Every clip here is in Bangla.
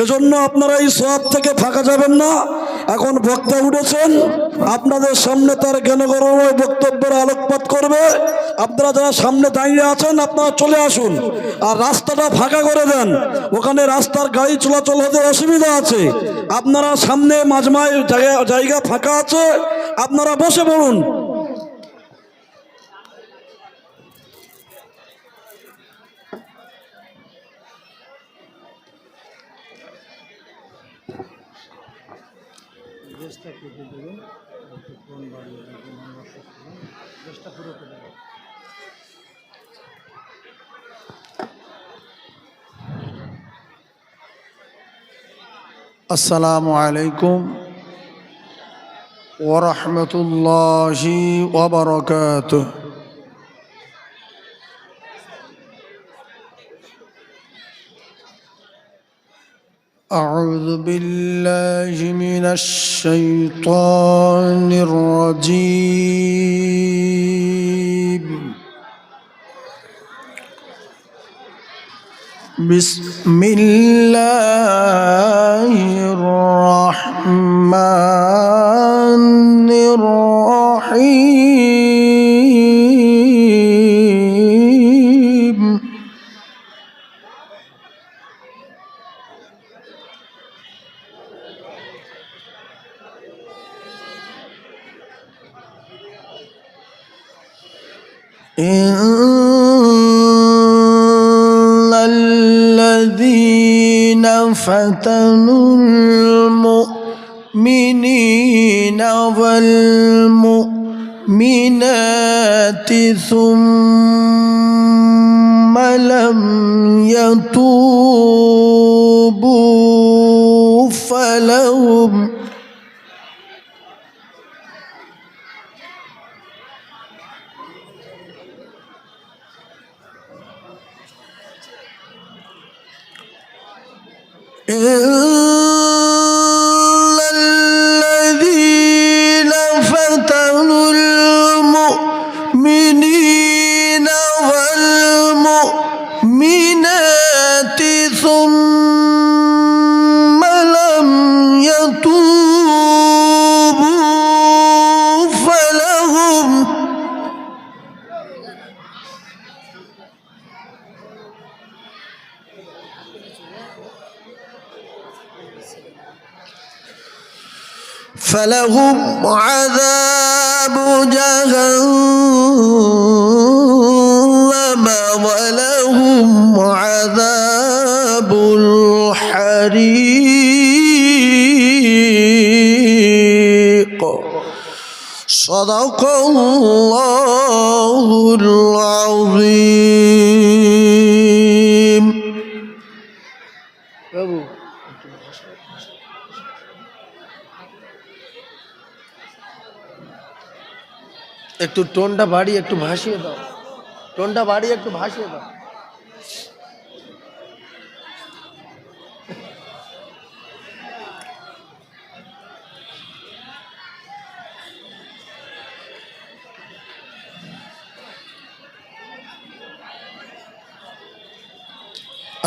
সেজন্য আপনারা এই সওয়াব থেকে ফাঁকা যাবেন না। এখন বক্তা উঠেছেন, আপনাদের সামনে তার জ্ঞানগর্ভময় বক্তব্যের আলোকপাত করবে। আপনারা যারা সামনে দাঁড়িয়ে আছেন আপনারা চলে আসুন, আর রাস্তাটা ফাঁকা করে দেন। ওখানে রাস্তার গাড়ি চলাচল হতে অসুবিধা আছে। আপনারা সামনে মাঝমায় জায়গা ফাঁকা আছে, আপনারা বসে পড়ুন। আসসালামু আলাইকুম ওয়া রাহমাতুল্লাহি ওয়া বারাকাতুহু। আউযু বিল্লাহি মিনাশ শাইতানির রাজীম। বিসমিল্লাহির রহমানির রহিম। الذين فتنوا المؤمنين والمؤمنات ثم لم يتوبوا فلهم الذين فتنوا المؤمنين والمؤمنات ثم لم يتوبوا فلهم عذاب جهنم ولهم عذاب الحريق صدق الله العظيم। একটু টোনটা বাড়িয়ে একটু ভাসিয়ে দাও, টোনটা বাড়িয়ে একটু ভাসিয়ে দাও।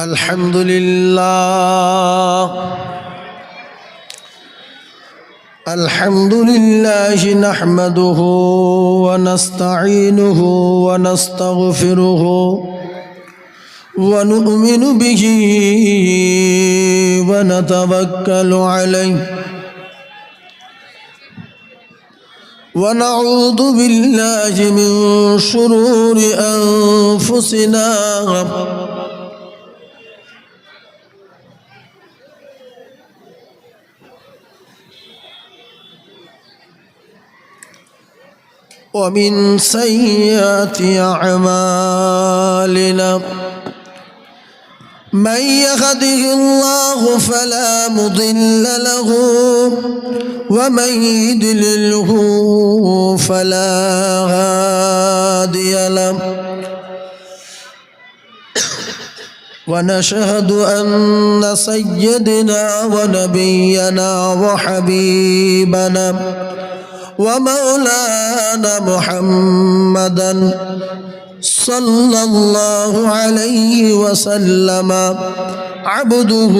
আলহামদুলিল্লাহ الحمد لله نحمده ونستعينه ونستغفره ونؤمن به ونتوكل عليه ونعوذ بالله من شرور أنفسنا ومن سيئات أعمالنا من يهده الله فلا مضل له ومن يضلله فلا هادي له ونشهد أن سيدنا ونبينا وحبيبنا ومولانا محمدا صلى الله عليه وسلم عبده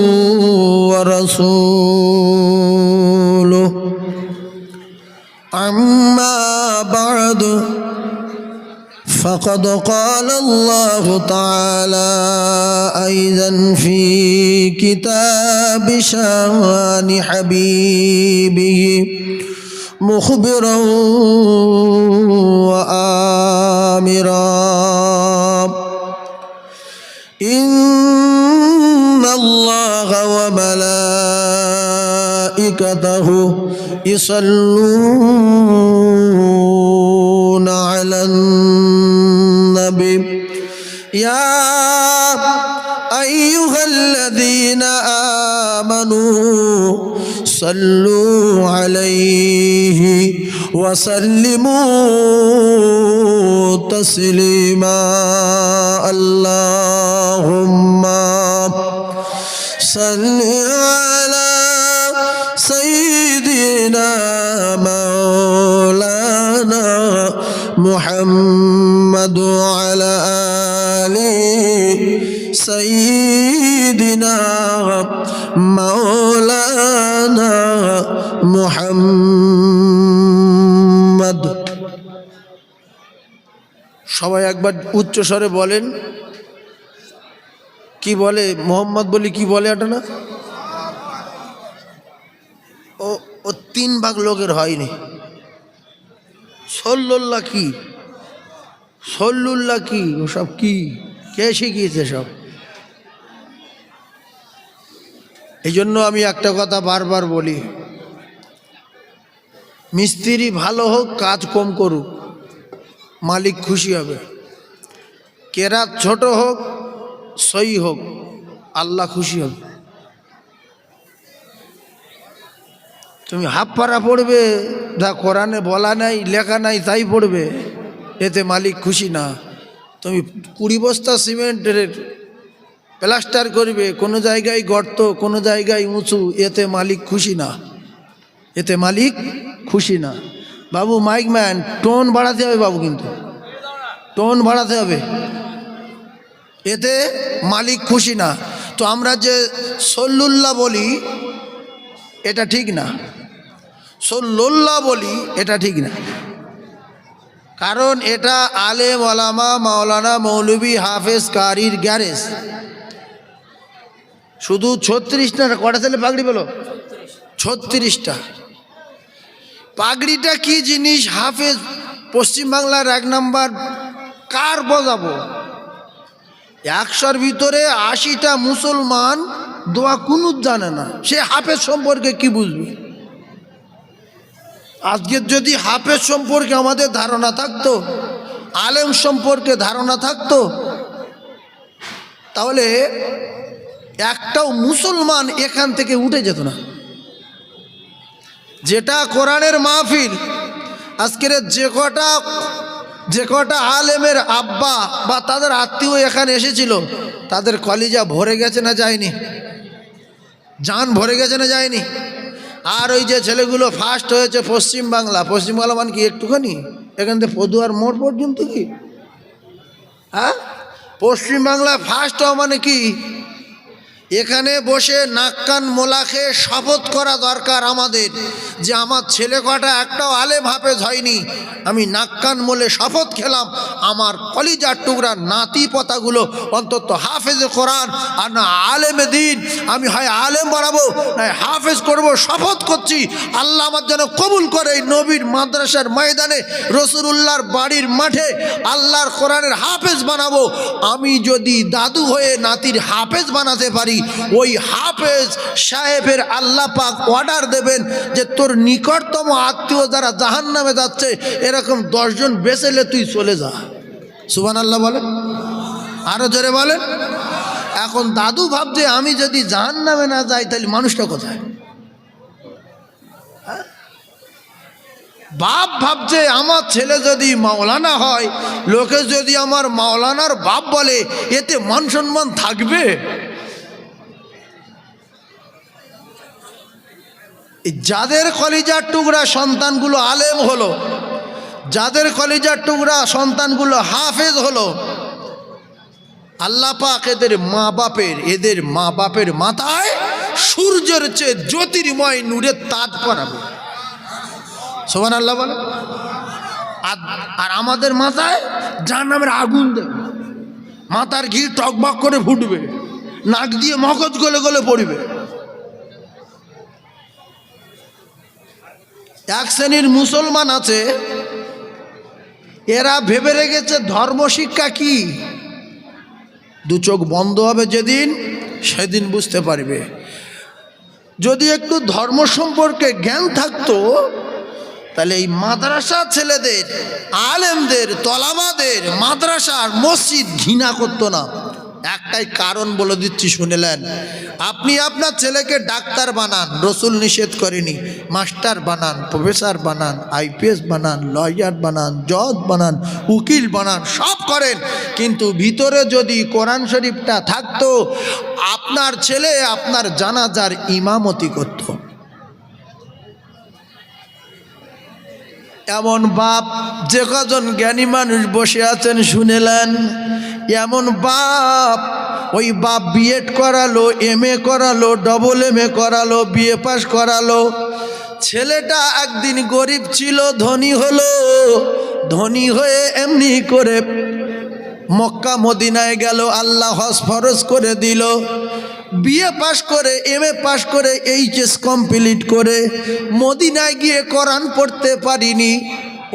ورسوله أما بعد فقد قال الله تعالى أيضا في كتاب شان حبيبه مخبرا وآمرا إن الله وملائكته يصلون على النبي يا أيها الذين آمنوا صلوا عليه وسلموا تسليما اللهم صل على سيدنا مولانا محمد وعلى آله سيدنا مولانا محمد সবাই একবার উচ্চ স্বরে বলেন কি বলে মোহাম্মদ বলি কি বলে এটা না ও ও 3 ভাগ লোকের হয়নি সল্লুল্লাহ কি সল্লুল্লাহ কি ওসব কি কে শিখিয়েছে সব এই জন্য আমি একটা কথা বারবার বলি মিস্ত্রি ভালো হোক কাজ কম করুক মালিক খুশি হবে কেরাত ছোট হোক সই হোক আল্লাহ খুশি হবে তুমি হাফ পারা পড়বে যা কোরআনে বলা নাই লেখা নাই তাই পড়বে এতে মালিক খুশি না তুমি 20 বস্তা সিমেন্টের প্লাস্টার করবে কোনো জায়গায় গর্ত কোনো জায়গায় উঁচু এতে মালিক খুশি না এতে মালিক খুশি না বাবু মাইক ম্যান টোন বাড়াতে হবে বাবু কিন্তু টোন বাড়াতে হবে এতে মালিক খুশি না তো আমরা যে সল্লুল্লাহ বলি এটা ঠিক না সল্লুল্লাহ বলি এটা ঠিক না কারণ এটা আলেম ওলামা মাওলানা মৌলবী হাফেজ কারির গ্যারেজ শুধু 36টা কটা ছেলে পাগড়ি পেল 36টা পাগড়িটা কি জিনিস হাফেজ পশ্চিমবাংলার 1 নাম্বার কার বজাবো 100-র ভিতরে 80টা মুসলমান দোয়া কুনুত জানে না সে হাফেজ সম্পর্কে কি বুঝবে আজকের যদি হাফেজ সম্পর্কে আমাদের ধারণা থাকতো আলেম সম্পর্কে ধারণা থাকতো তাহলে একটাও মুসলমান এখান থেকে উঠে যেত না যেটা কোরআনের মাহফিল আজকের যে কটা আলেমের আব্বা বা তাদের আত্মীয় এখানে এসেছিল তাদের কলিজা ভরে গেছে না যায়নি জান ভরে গেছে না যায়নি আর ওই যে ছেলেগুলো ফার্স্ট হয়েছে পশ্চিমবাংলা মানে কি একটুখানি এখান থেকে পদুয়ার মোড় পর্যন্ত কি হ্যাঁ পশ্চিমবাংলা ফার্স্ট হওয়া মানে কি এখানে বসে নাক কান মোলা খেয়ে শপথ করা দরকার আমাদের যে আমার ছেলে কটা একটাও আলেম হাফেজ হয়নি আমি নাক কান মোলে শপথ খেলাম আমার কলিজার টুকরা নাতি পতাগুলো অন্তত হাফেজে কোরআন আর না আলেমে দিন আমি হয় আলেম বানাবো না হাফেজ করব শপথ করছি আল্লাহ আমার যেন কবুল করে এই নবীর মাদ্রাসার ময়দানে রসুলুল্লাহর বাড়ির মাঠে আল্লাহর কোরআনের হাফেজ বানাবো আমি যদি দাদু হয়ে নাতির হাফেজ বানাতে পারি ওই হাফেজ সাহেবের আল্লাহ পাক অর্ডার দেবেন যে তোর নিকটতম আত্মীয় যারা জাহান্নামে যাচ্ছে এরকম 10 জন বেচেলে তুই চলে যা সুবহানাল্লাহ বলেন আরো জোরে বলেন এখন দাদু ভাবছে আমি যদি জাহান্নামে না যাই তাহলে মানুষটা কোথায় বাপ ভাবছে আমার ছেলে যদি মাওলানা হয় লোকে যদি আমার মাওলানার বাপ বলে এতে মান সম্মান থাকবে যাদের কলিজার টুকরা সন্তানগুলো আলেম হলো যাদের কলিজার টুকরা সন্তানগুলো হাফেজ হলো আল্লাহ পাক এদের মা বাপের মাথায় সূর্যের চেয়ে জ্যোতির্ময় নূরের তাজ পরাবে। সুবহানাল্লাহ বলে। আর আমাদের মাথায় জাহান্নামের আগুন দেবে, মাথার ঘি টকবক করে ফুটবে, নাক দিয়ে মগজ গলে গলে পড়বে। এক শ্রেণীর মুসলমান আছে, এরা ভেবে রেখেছে ধর্ম শিক্ষা কি, দু চোখ বন্ধ হবে যেদিন সেদিন বুঝতে পারবে। যদি একটু ধর্ম সম্পর্কে জ্ঞান থাকতো তাহলে এই মাদ্রাসা ছেলেদের, আলেমদের, তলাবাদের মাদ্রাসার মসজিদ ঘৃণা করতো না। একটাই কারণ বলে দিচ্ছি, শুনেলেন। আপনি আপনার ছেলেকে ডাক্তার বানান, রসুল নিষেধ করেনি। মাস্টার বানান, প্রফেসর বানান, আইপিএস বানান, লয়ার বানান, জজ বানান, উকিল বানান, সব করেন, কিন্তু ভিতরে যদি কোরআন শরীফটা থাকতো, আপনার ছেলে আপনার জানাজার ইমামতি করত। এমন বাপ, যে কজন জ্ঞানী মানুষ বসে আছেন শুনেলেন, এমন বাপ, ওই বাপ বিএড করালো, এমএ করালো, ডবল এমএ করালো, বিএ পাস করালো। ছেলেটা একদিন গরিব ছিল, ধনী হলো। ধনী হয়ে এমনি করে মক্কা মদিনায় গেল, আল্লাহ হজ ফরজ করে দিল। বিএ পাস করে, এমএ পাস করে, এইচএস কমপ্লিট করে মদিনায় গিয়ে কোরআন পড়তে পারিনি।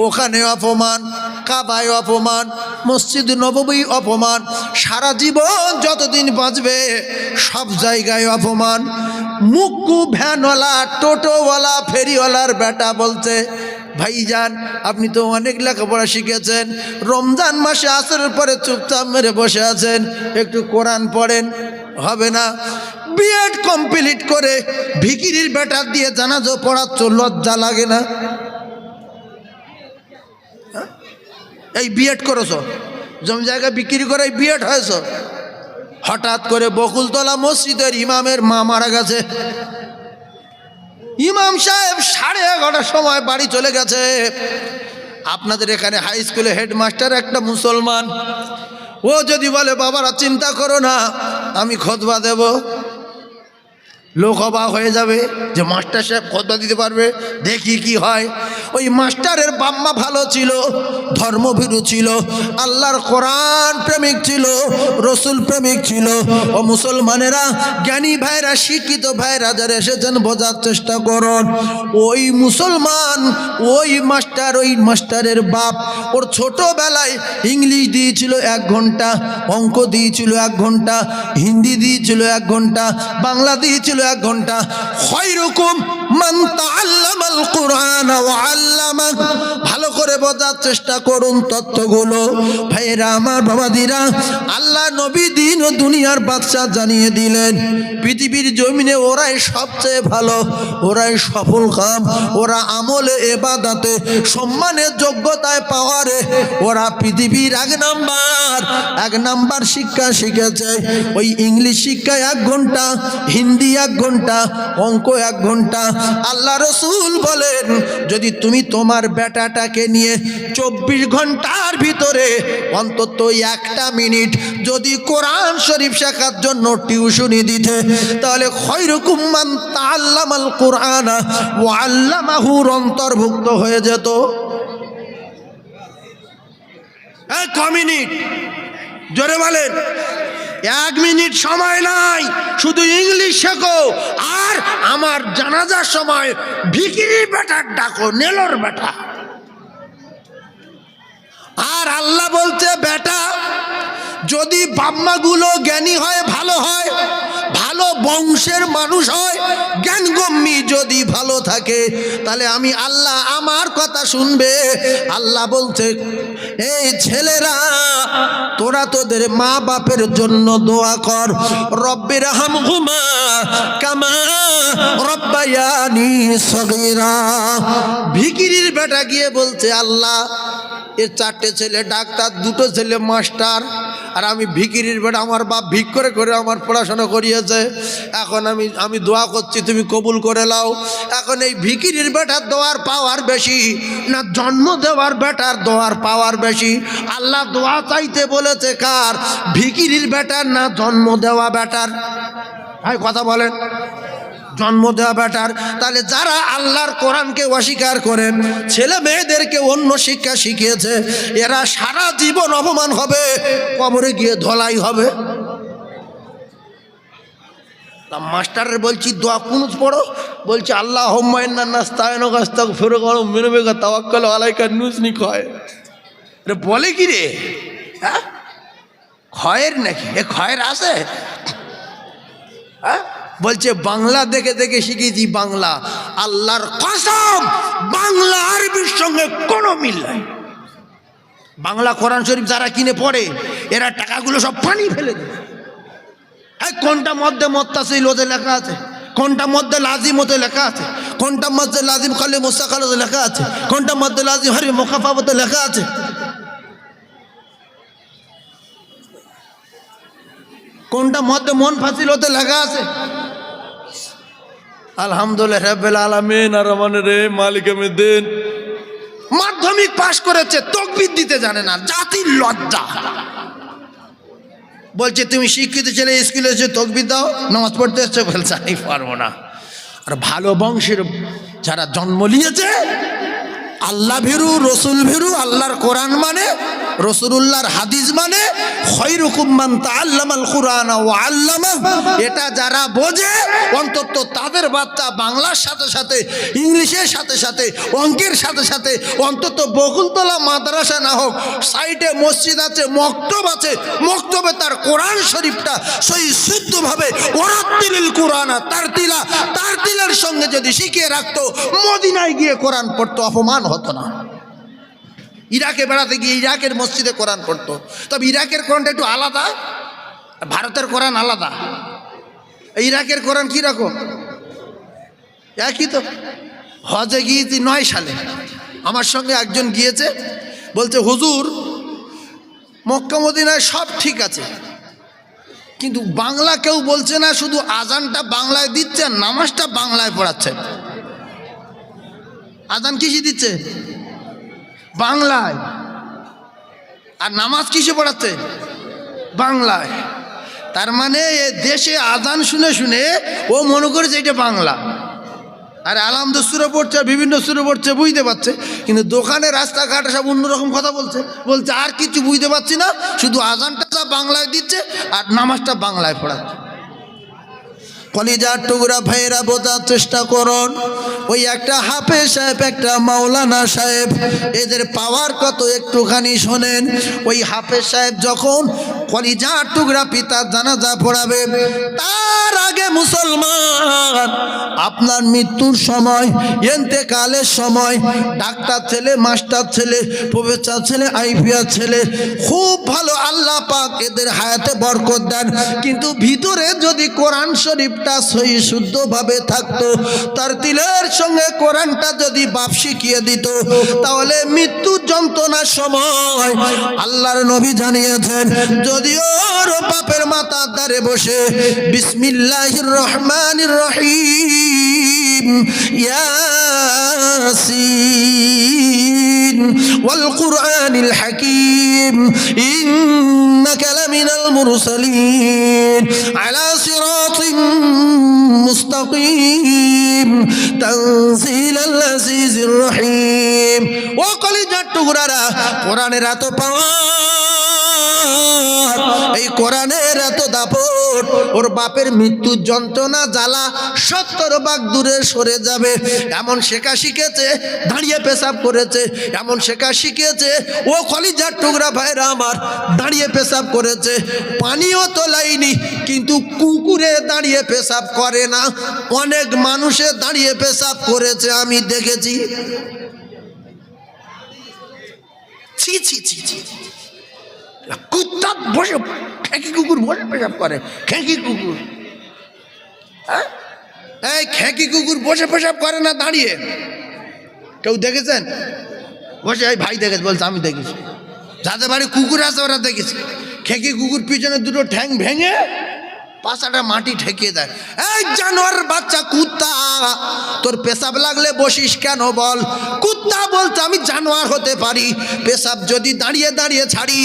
ওখানে অপমান, কাবায় অপমান, মসজিদ নববী অপমান, সারা জীবন যতদিন বাঁচবে সব জায়গায় অপমান। মুক্কু ভ্যানওয়ালা, টোটোওয়ালা, ফেরিওয়ালার বেটা বলছে, ভাইজান আপনি তো অনেক লেখাপড়া শিখেছেন, রমজান মাসে আসরের পরে চুপচাপ মেরে বসে আছেন, একটু কোরআন পড়েন। হবে না। বিএড কমপ্লিট করে ভিখিরির বেটা দিয়ে জানাজা পড়াচ্ছ, লজ্জা লাগে না? এই বিএড করেছ, জমি জায়গা বিক্রি করে বিএড হয়েছ। হঠাৎ করে বকুলতলা মসজিদের ইমামের মা মারা গেছে। ইমাম সাহেব 11:30 সময় বাড়ি চলে গেছে। আপনাদের এখানে হাই স্কুলে হেডমাস্টার একটা মুসলমান, ও যদি বলে বাবারা চিন্তা করো না, আমি খুতবা দেব, লোক অবাক হয়ে যাবে যে মাস্টার সাহেব খুতবা দিতে পারবে, দেখি কি হয়। ওই মাস্টারের বাম্মা ভালো ছিল, ধর্মভীরু ছিল, আল্লাহর কোরআন প্রেমিক ছিল, রসুল প্রেমিক ছিল। ও মুসলমানেরা, জ্ঞানী ভাইরা, শিক্ষিত ভাইরা যারা এসেছেন বোঝার চেষ্টা করুন। ওই মুসলমান, ওই মাস্টারের বাপ ওর ছোটবেলায় ইংলিশ দিয়েছিল 1 ঘন্টা, অঙ্ক দিয়েছিল 1 ঘন্টা, হিন্দি দিয়েছিল 1 ঘন্টা, বাংলা দিয়েছিল 1 ঘন্টা। খায়রুকুম মান তাআল্লামাল কুরআন ওয়া আল্লামা। ভালো করে বোঝার চেষ্টা করুন তথ্যগুলো। ভাইরা আমার, বাবাদিরা, আল্লাহ নবী দিন ও দুনিয়ার বাদশা জানিয়ে দিলেন, পৃথিবীর জমিনে ওরাই সবচেয়ে ভালো, ওরাই সফল কাম, ওরা আমলে, ইবাদতে, সম্মানে, যোগ্যতায়, পাওয়ারে ওরা পৃথিবীর 1 নাম্বার শিক্ষা শিখেছে। ওই ইংলিশ শিক্ষায় 1 ঘন্টা, হিন্দি 1 ঘন্টা, অঙ্ক 1 ঘন্টা। আল্লাহ রসুল বলেন, যদি তুমি তোমার বেটাটাকে নিয়ে 24 ঘন্টার ভিতরে অন্তত 1টা মিনিট যদি কোরআন শরীফ শেখার জন্য টিউশনি দিতে, তাহলে খায়রুকুম মান তাআল্লামাল কুরআন ওয়া আল্লামাহুর অন্তর্ভুক্ত হয়ে যেত। ক মিনিট? জোরে বলেন। 1 মিনিট সময় নাই, শুধু ইংলিশ শেখো। আর আমার জানাজার সময় ভিখিরি বেটার ডাকো, নেলোর বেটা। আর আল্লাহ বলছে, বেটা যদি বাম্মাগুলো জ্ঞানী হয়, ভালো হয়, ভালো বংশের মানুষ হয়, জ্ঞানগম্যী যদি ভালো থাকে, তাহলে আমি আল্লাহ আমার কথা শুনবে। আল্লাহ বলছে, এই ছেলেরা, তোরা তোদের মা বাপের জন্য দোয়া কর, রব্বির হামহুমা কামা রব্বায়ানি সগীরা। ভিখিরির বেটা গিয়ে বলছে, আল্লাহ এর 4টে ছেলে ডাক্তার, 2টো ছেলে মাস্টার, আর আমি ভিখিরির বেটা, আমার বাপ ভিক করে করে আমার পড়াশোনা করিয়েছে, এখন আমি দোয়া করছি তুমি কবুল করে নাও। এখন এই ভিখিরির বেটার দোয়ার পাওয়ার বেশি না জন্ম দেওয়ার বেটার দোয়ার পাওয়ার বেশি? আল্লাহ দোয়া চাইতে বলেছে কার? ভিখিরির বেটার না জন্ম দেওয়া বেটার? ভাই কথা বলেন, জন্ম দেওয়া বেটার। তাহলে যারা আল্লাহর কোরআনকে অস্বীকার করেন, ছেলে মেয়েদেরকে অন্য শিক্ষা শিখিয়েছে, এরা সারা জীবন অপমান হবে, কবরে গিয়ে ধলাই হবে। মাস্টারের বলছি দোয়া কুনুত পড়ো, বলছে আল্লাহ হুম্মা নাস্তাইনুকা আস্তাগফিরুকা ওয়া মিন বিকা তাওয়াক্কালু আলাইকা নুসনি কয়। রে বলে কি রে? হ্যাঁ, খয়ের নাকি? এ খয়ের আছে? হ্যাঁ, বলছে বাংলা দেখে দেখে শিখেছি বাংলা। আল্লাহর কসম, বাংলা আরবির সঙ্গে কোনো মিল নাই। বাংলা কোরআন শরীফ যারা কিনে পড়ে, এরা টাকাগুলো সব পানি ফেলে দেয়। কোনটা মধ্যে মোত্তাসিল ওতে লেখা আছে, কোনটা মধ্যে লাজিম ওতে লেখা আছে, কোনটা মধ্যে লাজিম খালি মুস্তাকাল ওতে লেখা আছে, কোনটা মধ্যে লাজিম হরি মুখাফাফ ওতে লেখা আছে। কোনটা মধ্যে মন ফাসিল ওতে লেখা আছে। আলহামদুলিল্লাহ রাব্বিল আলামিন আর রহমানির রহিম মালিক ইয়াউমিদ্দিন। মাধ্যমিক পাশ করেছে, তাকবীর দিতে জানে না, জাতির লজ্জা। বলছে তুমি শিক্ষিত ছেলে, স্কুলে এসে তাকবীর দাও, নামাজ পড়তে এসছো, বলছে আমি পারবো না। আর ভালো বংশের যারা জন্ম নিয়েছে, আল্লাহ ভীরু, রসুল ভীরু, আল্লাহর কোরআন মানে, রসুলুল্লাহর হাদিস মানে, খায়রুকুম মান তাআল্লামাল কুরআন ওয়া আল্লামাহু, এটা যারা বোঝে, অন্তত তাদের বাচ্চা বাংলার সাথে সাথে ইংলিশের সাথে সাথে অঙ্কের সাথে সাথে অন্তত বকুলতলা মাদ্রাসা না হোক, সাইডে মসজিদ আছে, মক্তব আছে, মক্তবে তার কোরআন শরীফটা সহি শুদ্ধভাবে ওরাত্তিলিল কুরআন তারতিলের সঙ্গে যদি শিখিয়ে রাখতো, মদিনায় গিয়ে কোরআন পড়তো, অপমান হতো না। ইরাকে বেড়াতে গিয়ে ইরাকের মসজিদে কোরআন পড়তো। তবে ইরাকের কোরআনটা একটু আলাদা, ভারতের কোরআন আলাদা। ইরাকের কোরআন কীরকম? একই তো। হজে গিয়েছি 9 সালে, আমার সঙ্গে একজন গিয়েছে, বলছে হুজুর মক্কা মদিনায় সব ঠিক আছে, কিন্তু বাংলা কেউ বলছে না, শুধু আজানটা বাংলায় দিচ্ছে, নামাজটা বাংলায় পড়াচ্ছে। আজান কিসে দিচ্ছে? বাংলায়। আর নামাজ কিসে পড়াচ্ছে? বাংলায়। তার মানে দেশে আজান শুনে শুনে ও মনে করেছে এটা বাংলা। আর আলহামদুলিল্লাহ সুরে পড়ছে, বিভিন্ন সুরে পড়ছে, বুঝতে পারছে, কিন্তু দোকানে রাস্তাঘাটে সব অন্যরকম কথা বলছে আর কিছু বুঝতে পারছি না, শুধু আজানটা বাংলায় দিচ্ছে আর নামাজটা বাংলায় পড়াচ্ছে। কলিজার টুকরা ভাইরা বোঝার চেষ্টা করুন, ওই একটা হাফেজ সাহেব, একটা মাওলানা সাহেব, এদের পাওয়ার কত একটুখানি শোনেন। ওই হাফেজ সাহেব যখন কলিজার টুকরা পিতার জানাজা পড়াবে, তার আগে মুসলমান আপনার মৃত্যুর সময়, ইন্তেকালের সময়, ডাক্তার ছেলে, মাস্টার ছেলে, প্রফেসর ছেলে, আইপিএস ছেলে, খুব ভালো, আল্লাহ পাক এদের হায়াতে বরকত দেন, কিন্তু ভিতরে যদি কোরআন শরীফ সহি শুদ্ধভাবে থাকতো, তার তিলের সঙ্গে কোরআনটা যদি বাপ শিখিয়ে দিত, তাহলে মৃত্যু যন্ত্রণার সময় আল্লাহর নবী জানিয়েছেন, যদিও ওর বাপের মাথার দ্বারে বসে বিসমিল্লাহির রহমানির রহিম ইয়াসিন ওয়াল কুরআনিল হাকীম ইন্নাকা লামিনাল মুরসালিন আলা সিরাতিন মুস্তাকিম তানজিলাল আজিজির রহিম। ও কলিজার টুকরারা, কোরআনের এত পাওয়ার, এই কোরআনের এত দাপট, ওর বাপের মৃত্যুর যন্ত্রণা জ্বালা 70 ভাগ দূরে সরে যাবে। এমন শেখা শিখেছে, দাঁড়িয়ে পেশাব করেছে, এমন শেখা শিখেছে, ও কলিজার টুকরা ভাইরা আমার, দাঁড়িয়ে পেশাব করেছে, পানিও তোলাইনি, কিন্তু কুকুরে দাঁড়িয়ে পেশাব করে না, অনেক মানুষে দাঁড়িয়ে পেশাব করেছে, আমি দেখেছি। ছি ছি ছি ছি, কুত্তা বসে, খেঁকি কুকুর বসে পেশাব করে, খেঁকি কুকুর। হ্যাঁ, এই খেকি কুকুর বসে পেশাব করে না দাঁড়িয়ে? কেউ দেখেছেন? বসে এই ভাই দেখেছে, বলছে আমি দেখেছি। যাদের বাড়ি কুকুর আছে ওরা দেখেছে। খেকি কুকুর পিছনে দুটো ঠ্যাং ভেঙে পাশাটা মাটি ঠেকিয়ে দেয়। এই জানোয়ার বাচ্চা কুত্তা, তোর পেশাব লাগলে বসিস কেন বল? কুত্তা বলতে আমি জানোয়ার হতে পারি, পেশাব যদি দাঁড়িয়ে দাঁড়িয়ে ছাড়ি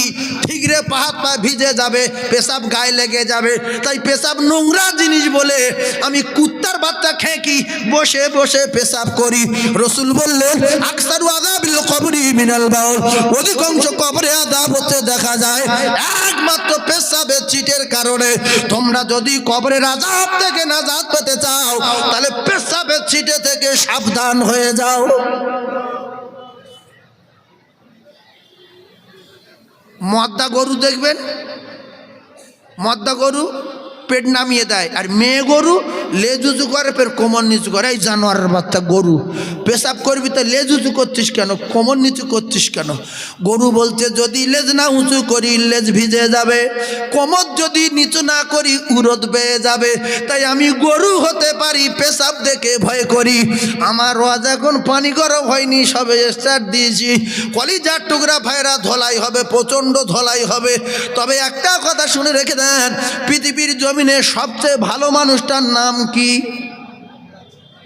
ঠিকরে হাত পা ভিজে যাবে, পেশাব গায়ে লেগে যাবে। তাই পেশাব নোংরা জিনিস বলে আমি কুত্তার বাচ্চা খেকি বসে বসে পেশাব করি। রসুল বললেন আকসারু আযাবিল কবরি মিনাল বাউল, অধিকাংশ কবরে আযাব হতে দেখা যায় একমাত্র পেশাবের ছিটের কারণে। তোমরা যদি কবরের আযাব থেকে নাজাত পেতে চাও তাহলে পেশাবের ছিটে থেকে সাবধান হয়ে যাও। মদ্দা গরু দেখবেন, মদ্দা গরু পেট নামিয়ে দেয়, আর মেয়ে গরু লেজ উঁচু করে ফের কোমর নিচু করে। এই জানোয়ারের বাচ্চা গরু, পেশাব করবি তো লেজ উঁচু করছিস কেন, কোমর নিচু করছিস কেন? গরু বলছে যদি লেজ না উঁচু করি লেজ ভিজে যাবে, কোমর যদি নিচু না করি উরদ বেয়ে যাবে। তাই আমি গরু হতে পারি, পেশাব দেখে ভয় করি। আমার রোজ এখন পানি গরম হয়নি, সবে স্টার্ট দিয়েছি। কলিজার টুকরা ভাইরা ধলাই হবে, প্রচণ্ড ধলাই হবে। তবে একটা কথা শুনে রেখে দেন, পৃথিবীর জমিনে সবচেয়ে ভালো মানুষটার নাম কি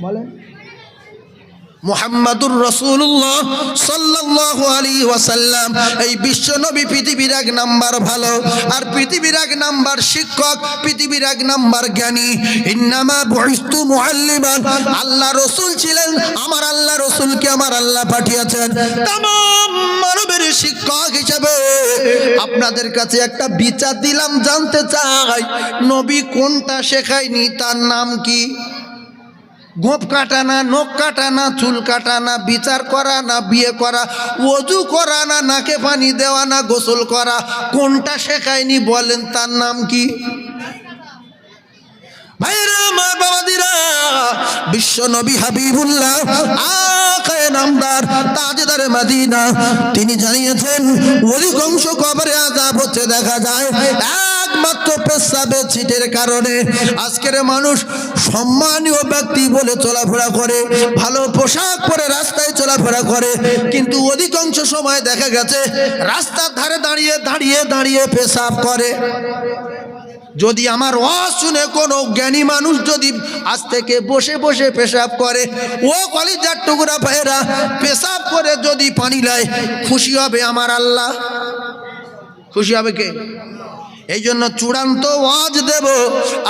বলেন? মুহাম্মাদুর রাসূলুল্লাহ সাল্লাল্লাহু আলাইহি ওয়াসাল্লাম। এই বিশ্ব নবী পৃথিবীর এক নাম্বার ভালো, আর পৃথিবীর এক নাম্বার শিক্ষক, পৃথিবীর এক নাম্বার জ্ঞানী। ইন্নামা বুইস্তু মুআল্লিমান, আল্লাহ রাসূল ছিলেন, আমার আল্লাহ রাসূলকে আমার আল্লাহ পাঠিয়েছেন तमाम মানবের শিক্ষক হিসেবে। আপনাদের কাছে একটা বিচার দিলাম, জানতে চাই নবী কোনটা শেখায়নি, তার নাম কি? গোপ কাটা না, নখ কাটা না, চুল কাটা না, বিচার করা না, বিয়ে করা, ওযু করা না, নাকে পানি দেওয়া না, গোসল করা, কোনটা শেখায়নি বলেন? তার নাম কি? ভাইরা আমার, বাবাদিরা, বিশ্ব নবী হাবিবুল্লাহ আকায়ে নামদার তাজদারে মদিনা, তিনি জানিয়েছেন অধিকাংশ কবরে আযাব হচ্ছে দেখা যায় একমাত্র পেশাবের ছিটের কারণে। আজকের মানুষ সম্মানীয় ব্যক্তি বলে চলাফেরা করে, ভালো পোশাক পরে রাস্তায় চলাফেরা করে, কিন্তু অধিকাংশ সময় দেখা গেছে রাস্তার ধারে দাঁড়িয়ে দাঁড়িয়ে দাঁড়িয়ে পেশাব করে। যদি আমার ওয়াজ শুনে কোনো জ্ঞানী মানুষ যদি আজ থেকে বসে বসে পেশাব করে, ও কলিজার টুকরা ভাইরা, পেশাব করে যদি পানি লায়, খুশি হবে আমার আল্লাহ? খুশি হবে কে? এই জন্য চূড়ান্ত ওয়াজ দেব,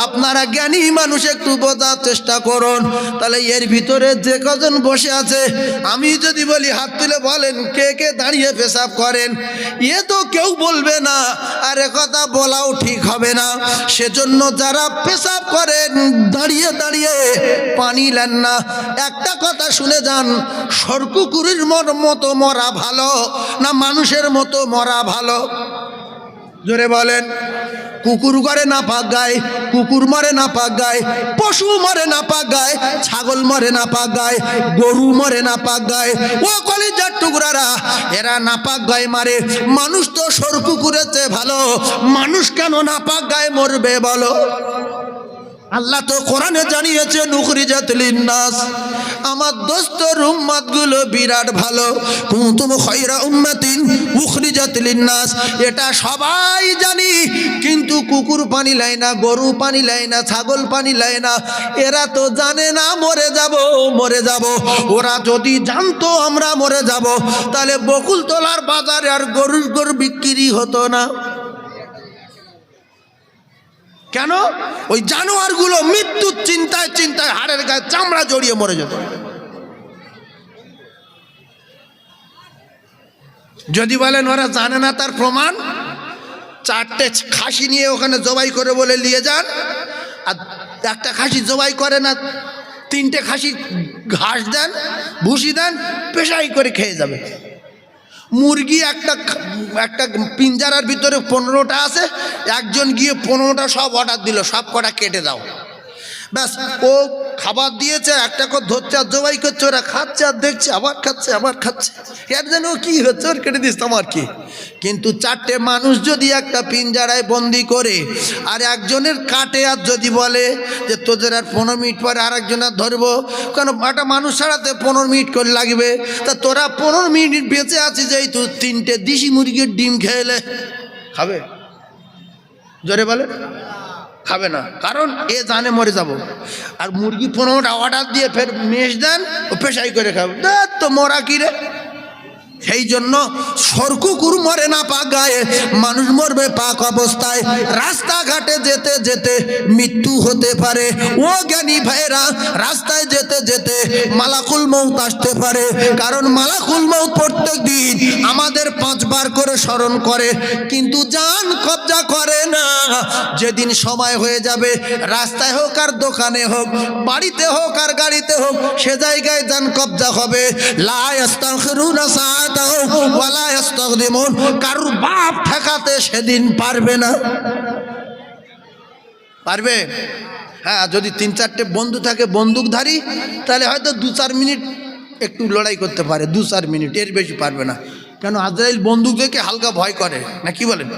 আপনারা জ্ঞানী মানুষ একটু বোঝার চেষ্টা করুন। তাহলে এর ভিতরে যে কজন বসে আছে, আমি যদি বলি হাত তুলে বলেন কে কে দাঁড়িয়ে পেশাব করেন, এ তো কেউ বলবে না, আর কথা বলাও ঠিক হবে না। সেজন্য যারা পেশাব করেন দাঁড়িয়ে দাঁড়িয়ে পানি নেন না, একটা কথা শুনে যান, সরকুকুরির মতো মরা ভালো না মানুষের মতো মরা ভালো? জোরে বলেন। কুকুর করে না পাক গায়, কুকুর মরে না পাক গায়, পশু মরে না পাক গায়, ছাগল মরে না পাক গায়, গরু মরে না পাক গায়। ও কলিজার টুকরারা, এরা না পাক গায় মারে, মানুষ তো সর কুকুরের চেয়ে ভালো, মানুষ কেন না পাক গায় মরবে বলো? আল্লাহ তো কোরআনে জানিয়েছে নুখরিজাত লিন্নাস, আমার দোস্তর উম্মতগুলো বিরাট ভালো, কুনতুম খায়রা উম্মাতিন উখরিজাত লিন্নাস, এটা সবাই জানি। কিন্তু কুকুর পানি লায় না, গরু পানি লায় না, ছাগল পানি লায় না, এরা তো জানে না মরে যাব মরে যাব। ওরা যদি জানতো আমরা মরে যাব, তাহলে বকুলতলার বাজারে আর গরু বিক্রি হতো না। কেন? ওই জানোয়ারগুলো মৃত্যুর চিন্তায় চিন্তায় হাড়ের গায়ে চামড়া জড়িয়ে মরে যেত। যদি বলেন ওরা জানে না, তার প্রমাণ, 4টে খাসি নিয়ে ওখানে জবাই করে বলে নিয়ে যান, আর একটা খাসি জবাই করে না, 3টে খাসি ঘাস দেন, ভুসি দেন, পেশাই করে খেয়ে যাবে। মুরগি একটা পিঞ্জারার ভিতরে 15টা আছে, একজন গিয়ে 15টা সব অর্ডার দিল, সব কটা কেটে দাও। ব্যাস ও খাবার দিয়েছে, একটা করে ধরছে আর জবাই করছে, ওরা খাচ্ছে আর দেখছে, আবার খাচ্ছে আবার খাচ্ছে, এর যেন ও কী হচ্ছে, ওর কেটে দিস আমার কি। কিন্তু চারটে মানুষ যদি একটা পিঞ্জারায় বন্দি করে আর একজনের কাটে আর যদি বলে যে তোদের আর 15 মিনিট পরে আর একজনের ধরবো, কারণ একটা মানুষ ছাড়াতে 15 মিনিট করে লাগবে, তা তোরা 15 মিনিট বেঁচে আছিস, যেই তুই 3টে দেশি মুরগির ডিম খেলে খাবে? জোরে বলে খাবে না, কারণ এ জানে মরে যাব। আর মুরগি 15টা অর্ডার দিয়ে ফের মেশ দেন, ও পেশাই করে খাবে, তো মরা কি রে। সেই জন্য সরকুকুর মরে না পাক গায়ে, মানুষ মরবে পাক অবস্থায়। রাস্তাঘাটে যেতে যেতে মৃত্যু হতে পারে। ও জ্ঞানী ভাইরা, রাস্তায় যেতে যেতে মালাকুল মউত আসতে পারে, কারণ মালাকুল মউত প্রত্যেক দিন আমাদের 5 বার করে স্মরণ করে, কিন্তু জান কবজা করে না। যেদিন সময় হয়ে যাবে, রাস্তায় হোক আর দোকানে হোক, বাড়িতে হোক আর গাড়িতে হোক, সে জায়গায় জান কবজা হবে। লা ইস্তাগফিরুনা সাআতাও ওয়ালা ইস্তাগদিমুন, কারুর বাপ ঠেকাতে সেদিন পারবে না। পারবে? হ্যাঁ, যদি 3-4টে বন্ধু থাকে বন্দুকধারী, তাহলে হয়তো 2-4 মিনিট একটু লড়াই করতে পারে, 2-4 মিনিট, এর বেশি পারবে না। কেন আজরাইল বন্দুক দেখে হালকা ভয় করে না, কি বলেন?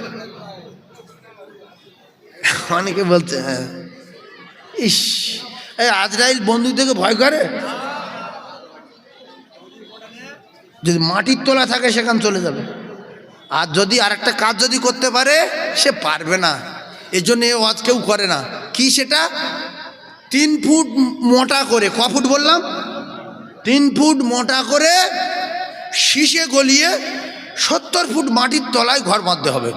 অনেকে বলছে হ্যাঁ, ইস এই আজরাইল বন্দুক দেখে ভয় করে। যদি মাটির তোলা থাকে সেখান চলে যাবে। আর যদি আরেকটা কাজ যদি করতে পারে, সে পারবে না। এই জন্য এ ওয়াজ কেউ করে না। কি সেটা? 3 ফুট মোটা করে, ক ফুট বললাম? 3 ফুট মোটা করে শীষে গলিয়ে 70 ফুট মাটির তলায় ঘর বাঁধতে হবে।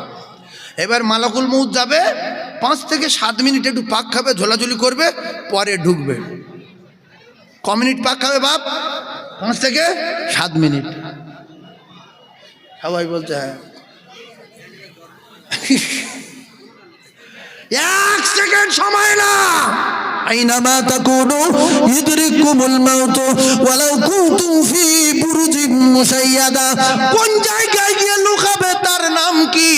এবার মালাকুল মউত যাবে, 5 থেকে 7 মিনিট একটু পাক খাবে, ঝোলাঝুলি করবে, পরে ঢুকবে। ক মিনিট পাক খাবে বাপ? 5 থেকে 7 মিনিট। সবাই বলছে হ্যাঁ। 1 সেকেন্ড সময় না। আইনামা তাকুনু ইদরিকুমুল মাউত ওয়ালাউ কুনতুম ফি বুরুজিন মুশাইয়াদা। কোন জায়গায় গিয়ে লুকাবে তার নাম কি?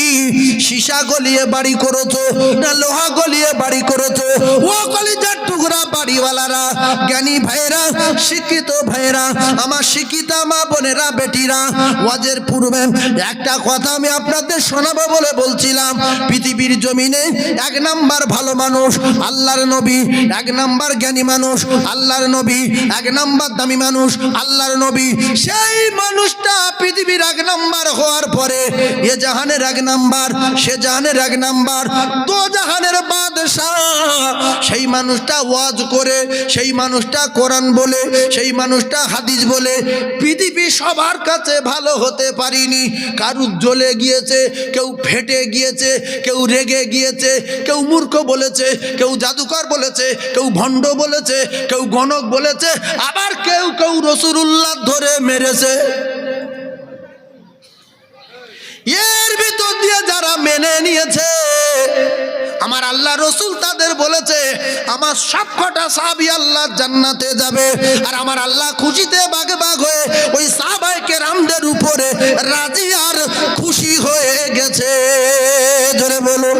সীসা গলিয়ে বাড়ি করেছো না লোহা গলিয়ে বাড়ি করেছো? ও কলিজার টুকরা বাড়িওয়ালারা, জ্ঞানী ভাইরা, শিক্ষিত ভাইরা, আমার শিক্ষিতা মা বোনেরা, বেটিরা, ওয়াজের পূর্বে একটা কথা আমি আপনাদের শোনাবো বলে বলছিলাম। পৃথিবীর জমিনে 1 নাম্বার ভালো মানুষ আল্লাহর নবী, 1 নাম্বার জ্ঞানী মানুষ আল্লাহর নবী, 1 নাম্বার দামি মানুষ আল্লাহর নবী। সেই মানুষটা পৃথিবীর 1 নাম্বার হওয়ার পরে এ জাহানের 1 নাম্বার, সে জাহানের 1 নাম্বার, তো জাহানের বাদশাহ। সেই মানুষটা ওয়াজ করে, সেই মানুষটা কোরআন বলে, সেই মানুষটা হাদিস বলে পৃথিবী সবার কাছে ভালো হতে পারিনি। কারু জ্বলে গিয়েছে, কেউ ফেটে গিয়েছে, কেউ রেগে গিয়েছে, কেউ মূর্খ বলেছে, কেউ জাদুকর বলেছে, কেউ ভণ্ড বলেছে, কেউ গণক বলেছে, আবার কেউ কেউ রাসূলুল্লাহ ধরে মেরেছে। এর ভিতর দিয়ে যারা মেনে নিয়েছে, আমার আল্লাহ রসুল তাদের বলেছে আমার সবকটা সাহাবী আল্লাহর জান্নাতে যাবে। আর আমার আল্লাহ খুশিতে বাগে বাগ হয়ে ওই সাহাবায়ে কেরামদের উপরে রাজি আর খুশি হয়ে গেছে। জোরে বলুন।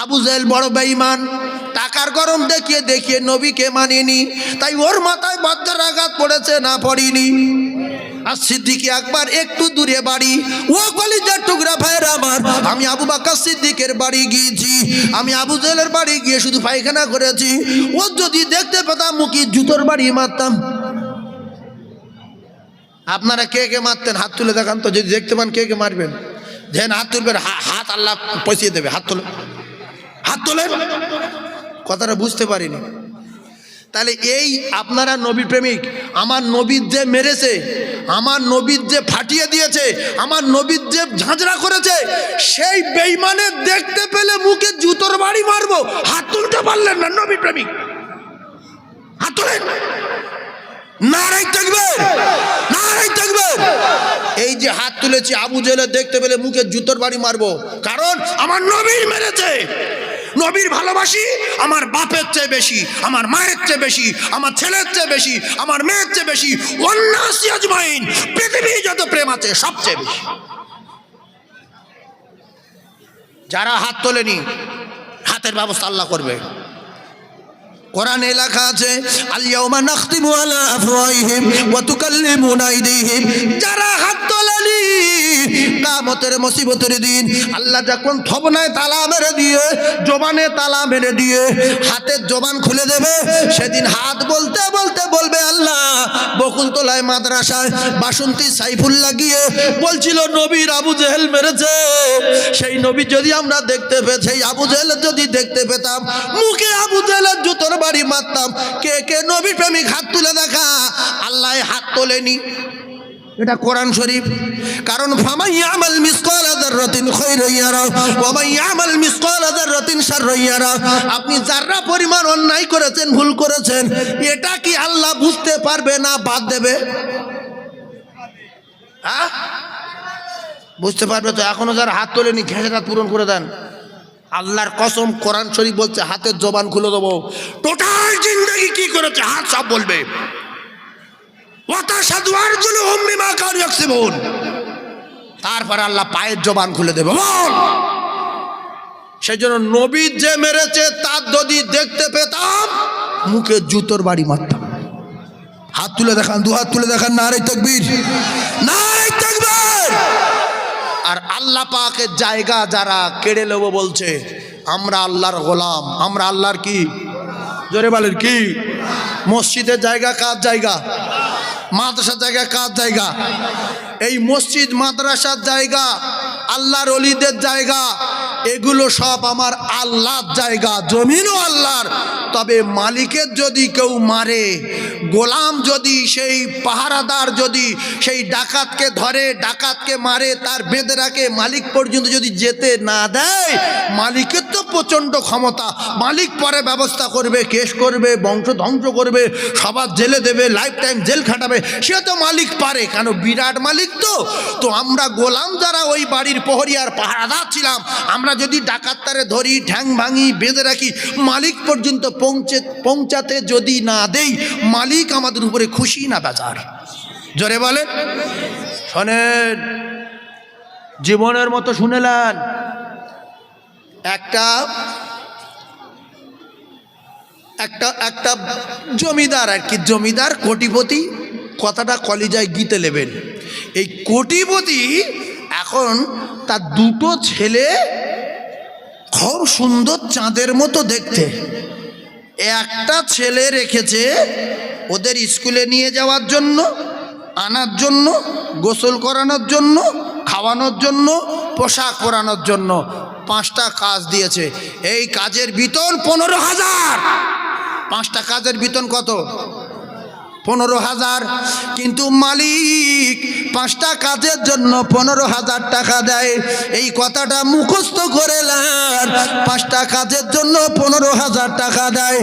আবু জেহেল বড় বেঈমান, টাকার গরম দেখিয়ে দেখিয়ে নবীকে মানেনি, তাই ওর মাথায় বজ্রাঘাত পড়েছে, না পড়েনি। আর সিদ্দিক আকবর একটু দূরে বাড়ি। ও কলিজার টুকরা ভাইরা আমার, আমি আবু বকর সিদ্দিকের বাড়ি গিয়েছি, আমি আবু জেহেলের বাড়ি গিয়ে শুধু পায়খানা করেছি। ও যদি দেখতে পেতাম মুখে জুতোর বাড়ি মারতাম। আপনারা কে কে মারতেন হাত তুলে দেখান তো, যদি দেখতে পান কে কে মারবেন। যেন হাত তুলবেন, হাত আল্লাহ পৌঁছিয়ে দেবে। হাত তোলে, হাত তোলেন। কথাটা বুঝতে পারিনি। তাহলে এই আপনারা নবী প্রেমিক, আমার নবীর যে মেরেছে, আমার নবীর যে ফাটিয়ে দিয়েছে, আমার নবীর যে ঝাঁঝরা করেছে, সেই বেঈমানের দেখতে পেলে মুখে জুতোর বাড়ি মারবো। হাত তুলতে পারলেন না নবী প্রেমিক? হাত তোলেন। নারায়ে তাকবীর, নারায়ে তাকবীর। এই যে হাত তুলেছি, আবু জেহেল দেখতে পেলে মুখে জুতোর বাড়ি মারবো, কারণ আমার নবীর মেরেছে। নবীর ভালোবাসি আমার বাপের চেয়ে বেশি, আমার মায়ের চেয়ে বেশি, আমার ছেলের চেয়ে বেশি, আমার মেয়ের চেয়ে বেশি, ওয়ান্নাসি আজমাইন, পৃথিবী যত প্রেম আছে সবচেয়ে বেশি। যারা হাত তোলেনি, হাতের ব্যবস্থা আল্লাহ করবে। কোরআনে লেখা আছে আল ইয়াউমা নাখতিমু আলা আফওয়াহিহিম ওয়া তুকাল্লিমুনা আইদিহিম, যারা হাত তোলেনি কিয়ামতের মুসিবতের দিন আল্লাহ যখন থবনায় তালা মেরে দিয়ে, জবানে তালা মেরে দিয়ে হাতের জবান খুলে দেবে, সেদিন হাত বলতে বলতে বলবে আল্লাহ বকুলতলায় মাদ্রাসায় বাসন্তী সাইফুল্লাহ গিয়ে বলছিল নবীর আবু জেহেল মেরেছে, সেই নবী যদি আমরা দেখতে পেতাম, সেই আবু জেহেল যদি দেখতে পেতাম, মুখে আবু জেহেলের জুতোর বাড়ি মারতাম। কে কে নবী প্রেমিক হাত তুলে দেখা? আল্লাহ হাত তোলেনি, এটা কোরআন শরীফ। কারণ ফামান ইয়ামাল মিসকালা যাররাতিন খায়রান ইয়ারা ওয়া মান ইয়ামাল মিসকালা যাররাতিন শাররান ইয়ারা। আপনি যারা পরিমাণ অন্যায় করেছেন, ভুল করেছেন, এটা কি আল্লাহ বুঝতে পারবে না বাদ দেবে? হ্যাঁ, বুঝতে পারবে তো। এখনো যারা হাত তোলেনি ঘেঁষেটা পূরণ করে দেন। আল্লাহর কসম, কোরআন শরীফ বলছে হাতের জবান খুলে দেবো। টোটাল জিন্দেগি কি করেছে হাত সব বলবে। তারপর আল্লাহ পায়ের জবান খুলে দেবে। সেই জন্য নবী যে মেরেছে তার যদি দেখতে পেতাম, মুখে জুতোর বাড়ি মারতাম। হাত তুলে দেখান, দু হাত তুলে দেখান, নারে তাকবীর, নারে তাকবীর। আর আল্লাহ পাকের জায়গা যারা কেড়ে নেবো বলছে, আমরা আল্লাহর গোলাম, আমরা আল্লাহর কি, জোরে বলেন কি? মসজিদের জায়গা কার জায়গা? মাদ্রাসার জায়গা কার জায়গা? এই মসজিদ মাদ্রাসার জায়গা, আল্লাহর ওলিদের জায়গা, এগুলো সব আমার আল্লাহর জায়গা, জমিনও আল্লাহর। তবে মালিকের যদি কেউ মারে, গোলাম যদি, সেই পাহারাদার যদি সেই ডাকাতকে ধরে, ডাকাতকে মারে, তার বেঁধে রাখে, মালিক পর্যন্ত যদি যেতে না দেয়, মালিকের তো প্রচণ্ড ক্ষমতা। মালিক পরে ব্যবস্থা করবে, কেস করবে, বংশ ধ্বংস করবে, সবার জেলে দেবে, লাইফ টাইম জেল খাটাবে, সে তো মালিক পারে, কেন বিরাট মালিক তো। তো আমরা গোলাম যারা ওই বাড়ির প্রহরী আর পাহারাদার ছিলাম, আমরা যদি ডাকাতটারে ধরি, ঠ্যাং ভাঙি, বেঁধে রাখি, মালিক পর্যন্ত পৌঁছাতে যদি না দেই, মালিক আমাদের উপরে খুশি না বেজার? জোরে বলেন। শোনেন, জীবনের মতো শুনেলেন। একটা একটা একটা জমিদার আর কি, জমিদার কোটিপতি, কথাটা কলিজায় গীতে নেবেন। এই কোটিপতি এখন তার দুটো ছেলে খুব সুন্দর, চাঁদের মতো দেখতে। একটা ছেলে রেখেছে ওদের স্কুলে নিয়ে যাওয়ার জন্য, আনার জন্য, গোসল করানোর জন্য, খাওয়ানোর জন্য, পোশাক পরানোর জন্য। 5টা কাজ দিয়েছে। এই কাজের বেতন 15,000। 5টা কাজের বেতন কত? 15,000। কিন্তু মালিক 5টা কাজের জন্য 15,000 টাকা দেয়। এই কথাটা মুখস্থ করে নেন, 5টা কাজের জন্য 15,000 টাকা দেয়।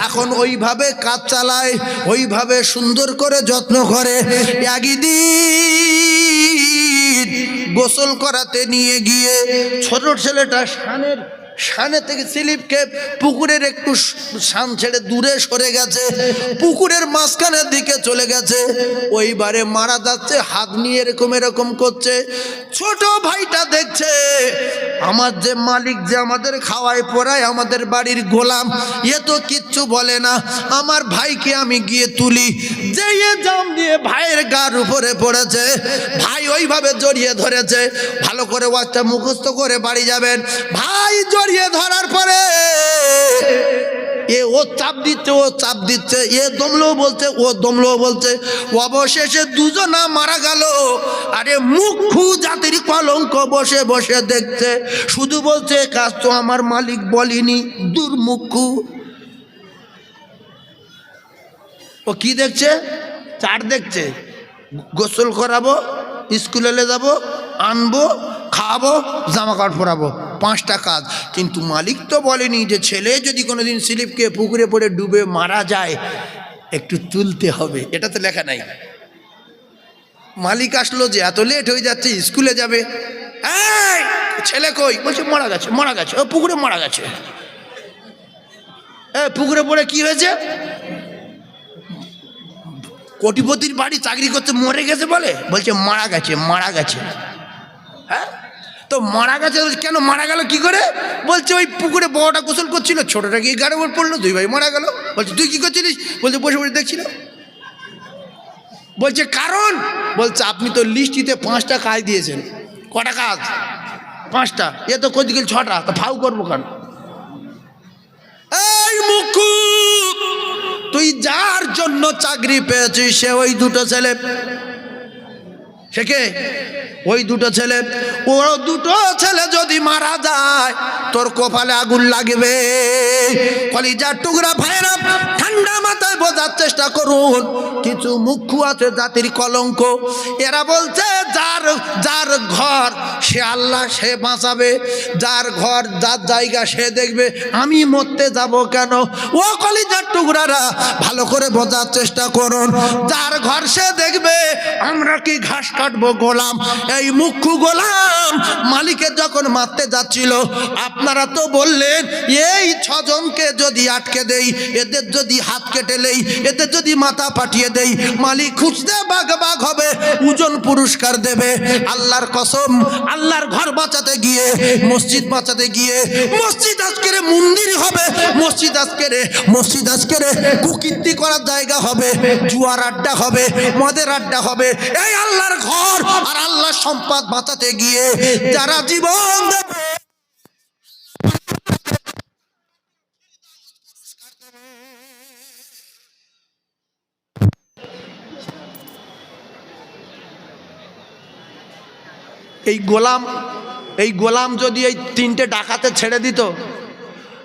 এখন ওইভাবে কাজ চালায়, ওইভাবে সুন্দর করে যত্ন করে। একদিন গোসল করাতে নিয়ে গিয়ে ছোট ছেলেটা সানে থেকে স্লিপকে পুকুরের একটু শান ছেড়ে দূরে সরে গেছে, পুকুরের মাঝখানের দিকে চলে গেছে। ওইবারে মারা যাচ্ছে, হাত নিয়ে এরকম এরকম করছে। ছোট ভাইটা দেখছে আমার যে মালিক, যে আমাদের খাওয়ায় পড়ায়, আমাদের বাড়ির গোলাম, এ তো কিচ্ছু বলে না। আমার ভাইকে আমি গিয়ে তুলি, যে জাম দিয়ে ভাইয়ের গার উপরে পড়েছে। ভাই ওইভাবে জড়িয়ে ধরেছে। ভালো করে ওয়াজটা মুখস্থ করে বাড়ি যাবেন। ভাই জড়িয়ে ধরার পরে ও চাপ দিচ্ছে, ও চাপ দিচ্ছে, এ দমলেও বলছে, ও দমলেও বলছে। অবশেষে দুজনা মারা গেল। আরে মুখ্যু জাতির কলঙ্ক বসে বসে দেখছে, শুধু বলছে কাজ তো আমার মালিক বলিনি। দুর্মুখ্যু। ও কি দেখছে? চাট দেখছে। গোসল করাবো, স্কুলে যাবো, আনবো, খাওয়াবো, জামা কাপড় পরাবো, 5টা কাজ। কিন্তু মালিক তো বলেনি যে ছেলে যদি কোনোদিন স্লিপকে পুকুরে পড়ে ডুবে মারা যায় একটু তুলতে হবে। এটা তো লেখা নাই। মালিক আসলো যে এত লেট হয়ে যাচ্ছে, স্কুলে যাবে। এই ছেলে কই? বলছে মারা গেছে, মারা গেছে, ও পুকুরে মারা গেছে। পুকুরে পড়ে কি হয়েছে? কোটিপতির বাড়ি চাকরি করতে মরে গেছে বলে, বলছে মারা গেছে, মারা গেছে। হ্যাঁ, তো মারা গেছে, কেন মারা গেল কি করে? বলছে ওই পুকুরে বড়টা গোসল করছিল, ছোটটা গিয়ে গাড়ি উপর পড়লো, 2 ভাই মারা গেল। বলছে তুই কি করছিলিস? বলছে বসে বসে দেখছিল। বলছে কারণ? বলছে আপনি তো লিস্টিতে 5টা কাজ দিয়েছেন। কটা কাজ? 5টা। এ তো কই দিকে 6টা, তো ফাউ করবো কেন? এই মুকু, তুই যার জন্য চাকরি পেয়েছিস সে ওই 2টো ছেলে। সে কে? ওই 2টো ছেলে। ও 2টো ছেলে যদি মারা যায় তোর কপালে আগুন লাগবে। কলিজার টুকরা ভাইরা, ঠান্ডা মাথায় বোঝার চেষ্টা করুন। কিছু মুখ্য আছে জাতির কলঙ্ক, এরা বলছে যার যার ঘর সে আল্লাহ, সে বাঁচাবে, যার ঘর যার জায়গা সে দেখবে, আমি মরতে যাব কেন? ও কলিজার টুকরারা, ভালো করে বোঝার চেষ্টা করুন। যার ঘর সে দেখবে, আমরা কি ঘাস কাটবো গোলাম? এই মুখ্য গোলাম মালিকের যখন মারতে যাচ্ছিল, আপনারা তো বললেন এই 6 জনকে যদি আটকে দেই, এদের যদি হাত কেটে নেই, এদের যদি মাথা পাঠিয়ে দেই, মালিক খুঁজতে বাঘ বাঘ হবে, ওজন পুরস্কার দেবে। আল্লাহর কসম, আল্লাহর ঘর বাঁচাতে গিয়ে, মসজিদ বাঁচাতে গিয়ে, মসজিদ আজকের মন্দির হবে, মসজিদ আজকের কুকীর্তি করার জায়গা হবে, জুয়ার আড্ডা হবে, মদের আড্ডা হবে। এই আল্লাহর ঘর আর আল্লাহর সম্পদ বাঁচাতে গিয়ে যারা জীবন দেবে, এই গোলাম যদি এই 3টে ডাকাতে ছেড়ে দিত,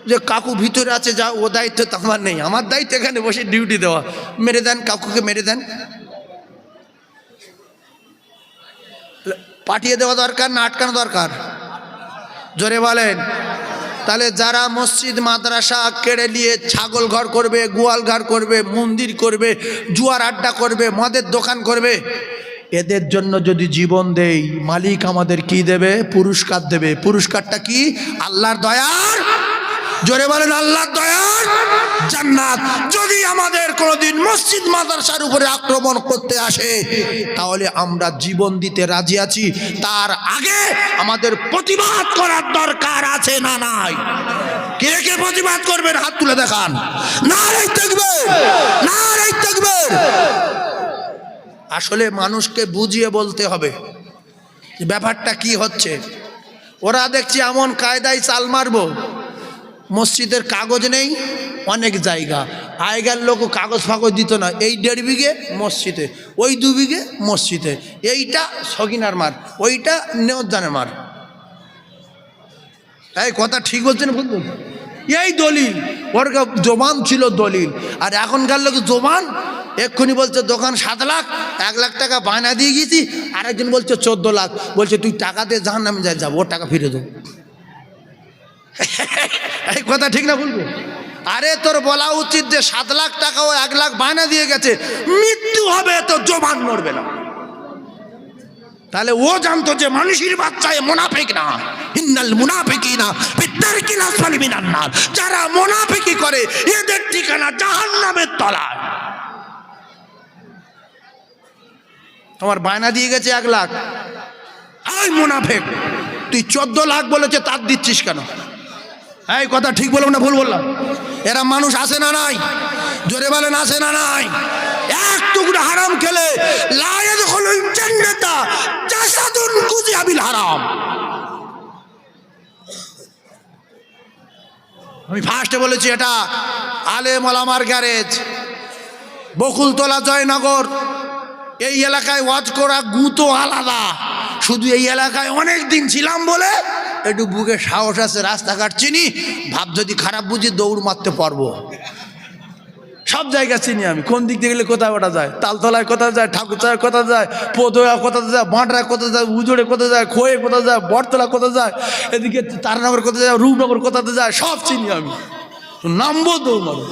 যে কাকু ভিতরে আছে, যা, ও দায়িত্ব তো আমার নেই, আমার দায়িত্ব এখানে বসে ডিউটি দেওয়া, মেরে দেন কাকুকে, মেরে দেন, পাঠিয়ে দেওয়া দরকার না আটকানো দরকার? জোরে বলেন। তাহলে যারা মসজিদ মাদ্রাসা কেড়ে নিয়ে ছাগল ঘর করবে, গোয়াল ঘর করবে, মন্দির করবে, জুয়ার আড্ডা করবে, মদের দোকান করবে, এদের জন্য যদি জীবন দেই, মালিক আমাদের কি দেবে? পুরস্কার দেবে। পুরস্কারটা কি? আল্লাহর দয়ার, জোরে বলেন, আল্লাহর দয়ার জান্নাত। যদি আমাদের কোনোদিন মসজিদ মাদ্রাসার উপরে আক্রমণ করতে আসে, তাহলে আমরা জীবন দিতে রাজি আছি। তার আগে আমাদের প্রতিবাদ করার দরকার আছে না নাই? কে কে প্রতিবাদ করবেন হাত তুলে দেখান। নারে তাকবীর, নারে তাকবীর। আসলে মানুষকে বুঝিয়ে বলতে হবে ব্যাপারটা কি হচ্ছে। ওরা দেখছি এমন কায়দায় চাল মারবো, মসজিদের কাগজ নেই অনেক জায়গা, আগের লোকও কাগজ ফাগজ দিত না, এই 1.5 বিঘে মসজিদে, ওই 2 বিঘে মসজিদে, এইটা সগিনার মার, ওইটা নেওয়ার মার। এই কথা ঠিক বলছেন, বুঝলেন? এই দলিল, ওর জবান ছিল দলিল। আর এখনকার লোক জবান, এক্ষুনি বলছে দোকান 7 লাখ, 1 লাখ টাকা বায়না দিয়ে গেছি, আরেকজন বলছে 14 লাখ, বলছে তুই টাকা দিয়ে জাহান্নামে যাবো, ওর টাকা ফিরে দেবো। এই কথা ঠিক না বলবো? আরে তোর বলা উচিত যে 7 লাখ টাকা ও 1 লাখ বায়না দিয়ে গেছে, মৃত্যু হবে তো জবান নড়বে না। তাহলে ও জানতো যে মানুষের বাচ্চা এ মুনাফিক না, ইন্নাল মুনাফিকিনা ফিদ-দারকিল আসফালি মিনান নার। যারা মুনাফিকি করে এদের ঠিকানা জাহান্নামের তলায়। তোমার বায়না দিয়ে গেছে 1 লাখ, এই মুনাফিক, তুই 14 লাখ বলেছে, তার দিচ্ছিস কেন? এই কথা ঠিক বললাম না ভুল বললাম? এরা মানুষ আছে না নাই? জোরে বলেন, আছে না নাই? এক টুকরা হারাম খেলে লা ইয়াদখুলুল জান্নাতা জাসাদুন কুযিয়া বিল হারাম। আমি ফার্স্টে বলেছি এটা আলেম ওলামার গ্যারেজ, বকুলতলা, জয়নগর। এই এলাকায় ওয়াজ করা গুতো আলাদা। শুধু এই এলাকায় অনেক দিন ছিলাম বলে একটু বুকে সাহস আছে, রাস্তাঘাট চিনি, ভাব যদি খারাপ বুঝি দৌড় মারতে পারবো। সব জায়গা চিনি আমি, কোন দিক দিয়ে গেলে কোথায় ওঠা যায়, তালতলায় কোথায় যায়, ঠাকুরতলায় কোথায় যায়, পোদোয়া কোথায় যায়, বাঁটরা কোথায় যায়, উজোড়ে কোথায় যায়, খোয়ে কোথায় যায়, বটতলা কোথায় যায়, এদিকে তারানগর কোথায় যায়, রূপনগর কোথাতে যায়, সব চিনি আমি। নামবো দৌড় মারো,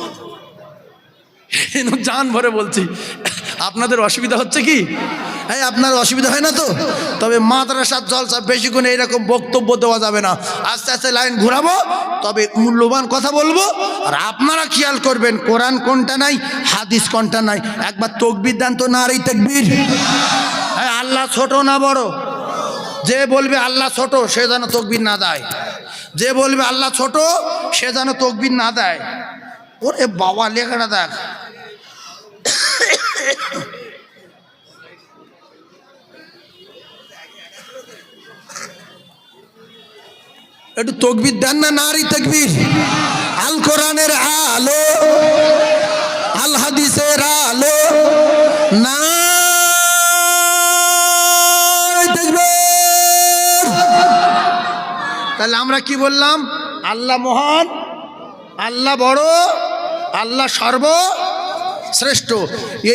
জান ভরে বলছি। আপনাদের অসুবিধা হচ্ছে কি? হ্যাঁ, আপনার অসুবিধা হয় না তো? তবে মাদ্রাসার জলসা বেশিক্ষণ এইরকম বক্তব্য দেওয়া যাবে না, আস্তে আস্তে লাইন ঘুরাবো, তবে মূল্যবান কথা বলবো। আর আপনারা খেয়াল করবেন কোরআন কোনটা নাই, হাদিস কোনটা নাই। একবার তাকবীর দেন তো, নারে তাকবীর। হ্যাঁ, আল্লাহ ছোট না বড়? যে বলবে আল্লাহ ছোট সে যেন তকবীর না দেয়, যে বলবে আল্লাহ ছোট সে যেন তকবীর না দেয়। ওরে বাবা লেখাটা দেখ, একটু তকবীর দেন না, নারী তকবীর। আল কোরআনের আলো, আল হাদিসের আলো, নারী তাকবীর। তাহলে আমরা কি বললাম? আল্লাহ মহান, আল্লাহ বড়, আল্লাহ সর্বশ্রেষ্ঠ।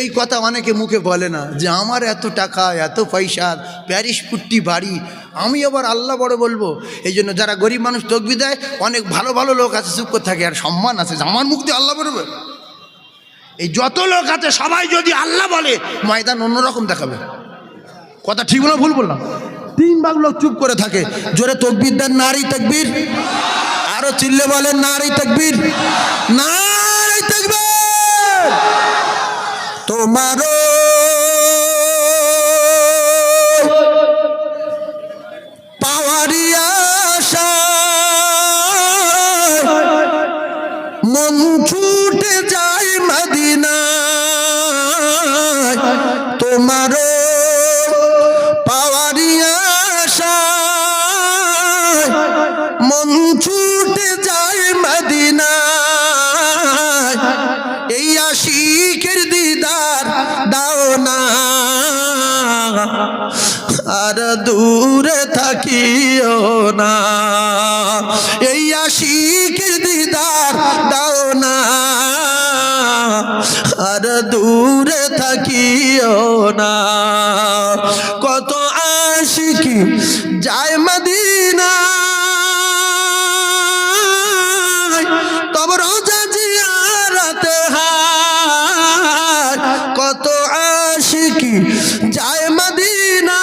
এই কথা অনেকে মুখে বলে না, যে আমার এত টাকা এত পয়সা প্যারিস পুট্টি বাড়ি, আমি আবার আল্লাহ বড় বলবো। এই জন্য যারা গরিব মানুষ তকবীর দেয়, অনেক ভালো ভালো লোক আছে চুপ করে থাকে, আর সম্মান আছে যে আমার মুখ দিয়ে আল্লাহ বলবে। এই যত লোক আছে সবাই যদি আল্লাহ বলে, ময়দান অন্যরকম দেখাবে। কথা ঠিক না ভুল বললাম? 3 ভাগ লোক চুপ করে থাকে। জোরে তকবীর দেন, নারী তাকবীর। আরো চিল্লে বলেন নারী তাকবীর, নারী তাকবীর। তোমারও পাওয়ারি আশা মন ছুটে যায় মদিনায়, তোমারও পাওয়ারি আশা মন ছুটে যায় মদিনায়। এই আশিকের দিদার দাও না, আর দূরে থাকিও না। এই আশিকের দিদার দাও না, আর দূরে থাকিও না। কত আশিকি যায় মদিনা, তব রোজা জিয়ারতে হয়। কত আশিকি যায় মদিনা,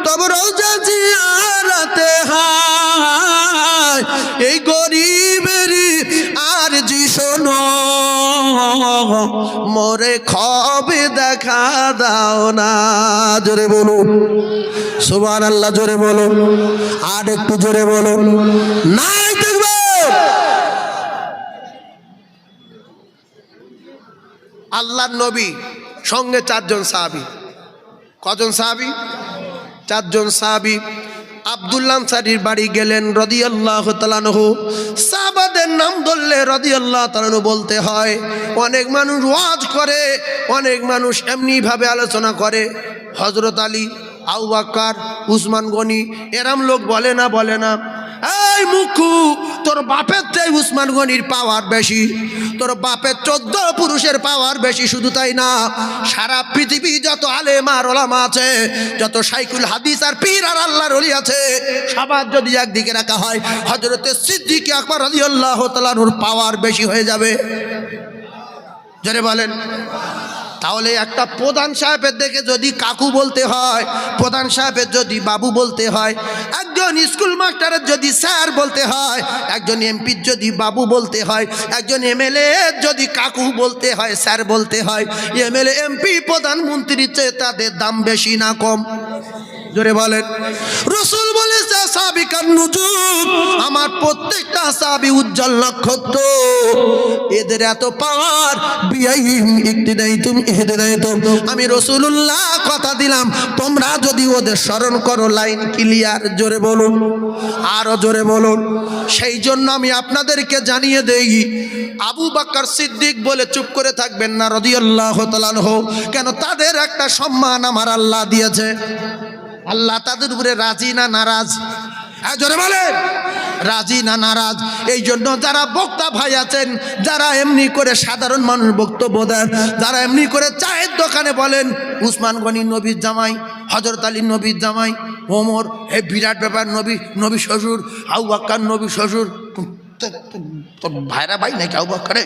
তব রোজা জিয়ারতে হয়। এই গরিবেরই আর জি শোনো, মোরে খবে দেখা দাও না। জোরে বলুন সুবহানাল্লাহ, জোরে বলুন, আর একটু জোরে বলুন নারী তাকবীর। আল্লাহর নবী সঙ্গে 4 জন সাহাবী। কজন সাহাবী? 4 জন সাহাবী। আব্দুল্লাহ আনসারীর বাড়ি গেলেন রাদিয়াল্লাহু তাআলা আনহু। সাহাবাদের নাম ধরলে রাদিয়াল্লাহু তাআলা আনহু বলতে হয়। অনেক মানুষ ওয়াজ করে, অনেক মানুষ এমনি ভাবে আলোচনা করে। হযরত আলী, আবু বকর, উসমান গনি, এরম লোক বলে না, বলে না। এই মুখু, তোর বাপের চেয়ে উসমান গনির পাওয়ার বেশি, তোর বাপের 14 পুরুষের পাওয়ার বেশি। শুধু তাই না, সারা পৃথিবী যত আলেম আর ওলামা আছে, যত শাইখুল হাদিস আর পীর আর আল্লাহর ওলি আছে, সবার যদি একদিকে রাখা হয়, হযরতে সিদ্দিক আকবর রাদিয়াল্লাহু তাআলা আনহুর পাওয়ার বেশি হয়ে যাবে। জোরে বলেন। তাহলে একটা প্রধান সাহেবের দেখে যদি কাকু বলতে হয়, প্রধান সাহেবের যদি বাবু বলতে হয়, একজন স্কুল মাস্টারের যদি স্যার বলতে হয়, একজন এমপির যদি বাবু বলতে হয়, একজন এমএলএ যদি কাকু বলতে হয়, স্যার বলতে হয়, এমএলএ এমপি প্রধানমন্ত্রীর চেয়ে তাদের দাম বেশি না কম? জোরে বলেন। রাসূল বলেছে সাহাবিকান নুজুম, আমার প্রত্যেকটা সাহাবী উজ্জ্বল নক্ষত্র, এদের এত পাওয়ার। বিআইহিম ইকতিদাইতুম ইহতিদাইতুম। আমি রাসূলুল্লাহ কথা দিলাম, তোমরা যদি ওদের স্মরণ করো, লাইন ক্লিয়ার। জোরে বলুন, আরো জোরে বলুন। সেই জন্য আমি আপনাদেরকে জানিয়ে দেই, আবু বকর সিদ্দিক বলে চুপ করে থাকবেন না রাদিয়াল্লাহু তাআলা আনহু। কেন? তাদের একটা সম্মান আমার আল্লাহ দিয়েছে। আল্লাহ তাদের উপরে রাজি না নারাজ? হ্যাঁ জোরে বলেন, রাজি না নারাজ? এই জন্য যারা বক্তা ভাই আছেন, যারা এমনি করে সাধারণ মানুষ বক্তব্য দেন, যারা এমনি করে চায়ের দোকানে বলেন উসমান গনি নবীর জামাই, হযরত আলী নবীর জামাই, ওমর এই বিরাট ব্যাপার, নবী শ্বশুর, আবু বকর নবী শ্বশুর। তোর ভাইরা ভাই নাকি আবু বকরে?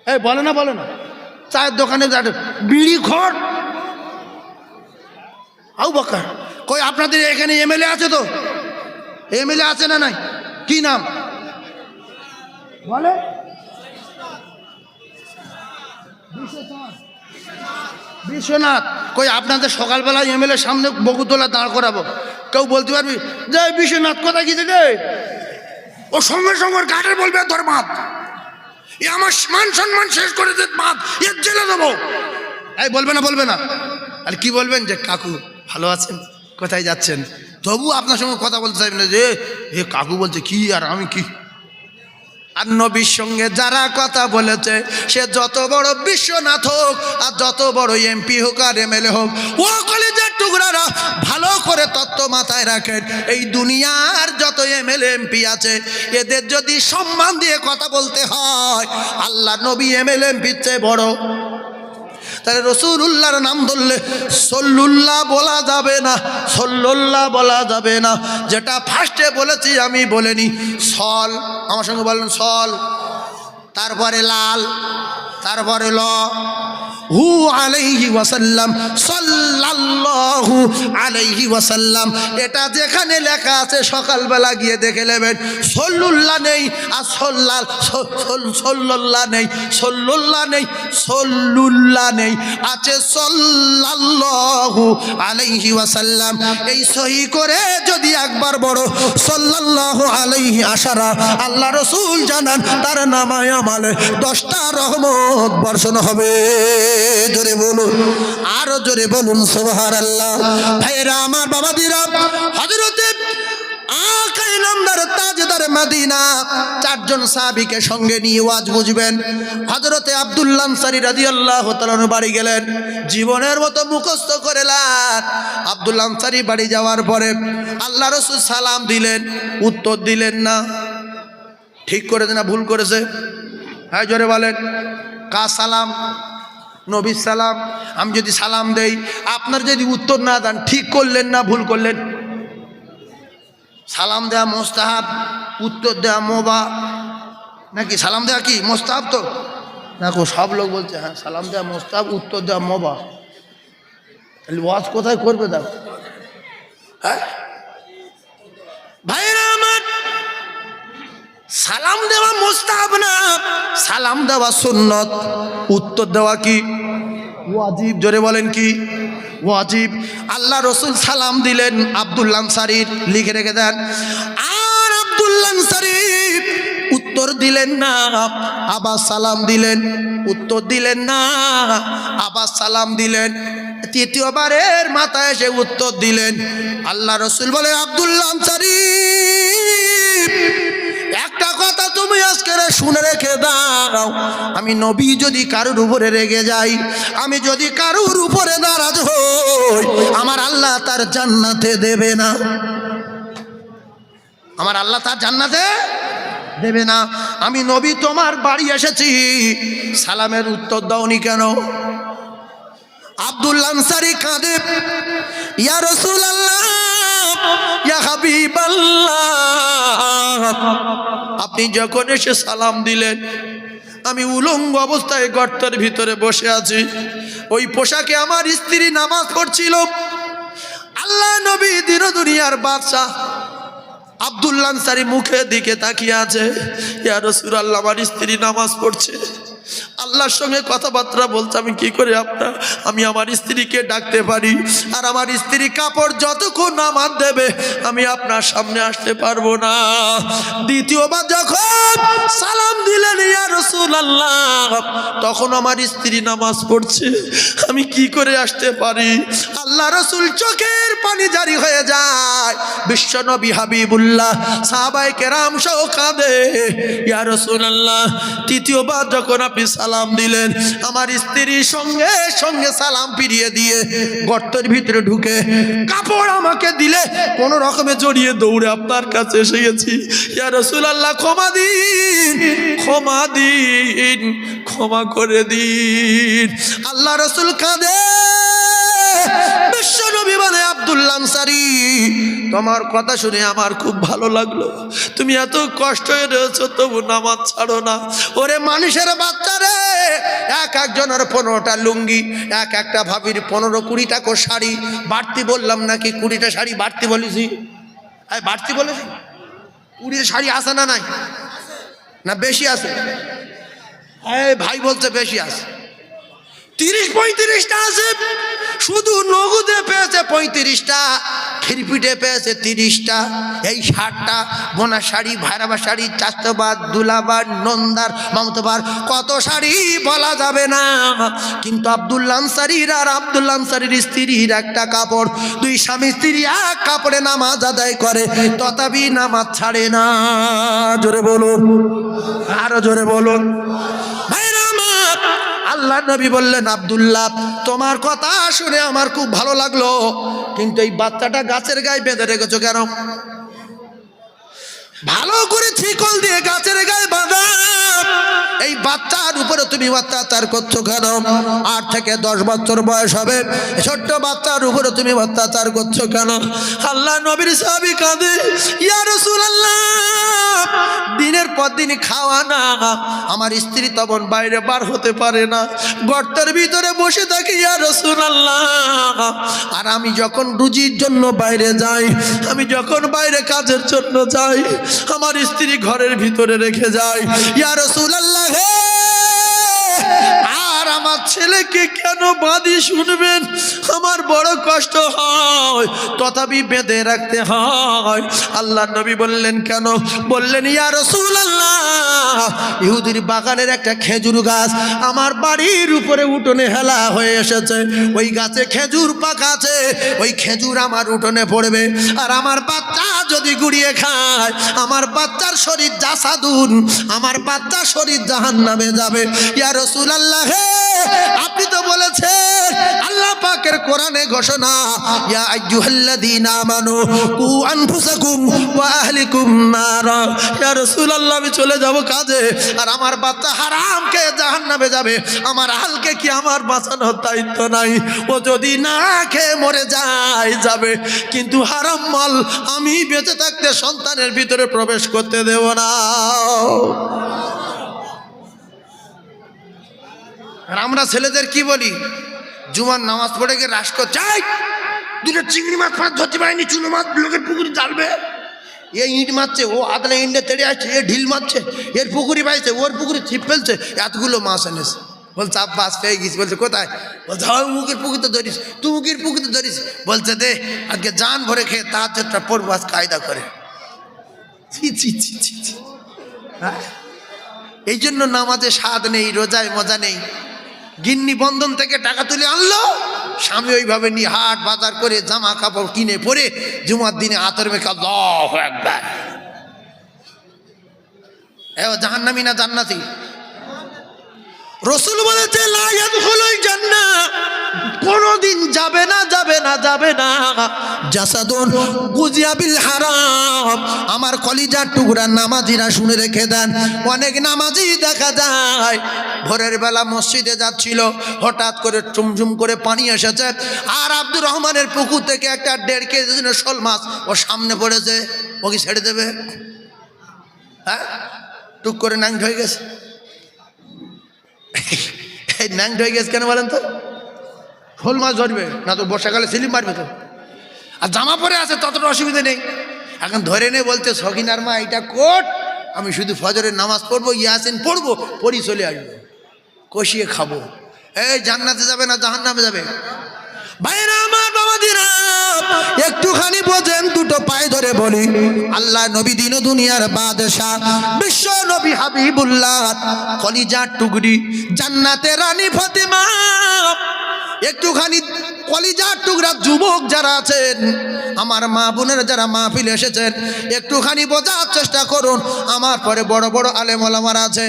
এই বলে না, বলে না। চায়ের দোকানে বিড়ি খোর আবু বকর। কই আপনাদের এখানে এমএলএ আছে? তো এমএলএ আছে না নাই? কি নাম বলে? বিশ্বনাথ। কই আপনাদের সকালবেলা এমএলএ সামনে বকুতলা দাঁড় করাবো, কেউ বলতে পারবি যে বিশ্বনাথ কোথায় গিয়েছে রে? ও সঙ্গে সঙ্গে গাটের বলবে ধর মাপ, এ আমার মান সম্মান শেষ করে দে, মাপ এর জেলে দেবো। এই বলবে না, বলবে না। আর কি বলবেন যে কাকু ভালো আছেন, কোথায় যাচ্ছেন? তবু আপনার সঙ্গে কথা বলতে চাইবেন না যে এ কাকু বলছে কি আর আমি কি। আর নবীর সঙ্গে যারা কথা বলেছে সে যত বড় বিশ্বনাথ হোক আর যত বড় এমপি হোক আর এমএলএ হোক, ও কলেজের টুকরারা ভালো করে তত্ত্ব মাথায় রাখেন। এই দুনিয়ার যত এমএলএ এমপি আছে এদের যদি সম্মান দিয়ে কথা বলতে হয়, আল্লাহ নবী এমএলএ এমপির চেয়ে বড়। তাহলে রসুলুল্লাহর নাম ধরলে সল্লুল্লাহ বলা যাবে না, সল্লুল্লাহ বলা যাবে না। যেটা ফার্স্টে বলেছি আমি বলেনি, সল, আমার সঙ্গে বলেন সল, তারপরে লাল, তারপরে ল, হু আলাইহি ওয়াসাল্লাম, সাল্লাল্লাহু আলাইহি ওয়াসাল্লাম। এটা যেখানে লেখা আছে সকালবেলা গিয়ে দেখে নেবেন, সল্লুল্লাহ নেই আর সল্লাল্লাহ নেই, সল্লুল্লাহ নেই, সল্লুল্লাহ নেই, আছে সাল্লাল্লাহু আলাইহি ওয়াসাল্লাম। এই সহি করে যদি একবার বড় সাল্লাল্লাহু আলাইহি আশারা আল্লাহ রসুল জানান, তার নামায় আমালে 10টা রহমত বর্ষণ হবে। জোরে বলুন, আরো জোরে বলুন সুবহানাল্লাহ। ভাইরা আমার, বাবাদিরা, হযরতে আকায়ে নামদার তাজদার মদিনা 4 জন সাহাবীকে সঙ্গে নিয়ে ওয়াজ বুঝবেন। হযরতে আব্দুল্লাহ আনসারী রাদিয়াল্লাহু তাআলা বাড়ি গেলেন, জীবনের মতো মুখস্থ করেলেন। আব্দুল্লাহ আনসারী বাড়ি যাওয়ার পরে আল্লাহ রাসূল সালাম দিলেন, উত্তর দিলেন না। ঠিক করেছে না ভুল করেছে? হ্যাঁ জোরে বলেন। কার সালাম? নবীর সালাম। আমি যদি সালাম দেই, আপনার যদি উত্তর না দেন, ঠিক করলেন না ভুল করলেন? সালাম দেওয়া মোস্তাহাব, উত্তর দেওয়া মোবা নাকি? সালাম দেওয়া কি মোস্তাহাব? তো দেখো সব লোক বলছে হ্যাঁ সালাম দেওয়া মোস্তাহাব, উত্তর দেওয়া মোবা। তাহলে ওয়াজ কোথায় করবে? দেখো হ্যাঁ ভাইরা আমার, সালাম দেওয়া মুস্তাহাব না, সালাম দেওয়া সুন্নত, উত্তর দেওয়া কি ওয়াজিব। জোরে বলেন কি ওয়াজিব। আল্লাহ রসুল সালাম দিলেন আব্দুল্লাহ আনসারীর, লিখে রেখে দেন। আর আব্দুল্লাহ আনসারী উত্তর দিলেন না, আবার সালাম দিলেন, উত্তর দিলেন না, আবার সালাম দিলেন। তৃতীয়বারের মাথায় এসে উত্তর দিলেন। আল্লাহ রসুল বলে, আব্দুল্লাহ আনসারী, একটা কথা তুমি আজকে শুনে রেখে দাও, আমি নবী যদি কারোর উপরে রেগে যাই, আমি যদি কারোর উপরে নারাজ হই, আমার আল্লাহ তার জান্নাতে দেবে না, আমার আল্লাহ তার জান্নাতে দেবে না। আমি নবী তোমার বাড়ি এসেছি, সালামের উত্তর দাওনি কেন? আব্দুল্লাহ আনসারী কাঁদে, ইয়া রাসূলুল্লাহ, ইয়া হাবিবাল্লাহ, আপনি যখন এসে সালাম দিলেন, আমি উলঙ্গ অবস্থায় গর্তের ভিতরে বসে আছি, ওই পোশাকে আমার স্ত্রী নামাজ পড়ছিল। আল্লাহ নবী দিন দুনিয়ার বাদশা আব্দুল্লাহ আনসারী মুখের দিকে তাকিয়ে আছে, ইয়া রাসূলুল্লাহ, আমার স্ত্রী নামাজ পড়ছে, আল্লাহর সঙ্গে কথাবার্তা বলছে, আমি কি করে আমি আমার স্ত্রীকে ডাকতে পারি? আর আমার স্ত্রী কাপড় যতক্ষণ নামাজ দেবে আমি আপনার সামনে আসতে পারবো না। দ্বিতীয়বার যখন সালাম দিলেন ইয়া রাসূলুল্লাহ, তখন আমার স্ত্রী নামাজ পড়ছে, আমি কি করে আসতে পারি? আল্লাহ রাসূল চোখের পানি জারি হয়ে যায়। বিশ্বনবী হাবিবুল্লাহ সাহাবায়ে কেরাম সহ কাঁদে, ইয়া রাসূলুল্লাহ, তৃতীয়বার যখন আপনি সালাম দিলেন, আমার স্ত্রী সঙ্গে সঙ্গে সালাম ফিরিয়ে দিয়ে গর্তের ভিতরে ঢুকে কাপড় আমাকে দিলে, কোন রকমে জড়িয়ে দৌড়ে আপনার কাছে এসে গেছি, ইয়া রাসূলুল্লাহ, ক্ষমা দিন, ক্ষমা দিন, ক্ষমা করে দিন। আল্লাহ রাসূল কাঁদে। বিশ্বনবী বলে, আব্দুল্লাহ আনসারী, তোমার কথা শুনে আমার খুব ভালো লাগলো, তুমি এত কষ্ট রয়েছো তবু নামাজ ছাড়ো না। ওরে মানুষের বাচ্চা রে, এক একজনের 15টা লুঙ্গি, এক একটা ভাবির 15-20টা করে শাড়ি, বাড়তি বললাম নাকি? 20টা শাড়ি বাড়তি বলেছি? হ্যাঁ বাড়তি বলেছি। 20টা শাড়ি আছে না নাই? না বেশি আছে? ভাই বলছে বেশি আছে। 30-35টা আছে, শুধু নগদে পেয়েছে 35টা, খিরপিটে পেয়েছে 30টা, এই 60টা বোনা শাড়ি, ভাইরাবা শাড়ি, চাস্তবাদ, দুলাবাদ, নন্দার, মমতাবার, কত শাড়ি বলা যাবে না। কিন্তু আব্দুল্লাহ আনসারীর আর আব্দুল্লাহ আনসারীর স্ত্রীর একটা কাপড়, দুই স্বামী স্ত্রী এক কাপড়ে নামাজ আদায় করে, তথাপি নামাজ ছাড়ে না। জোরে বলুন, আরো জোরে বলুন। ভাইরা আমার, আল্লাহ নবী বললেন, আব্দুল্লাহ তোমার কথা শুনে আমার খুব ভালো লাগলো, কিন্তু এই বাচ্চাটা গাছের গায়ে বেঁধে রেখেছো কেন? ভালো করে শিকল দিয়ে গাছের গায়ে বাঁধা এই বাচ্চার উপরে তুমি অত্যাচার করছো কেন? 8 থেকে 10 বছর বয়স হবে, ছোট্ট বাচ্চার উপরে তুমি অত্যাচার করছো কেন? আল্লাহ নবীর সাহাবী কাঁদে, ইয়া রাসূলুল্লাহ দিনের পর দিন খাওয়া না, আমার স্ত্রী তখন বাইরে বার হতে পারে না, গর্তের ভিতরে বসে থাকি ইয়া রাসূলুল্লাহ। আর আমি যখন রুজির জন্য বাইরে যাই, আমি যখন বাইরে কাজের জন্য যাই, আমার স্ত্রী ঘরের ভিতরে রেখে যায় ইয়া রাসূলুল্লাহ। আর আমার ছেলেকে কেন বাঁধি শুনবেন, আমার বড় কষ্ট হয়, তথাপি বেঁধে রাখতে হয়। আল্লাহ নবী বললেন কেন? বললেন ইয়া রাসূলুল্লাহ ইহুদির বাগানের একটা খেজুর গাছ আমার বাড়ির উপরে উঠোনে হেলা হয়ে এসেছে, ওই গাছে খেজুর পাকা আছে, ওই খেজুর আমার উঠোনে পড়বে, আর আমার বাচ্চা যদি গুড়িয়ে খায়, আমার বাচ্চার শরীর জাসাদুন, আমার বাচ্চার শরীর জাহান্নামে যাবে। ইয়া রাসূলুল্লাহ আপনি তো বলেছেন, আল্লাহ পাকের কোরআনে ঘোষণা, ইয়া আইয়ুহাল্লাযীনা আমানু কু আনফুসাকুম ওয়া আহলিকুম নারা। ইয়া রাসূলুল্লাহ আমি চলে যাব কাজে, আর আমার বাচ্চা হারাম খেয়ে জাহান্নামে যাবে, আমার আহলকে কি আমার বাঁচানোর দায়িত্ব নাই? ও যদি না খেয়ে মরে যায় যাবে, কিন্তু হারাম মাল আমি বেঁচে থাকতে সন্তানের ভিতরে প্রবেশ করতে দেব না। আর আমরা ছেলেদের কি বলি, জুমার নামাজ পড়ে গিয়ে রাষ্ট্র চাই, দুটো চিংড়ি মাছ ফাঁস ধরতে পারেনি, চুনো মাছ লোকের পুকুরে জ্বালবে, এ ইট মারছে, ও আদলে ইন্ডে তেড়ে আসছে, এ ঢিল মারছে, এর পুকুরি পাইছে, ওর পুকুরে ছিপ ফেলছে, এতগুলো মাছ এনেছে। বলছে আব্বাস পেয়ে গেছি। বলছে কোথায়? বলছে হয় মুখের পুকুরতে ধরিস, তুই মুখের পুকুরতে ধরিস। বলছে দে আজকে জান ভরে খেয়ে তাহাজ্জুদটা পড়বো, আজ কায়দা করে। ছি ছি ছি ছি ছি। এই জন্য নামাজে স্বাদ নেই, রোজায় মজা নেই। গিন্নি বন্ধন থেকে টাকা তুলে আনলো, স্বামী ওইভাবে নিয়ে হাট বাজার করে জামা কাপড় কিনে পরে জুমার দিনে আতর মেখে আল্লাহু আকবার। জাহান্নামী না জান্নাতি? রাসূল বলেছে লা ইয়াদখুলুল জান্নাহ, কোনদিন যাবে না, যাবে না, যাবে না। জাসাদুন গুজিয়া বিল হারাম, আমার কলিজার টুকরা নামাজিরা শুনে রেখে দেন। অনেক নামাজি দেখা যায় ভোরের বেলা মসজিদে যাচ্ছিল, হঠাৎ করে চুমঝুম করে পানি এসেছে, আর আব্দুর রহমানের পুকুর থেকে একটা 1.5 কেজি শোল মাছ ও সামনে পড়েছে, ও কি ছেড়ে দেবে? হ্যাঁ, টুক করে ন্যাংট হয়ে গেছে। এই ন্যাংট হয়ে গেছে কেন বলেন তো? শোল মাছ ধরবে না তো বর্ষাকালে স্লিপ মারবে তো, আর জামা পরে আছে ততটা অসুবিধা নেই। এখন ধরে নে বলতে সখিনার মা এটা কোট, আমি শুধু ফজরের নামাজ পড়বো, ইয়াসিন পড়বো, পড়ি চলে আসবো, কষিয়ে খাবো। এই জান্নাতে যাবে না জাহান্নামে যাবে? ভাইরা আমার, বাবাদিরা একটুখানি বোঝেন, দুটো পায়ে ধরে বলি, আল্লাহ নবী দিন দুনিয়ার বাদশাহ, বিশ্ব নবী হাবিবুল্লাহ, কলিজার টুকরি, জান্নাতের রানী ফাতেমা। একটুখানি কলিজার টুকরা যুবক যারা আছেন, আমার মা বোনেরা যারা মাহফিল এসেছেন, একটুখানি বোঝার চেষ্টা করুন। আমার পরে বড় বড় আলেম ওলামারা আছে,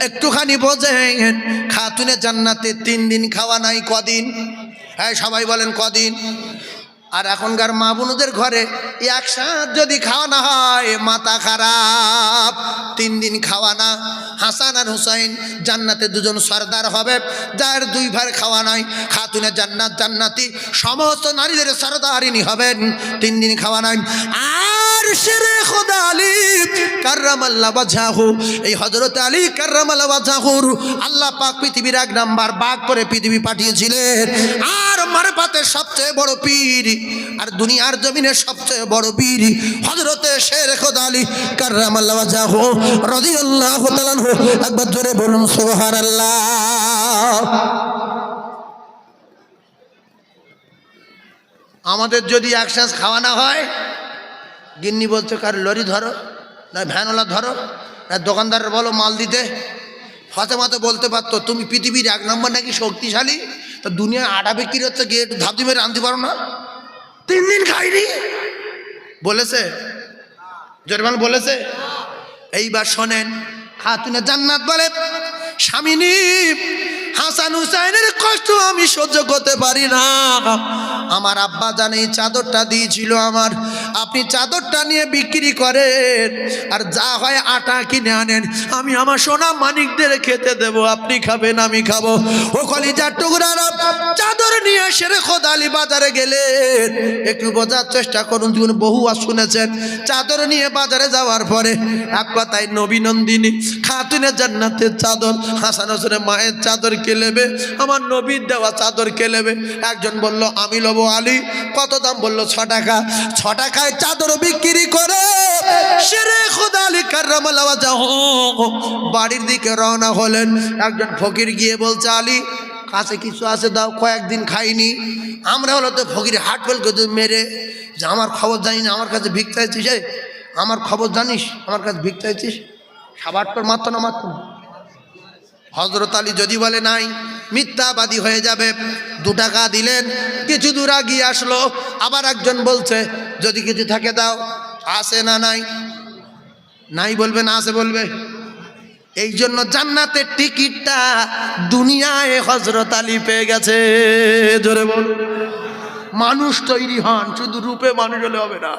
একটুখানি বোঝেন। খাতুনে জান্নাতে 3 দিন খাওয়া নাই, কদিন? হ্যাঁ সবাই বলেন কদিন? আর এখনকার মা বোনদের ঘরে একসাথ যদি খাওয়া না হয় মাথা খারাপ। 3 দিন খাওয়া না। হাসান আর হুসাইন জান্নাতে 2জন সর্দার হবে, যার 2 ভাই খাওয়া নাই। খাতুনে জান্নাত জান্নাতি সমস্ত নারীদের সর্দারিনী হবেন, 3 দিন খাওয়া নাই। আর শেরে খোদা আলী কাররামাল্লাহু ওয়াজহাহু, এই হযরত আলী কাররামাল্লাহু ওয়াজহাহু আল্লাহ পাক পৃথিবীর 1 নাম্বার বাগ করে পৃথিবী পাঠিয়েছিলেন। আর মারফাতের সবচেয়ে বড় পীর, আর দুনিয়ার জমিনের সবচেয়ে বড় পীর হযরতে শেরে খোদা আলী কাররামাল্লাহু ওয়াজহাহু রাদিয়াল্লাহু তাআলা আনহু। একবার জোরে বলুন সুবহানাল্লাহ। আমাদের যদি একসাথ খাওয়ানো হয়, গিন্নি বলছে কার লরি ধরো, না ভ্যানওয়ালা ধরো, না দোকানদারের বলো মাল দিতে। ফাতেমা তো বলতে পারতো তুমি পৃথিবীর 1 নম্বর নাকি শক্তিশালী, তো দুনিয়ায় আটা বিক্রি হচ্ছে, গিয়ে একটু ধাপ মেরে আনতে পারো না? 3 দিন খাইনি বলেছে, জরমান বলেছে। এইবার শোনেন, খাতুনে জান্নাত বলে, স্বামিনী হাসান হুসাইনের কষ্ট আমি সহ্য করতে পারি না। আমার আব্বা জানে এই চাদরটা দিয়েছিল আমার, আপনি চাদরটা নিয়ে বিক্রি করেন, আর যা হয় আটা কিনে আনেন, আমি আমার সোনা মানিকদের খেতে দেব, আপনি খাবেন আমি খাবো। ও কলিজার টুকরারা, চাদর নিয়ে সেরে খোদ আলী বাজারে গেলেন। একটু বোঝার চেষ্টা করুন, বহু আর শুনেছেন, চাদর নিয়ে বাজারে যাওয়ার পরে এক কথায় নবী নন্দিনী খাতুনে জান্নাতের চাদর, হাসান হোসেনের মায়ের চাদর কে নেবে, আমার নবীর দেওয়া চাদর কে নেবে? একজন বলল আমি লব। আলী কত দাম? বলল 6 টাকা। 6 টাকায় চাদর বিক্রি করে শেরে খোদা আলী কাররামাল্লাহু ওয়াজহু বাড়ির দিকে রওনা হলেন। একজন ফকির গিয়ে বলছে, আলী কাছে কিছু আছে দাও, কয়েকদিন খাইনি। আমরা হলো তো ফকির হাট ফেল করে মেরে, যে আমার খবর জানি না, আমার কাছে ভিক চাইছিস, আমার খবর জানিস, আমার কাছে ভিক চাইছিস, খাবার তোর মাত্র না মাত্র। হযরত আলী যদি বলে নাই, মিথ্যাবাদী হয়ে যাবে। 2 টাকা দিলেন, কিছু দূর আগিয়ে আসলো, আবার একজন বলছে যদি কিছু থাকে দাও, আছে না নাই? নাই বলবে না আছে বলবে? এই জন্য জান্নাতের টিকিটটা দুনিয়ায় হযরত আলী পেয়ে গেছে। জোরে বল। মানুষ তৈরি হন, শুধু রূপে মানুষ হলে হবে না।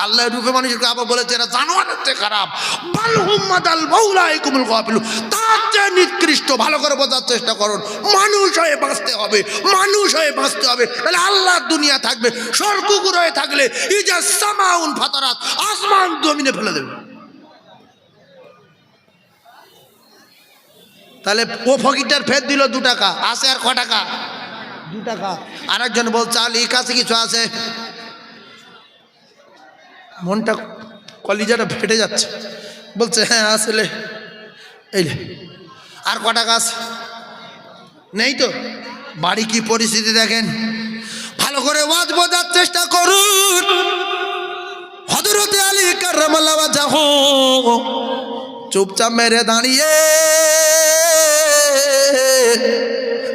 আল্লাহ রূপে মানুষকে আবার বলেছে এরা জানোয়ারের চেয়ে খারাপ, বালহুম্মাদাল মাউলাইকুমুল গাফিলুন, তার চেয়ে নিকৃষ্ট। ভালো করে বোঝার চেষ্টা করুন, মানুষ হয়ে বাঁচতে হবে, মানুষ হয়ে বাঁচতে হবে, তাহলে আল্লাহর দুনিয়া থাকবে। সরকুকুর হয়ে থাকলে ইজা সামাউন ফাতারাত, আসমান জমিনে ফেলে দেবে। তাহলে ও ফকিরটার ফের দিল 2 টাকা, আছে আর ক টাকা? 2 টাকা। আরেকজন বলছে আলী কাছে কিছু আছে, মনটা কলিজাটা ফেটে যাচ্ছে, বলছে হ্যাঁ আসলে এই আর ক টাকা আছে? নেই তো। বাড়ি কি পরিস্থিতি দেখেন, ভালো করে ওয়াজ বোঝার চেষ্টা করুন। হযরত আলী কাররামাল্লাহু ওয়াজহু চুপচাপ মেরে দাঁড়িয়ে,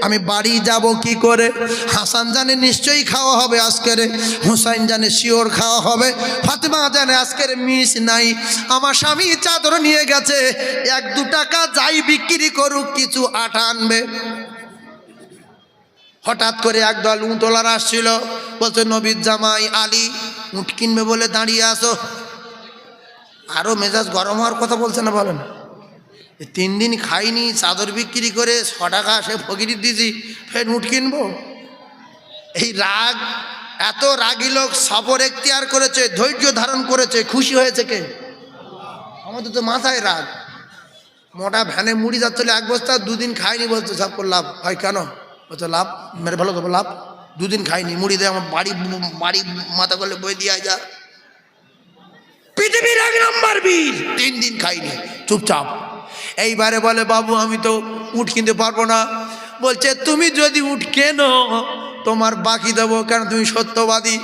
আমি বাড়ি যাব কি করে? হাসান জানে নিশ্চয়ই খাওয়া হবে আজকের, হুসাইন জানে শিওর খাওয়া হবে, ফাতেমা জানে আজকের মিস নাই। আমার স্বামী চাদর নিয়ে গেছে, 1-2 টাকা যাই বিক্রি করুক, কিছু আটা আনবে। হঠাৎ করে একদল উঁটওয়ালার আসছিল, বলছে নবীর জামাই আলী উঁট কিনবে বলে দাঁড়িয়ে আসো। আরও মেজাজ গরম হওয়ার কথা বলছে না, বলেন 3 দিন খাইনি, চাদর বিক্রি করে 6 টাকা সে ফকিরি দিয়েছি, ফের উঠ কিনবো? এই রাগ, এত রাগী লোক সবর এখতিয়ার করেছে, ধৈর্য ধারণ করেছে, খুশি হয়েছে কে? আমাদের তো মাথায় রাগ। মোটা ভ্যানে মুড়ি যাচ্ছিল 1 বস্তা, 2 দিন খাইনি, বলছে সব লাভ হয়। কেন? বলছে লাভ, মেরে ভালো দেবো লাভ। 2 দিন খাইনি, মুড়ি দেয় আমার বাড়ি মাথা করলে বই দিয়ে যা। পৃথিবীর 1 নম্বর বীর, 3 দিন খাইনি, চুপচাপ। এইবারে বলে বাবু আমি তো উঠ কিনতে পারবো না। বলছে তুমি যদি উঠ কেনো তোমার বাকি দেবো, কেন তুমি সত্যবাদী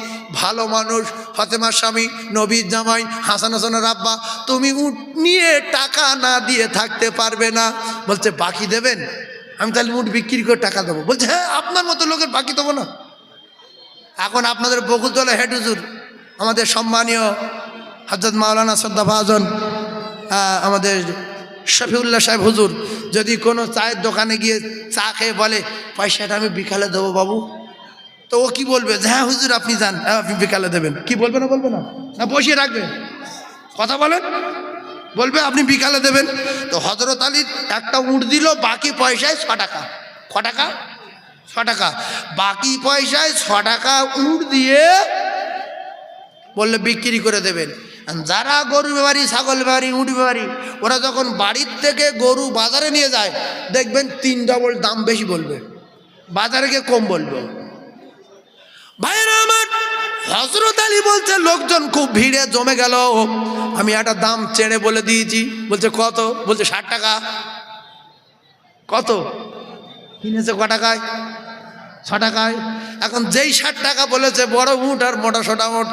ভালো মানুষ, ফাতেমার স্বামী, নবীর জামাই, হাসান হোসেনের আব্বা, তুমি উঠ নিয়ে টাকা না দিয়ে থাকতে পারবে না। বলছে বাকি দেবেন? আমি তাহলে উঠ বিক্রি করে টাকা দেবো। বলছে হ্যাঁ, আপনার মতো লোকের বাকি দেবো না। এখন আপনাদের বকুলতলা হেড হুজুর, আমাদের সম্মানীয় হযরত মাওলানা শ্রদ্ধাভাজন আমাদের শফিউল্লাহ সাহেব হুজুর, যদি কোনো চায়ের দোকানে গিয়ে চা খেয়ে বলে পয়সাটা আমি বিকালে দেবো বাবু, তো ও কি বলবে? যে হ্যাঁ হুজুর আপনি যান, আপনি বিকালে দেবেন। কি বলবে না? বলবে না? না বসিয়ে রাখবে? কথা বলেন, বলবে আপনি বিকালে দেবেন। তো হযরত আলী একটা উট দিল, বাকি পয়সায় 6 টাকা। ক টাকা? 6 টাকা। বাকি পয়সায় 6 টাকা উট দিয়ে বললে বিক্রি করে দেবেন। যারা গরু ব্যাপারী, ছাগল ব্যাপারী, উট ব্যাপারী, ওরা যখন বাড়ির থেকে গরু বাজারে নিয়ে যায়, দেখবেন 3 ডবল দাম বেশি বলবে, বাজারে গিয়ে কম বলবে। ভাইরা আমার, হযরত আলী বলছে লোকজন খুব ভিড়ে জমে গেল, আমি একটা দাম চেড়ে বলে দিয়েছি। বলছে কত? বলছে 60 টাকা। কত কিনেছে? ক টাকায়? 6 টাকায়। এখন যেই 60 টাকা বলেছে বড় উট আর মোটা সোটা উট,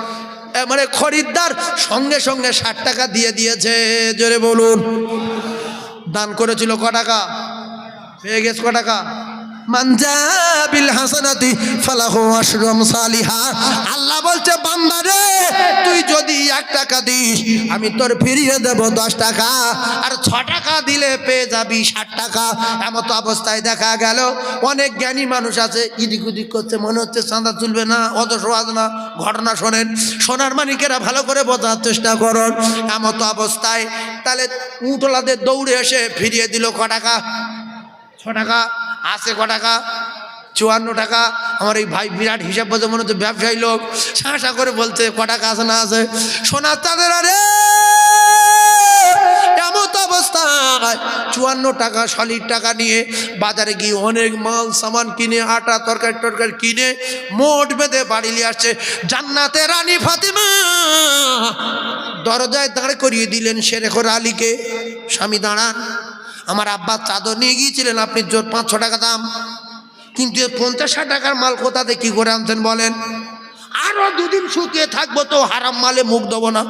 মানে খরিদ্দার সঙ্গে সঙ্গে 60 টাকা দিয়ে দিয়েছে। জোরে বলুন। দান করেছিল ক টাকা? পেয়ে গেছে ক টাকা? মানজা বিল হাসানাতি ফালাহু আশরু আমসালিহা। আল্লাহ বলছে বান্দা রে, তুই যদি 1 টাকা দিস আমি তোর ফিরিয়ে দেব 10 টাকা, আর 6 টাকা দিলে পেয়ে যাবি 60 টাকা। এমত অবস্থায় দেখা গেল অনেক জ্ঞানী মানুষ আছে, ইদিক উদিক করছে, মনে হচ্ছে চাঁদা তুলবে না, অত সহজ না। ঘটনা শোনেন, সোনার মানিকেরা ভালো করে বোঝার চেষ্টা করুন। এমত অবস্থায় তাহলে উটলাদের দৌড়ে এসে ফিরিয়ে দিল ক টাকা? 6 টাকা। আছে ক টাকা? 54 টাকা। আমার এই ভাই বিরাট হিসাব বোঝে, মনে হচ্ছে ব্যবসায়ী লোক, শাঁসা করে বলছে ক টাকা আছে না আছে। সোনার চাঁদের আরে এমত অবস্থায় 54 টাকা সলিড টাকা নিয়ে বাজারে গিয়ে অনেক মাল সামান কিনে, আটা তরকারি টরকারি কিনে মোট বেঁধে বাড়ি নিয়ে আসছে। জান্নাতের রানী ফাতিমা দরজায় দাঁড় করিয়ে দিলেন শেরেখর আলীকে, স্বামী দাঁড়ান। আমার আব্বা চাদর নিয়ে গিয়েছিলেন আপনি 5-6 টাকা দাম, কিন্তু 50-60 টাকার মাল কোথাতে কি করে আনছেন বলেন? আরো 2 দিন শুকিয়ে থাকবো তো হারাম মালে মুখ দেবো না?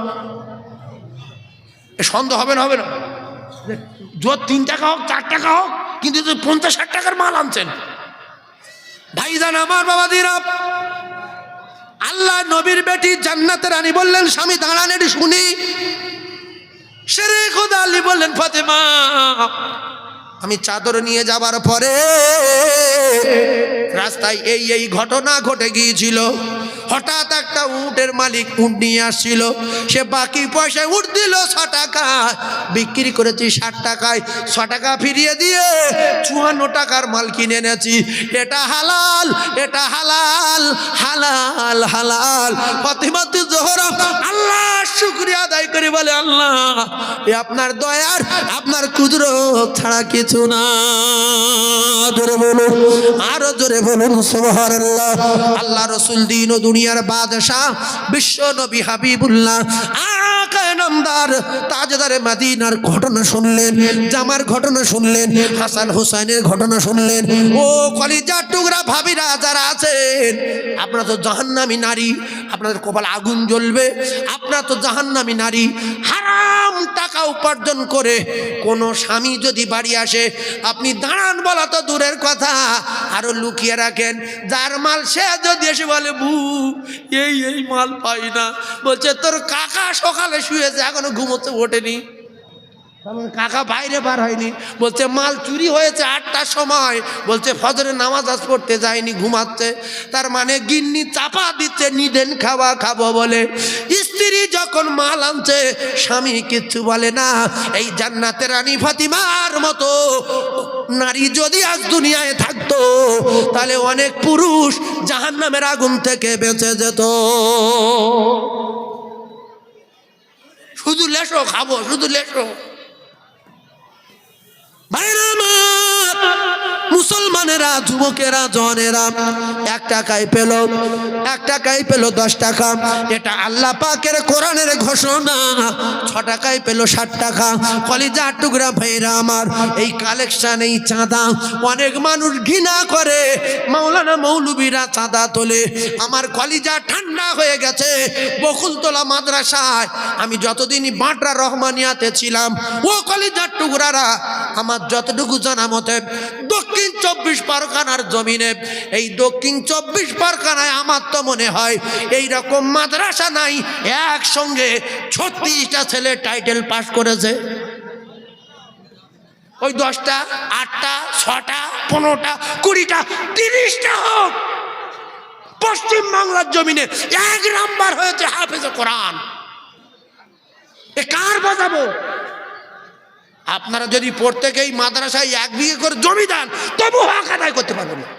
সন্দেহ হবে না? হবে না? 3 টাকা হোক 4 টাকা হোক, কিন্তু 50-60 টাকার মাল আনছেন। ভাইজান আমার বাবা দিরা, আল্লাহ নবীর বেটি জান্নাতের রানী বললেন স্বামী দাঁড়ান এটি শুনি। শেরেখ আলী বললেন ফাতেমা, আমি চাদর নিয়ে যাবার পরে রাস্তায় এই ঘটনা ঘটে গিয়েছিল। হঠাৎ একটা উটের মালিক উট নিয়ে আসছিল, সে বাকি পয়সায় উট দিল 6 টাকা, বিক্রি করেছি 60 টাকায়। 6 টাকা ফিরিয়ে দিয়ে 54 টাকার মাল কিনে এনেছি। এটা হালাল, এটা হালাল, হালাল হালাল। ফাতিমাতুজ জোহরা আল্লাহ শুকরিয়া আদায় করে বলে, আল্লাহ এ আপনার দয়ার, আপনার কুদরত ছাড়া কিছু না। জোরে বলুন, আরো জোরে বলুন সুবহানাল্লাহ। আল্লাহ রাসূল দিন ও দুনিয়ার বাদশাহ বিশ্ব নবী হাবিবুল্লাহ আকায়ে নামদার তাজদারে মদিনার ঘটনা শুনলেন, জামার ঘটনা শুনলেন, হাসান হুসাইনের ঘটনা শুনলেন। ও কলিজার টুকরা ভাবিরা যারা আছেন, আপনারা তো জাহান্নামী নারী, আপনাদের কপাল আগুন জ্বলবে। আপনারা তো জাহান্নামী নারী, হারাম টাকা উপার্জন করে কোন স্বামী যদি বাড়ি আসে, আপনি দাঁড়ান বলা তো দূরের কথা, আরো লুকিয়ে রাখেন। যার মাল সে যদি এসে বলে বু এই মাল পাই না, বলছে তোর কাকা সকালে শুয়েছে এখনো ঘুমোতে ওঠেনি, কাকা বাইরে বার হয়নি, বলছে মাল চুরি হয়েছে 8টার সময়, বলছে ফজরের নামাজ আজ পড়তে যায়নি, ঘুমাচ্ছে। তার মানে গিন্নি চাপা দিচ্ছে নিদেন খাওয়া খাবো বলে। স্ত্রী যখন মাল আনছে স্বামী কিচ্ছু বলে না। এই জান্নাতের রানী ফাতিমার মতো নারী যদি আজ দুনিয়ায় থাকতো, তাহলে অনেক পুরুষ জাহান্নামের আগুন থেকে বেঁচে যেত। শুধু লেশো খাবো, শুধু লেশো। মুসলমানেরা, যুবকেরা, জনেরা 1 টাকায় পেল 10 টাকা। এটা আল্লাহ পাকের কোরআনের ঘোষণা। 6 টাকায় পেল 60 টাকা। কলিজার টুকরা ভাইরা আমার, এই কালেকশন, এই চাঁদা অনেক মানুষ ঘৃণা করে। মাওলানা মৌলবীরা চাঁদা তোলে, আমার কলিজা ঠান্ডা হয়ে গেছে। বকুলতলা মাদ্রাসায় আমি যতদিন বাটরা রহমানিয়াতে ছিলাম, ও কলিজার টুকরারা, আমার যতটুকু জানা মতে দক্ষিণ 24 পরগনার জমিনে, এই দক্ষিণ 24 পরগনায় আমার তো মনে হয় এই রকম মাদ্রাসা নাই একসঙ্গে 36টা ছেলে টাইটেল পাস করেছে। ওই 10টা, 8টা, 6টা, 15টা, 20টা, 30টা হোক, পশ্চিম বাংলার জমিনে 1 নাম্বার হয়েছে হাফেজে কোরআন। এ কার বাজাবো? আপনারা যদি প্রত্যেকেই মাদ্রাসায় 1 বিঘে করে জমি দেন, তবু হক আদায় করতে পারবেন না।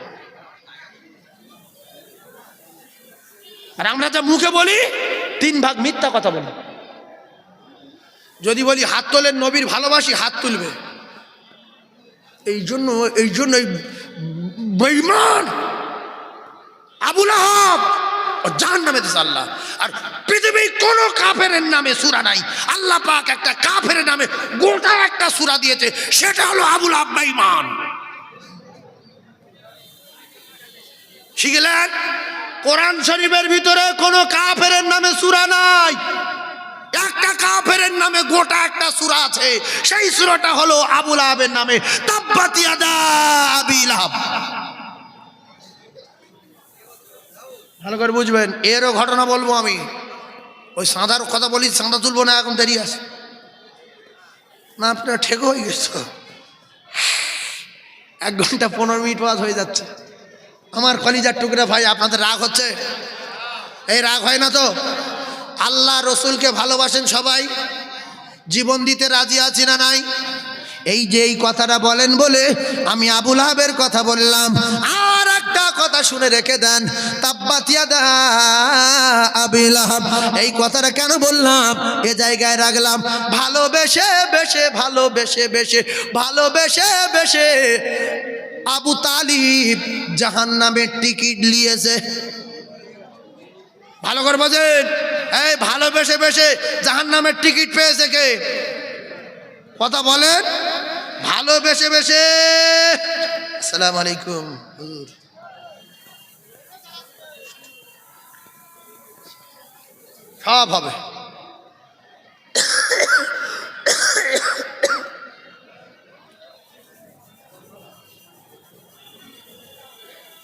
আর আমরা যা মুখে বলি 3 ভাগ মিথ্যা কথা বলি। যদি বলি হাত তোলেন, নবীর ভালোবাসি, হাত তুলবে। এই জন্য বেঈমান আবু লাহাব জাহান্নামে দিয়েছে আল্লাহ। আর পৃথিবীর কোন কাফেরের নামে সূরা নাই, আল্লাহ পাক একটা কাফের নামে গোটা একটা সূরা দিয়েছে, সেটা হলো আবু লাহাব বেঈমান। শিখলেন? কোরআন শরীফের ভিতরে কোনো কাফেরের নামে সূরা নাই, একটা কাফেরের নামে গোটা একটা সূরা আছে, সেই সূরাটা হলো আবু লাহাবের নামে, তাব্বাত ইয়াদা আবি লাহাব। ভালো করে বুঝবেন। এরও ঘটনা বলবো আমি, ওই সাঁদার কথা বলি, সাঁদা তুলবো না, এখন দেরি আছে না, আপনার ঠেক হয়ে গেছে, 1 ঘন্টা 15 মিনিট বাদ হয়ে যাচ্ছে। আমার কলিজার টুকরা ভাই, আপনাদের রাগ হচ্ছে? এই রাগ হয় না তো? আল্লাহ রসুলকে ভালোবাসেন সবাই, জীবন দিতে রাজি আছি না নাই? এই যে এই কথাটা বলেন বলে আমি আবু লাহাবের কথা বললাম। আর একটা কথা শুনে রেখে দেন, তাব্বাত ইয়াদা আবি লাহাব, এই কথাটা কেন বললাম, এ জায়গায় রাখলাম, ভালোবেসে বেশে ভালোবেসে বেশে ভালোবেসে বেশে আবু তালিব জাহান্নামের টিকিট নিয়েছে। ভালো করে বোঝেন, এই ভালোবেসে বেশে জাহান্নামের টিকিট পেয়েছে কে? কথা বলেন, ভালোবেসে বেশে। আসসালামু আলাইকুম হুজুর। সব হবে।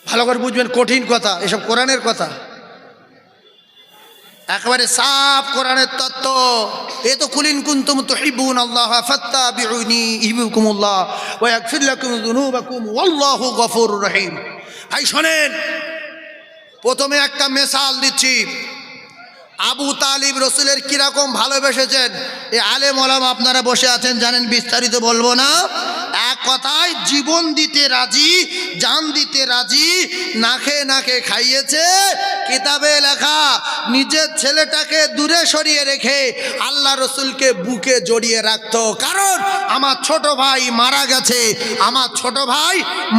ভালো করে বুঝবেন, কঠিন কথা, এসব কোরআনের কথা, একেবারে সাফ কোরআনের তত্ত্ব। এ তো কুল ইন কুনতুম তুহিব্বুনাল্লাহ ফাত্তাবিউনি ইউহিব্বুকুমুল্লাহ ওয়া ইয়াগফির লাকুম যুনুবাকুম ওয়াল্লাহু গফুরুর রহিম। ভাই শোনেন, প্রথমে একটা মিসাল দিচ্ছি। আবু তালিব রসুলের কিরকম ভালোবেসেছেন, এ আলেম ওলামা আপনারা বসে আছেন জানেন, বিস্তারিত বলবো না। এক কথায় জীবন দিতে রাজি, জান দিতে রাজি, না খেয়ে না খেয়ে খাইয়েছে। কিতাবে লেখা, নিজের ছেলেটাকে দূরে সরিয়ে রেখে আল্লাহ রসুলকে বুকে জড়িয়ে রাখতো, কারণ আমার ছোট ভাই মারা গেছে, আমার ছোট ভাই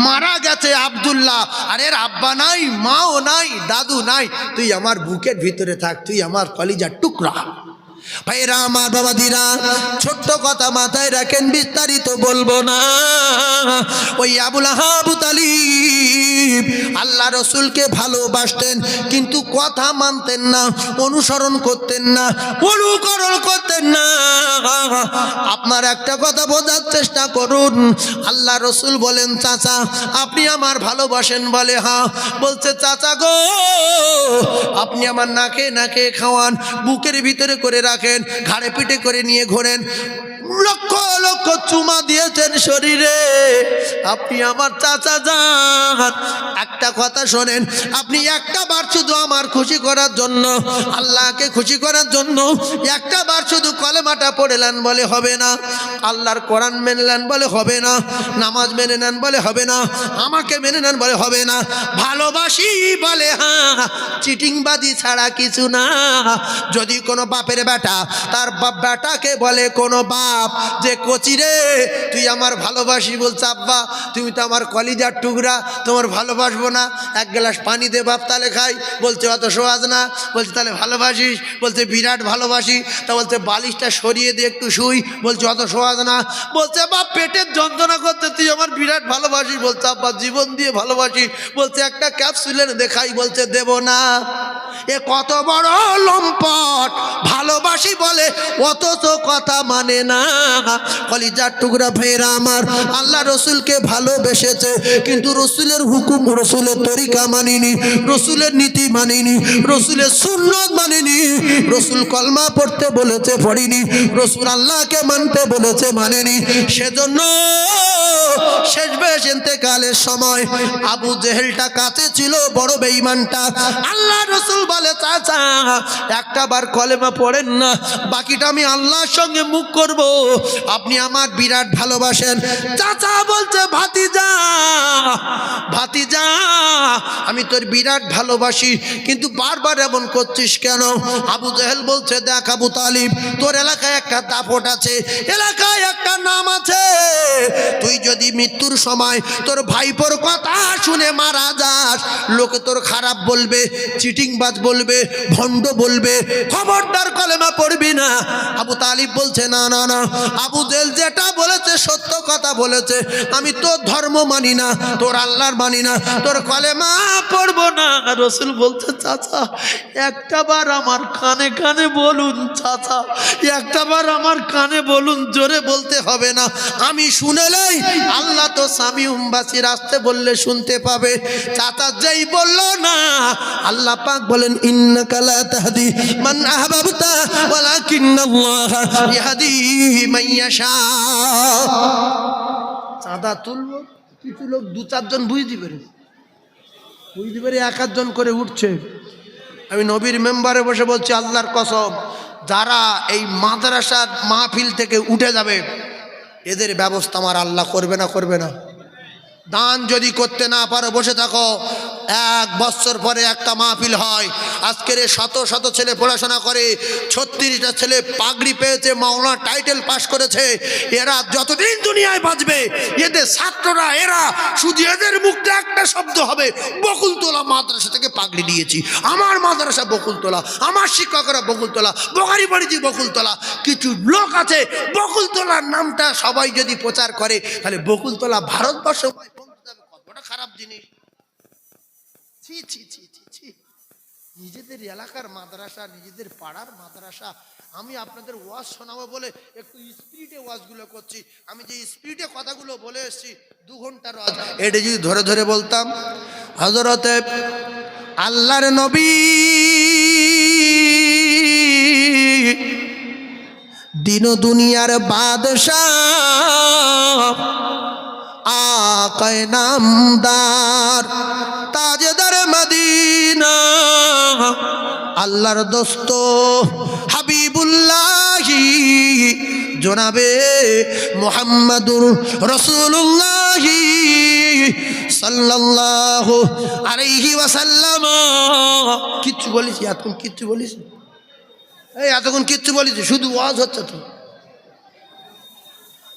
মারা গেছে আব্দুল্লাহ, আর এর আব্বা নাই, মাও নাই, দাদু নাই, তুই আমার বুকের ভিতরে থাক, তুই আমার কলিজার টুকরা। ভাইরা আমার, বাবাদিরা, ছোট্ট কথা মাথায় রাখেন, বিস্তারিত বলবো না। ওই আবু লাহাব, আবু তালিব আল্লাহ রসুলকে ভালোবাসতেন, কিন্তু কথা মানতেন না, অনুসরণ করতেন না, অনুকরণ করতেন না। আপনার একটা কথা বোঝার চেষ্টা করুন। আল্লাহ রসুল বলেন, চাচা আপনি আমার ভালোবাসেন? বলে হ্যাঁ। বলছে, চাচা গো, আপনি আমার নাকে নাকে খাওয়ান, বুকের ভিতরে করে রাখেন, ঘাড়ে পিঠে করে নিয়ে ঘোরেন, লক্ষ লক্ষ চুমা দিয়েছেন শরীরে, আপনি আমার চাচা যান। একটা কথা শোনেন, আপনি একটা বার শুধু আমার খুশি করার জন্য, আল্লাহকে খুশি করার জন্য একটা বার শুধু কলেমাটা পড়ে নেন বলে হবে না, আল্লাহর কোরআন মেনে নেন বলে হবে না, নামাজ মেনে নেন বলে হবে না, আমাকে মেনে নেন বলে হবে না, ভালোবাসি বলে হ্যাঁ, চিটিংবাজি ছাড়া কিছু না। যদি কোনো বাপের বেটা তার বেটাকে বলে, কোনো বাপ যে কচি রে তুই আমার ভালোবাসি, বলছে আব্বা তুমি তো আমার কলিজার টুকরা, তোমার ভালোবাসবো না, 1 গ্লাস পানি দে বাপ তাহলে খাই, বলছে অত সহজ না, বলছে তাহলে ভালোবাসিস, বলছে বিরাট ভালোবাসি, তা বলছে বালিশটা সরিয়ে দিয়ে একটু শুই, বলছে অত সহজ না, বলছে বাপ পেটের যন্ত্রণা করতে তুই আমার বিরাট ভালোবাসিস, বলছে আব্বা জীবন দিয়ে ভালোবাসি, বলছে একটা ক্যাপসুলের দেখাই, বলছে দেব না। এ কত বড় লম্পট, ভালোবাসি বলে অথচ কথা মানে না। কলিজার টুকরা ভাইরা আমার, আল্লাহ রসুলকে ভালোবেসেছে, কিন্তু রসুলের হুকুম, রসুলের তরিকা মানিনি, রসুলের নীতি মানিনি, রসুলের সুন্নত মানিনি। রসুল কলমা পড়তে বলেছে পড়িনি, রসুল আল্লাহকে মানতে বলেছে মানেনি। সেজন্য শেষ বেশ ইন্তেকালের সময় আবু জেহেলটা কাছে ছিল, বড় বেঈমানটা। আল্লাহ রসুল বলে, চাচা একটা বার কলেমা পড়েন না, বাকিটা আমি আল্লাহর সঙ্গে মুখ করব, আপনি আমার বিরাট ভালোবাসেন। চাচা বলছে, ভাতিজা ভাতিজা আমি তোর বিরাট ভালোবাসি, কিন্তু বারবার এমন করছিস কেন? আবু জেহেল বলছে, দেখ আবু তালিব, তোর এলাকায় একটা দাপট আছে, এলাকায় একটা নাম আছে, তুই যদি মৃত্যুর সময় তোর ভাইপোর কথা শুনে মারা যাস, লোকে তোর খারাপ বলবে, চিটিংবাজ বলবে, ভণ্ড বলবে, খবরদার কলেমা পড়বি না। আবু তালিব বলছে, না না না, আবু জেহেল যেটা বলেছে সত্য কথা বলেছে আমি তোর ধর্ম মানি না, তোর আল্লাহর মানি না, তোর কলেমা পড়বো না। রসুল বলতে চাচা একটাবার আমার কানে কানে বলুন, চাচা একটাবার আমার কানে বলুন, জোরে বলতে হবে না, আমি শুনেলেই আল্লাহ তো সামিউমবাসীর আসতে বললে শুনতে পাবে। চাচা যেই বললো না, আল্লাহ পাক বলেন ইন্নাকা লা তাহদি মান আহবাবতা ওয়ালাকিন্নাল্লাহা ইয়াহদি মান ইয়াশা। চাঁদা তুলবো, কিছু লোক দু চারজন বুঝতে পারে এক আধজন করে উঠছে। আমি নবীর মেম্বারে বসে বলছি আল্লাহর কসম, যারা এই মাদ্রাসার মাহফিল থেকে উঠে যাবে এদের ব্যবস্থা আমার আল্লাহ করবে না, করবে না। দান যদি করতে না পারো বসে থাকো, 1 বছর পরে একটা মাহফিল হয়। আজকের শত শত ছেলে পড়াশোনা করে, 36টা ছেলে পাগড়ি পেয়েছে, মাওলানা টাইটেল পাশ করেছে। এরা যতদিন দুনিয়ায় বাঁচবে এদের ছাত্ররা, এরা শুধু এদের মুখে একটা শব্দ হবে বকুলতলা মাদ্রাসা থেকে পাগড়ি নিয়েছি, আমার মাদ্রাসা বকুলতলা, আমার শিক্ষকরা বকুলতলা, বোখারি পড়েছি বকুলতলা। কিছু লোক আছে বকুলতলার নামটা সবাই যদি প্রচার করে তাহলে বকুলতলা ভারতবর্ষ কতটা খারাপ জিনিস। ছি ছি ছি ছি ছি, নিজেদের এলাকার মাদ্রাসা, নিজেদের পাড়ার মাদ্রাসা। আমি আপনাদের ওয়াজ শোনাবো বলে একটু স্পিডে ওয়াজগুলো করছি। আমি যে স্পিডে কথাগুলো বলে এসেছি 2 ঘন্টার ওয়াজ, এটা যদি ধরে ধরে বলতাম। হযরতে আল্লাহর নবী দিন দুনিয়ার বাদশাহ, আকায়ে নামদার, তাজদার মদিনা, আল্লাহর দোস্ত হাবিবুল্লাহি জনাবে মুহাম্মাদুর রাসূলুল্লাহি সাল্লাল্লাহু আলাইহি ওয়াসাল্লাম। কিচ্ছু বলিস এতক্ষণ? কিচ্ছু বলিস? এই এতক্ষণ কিচ্ছু বলিস? শুধু ওয়াজ হচ্ছে তো,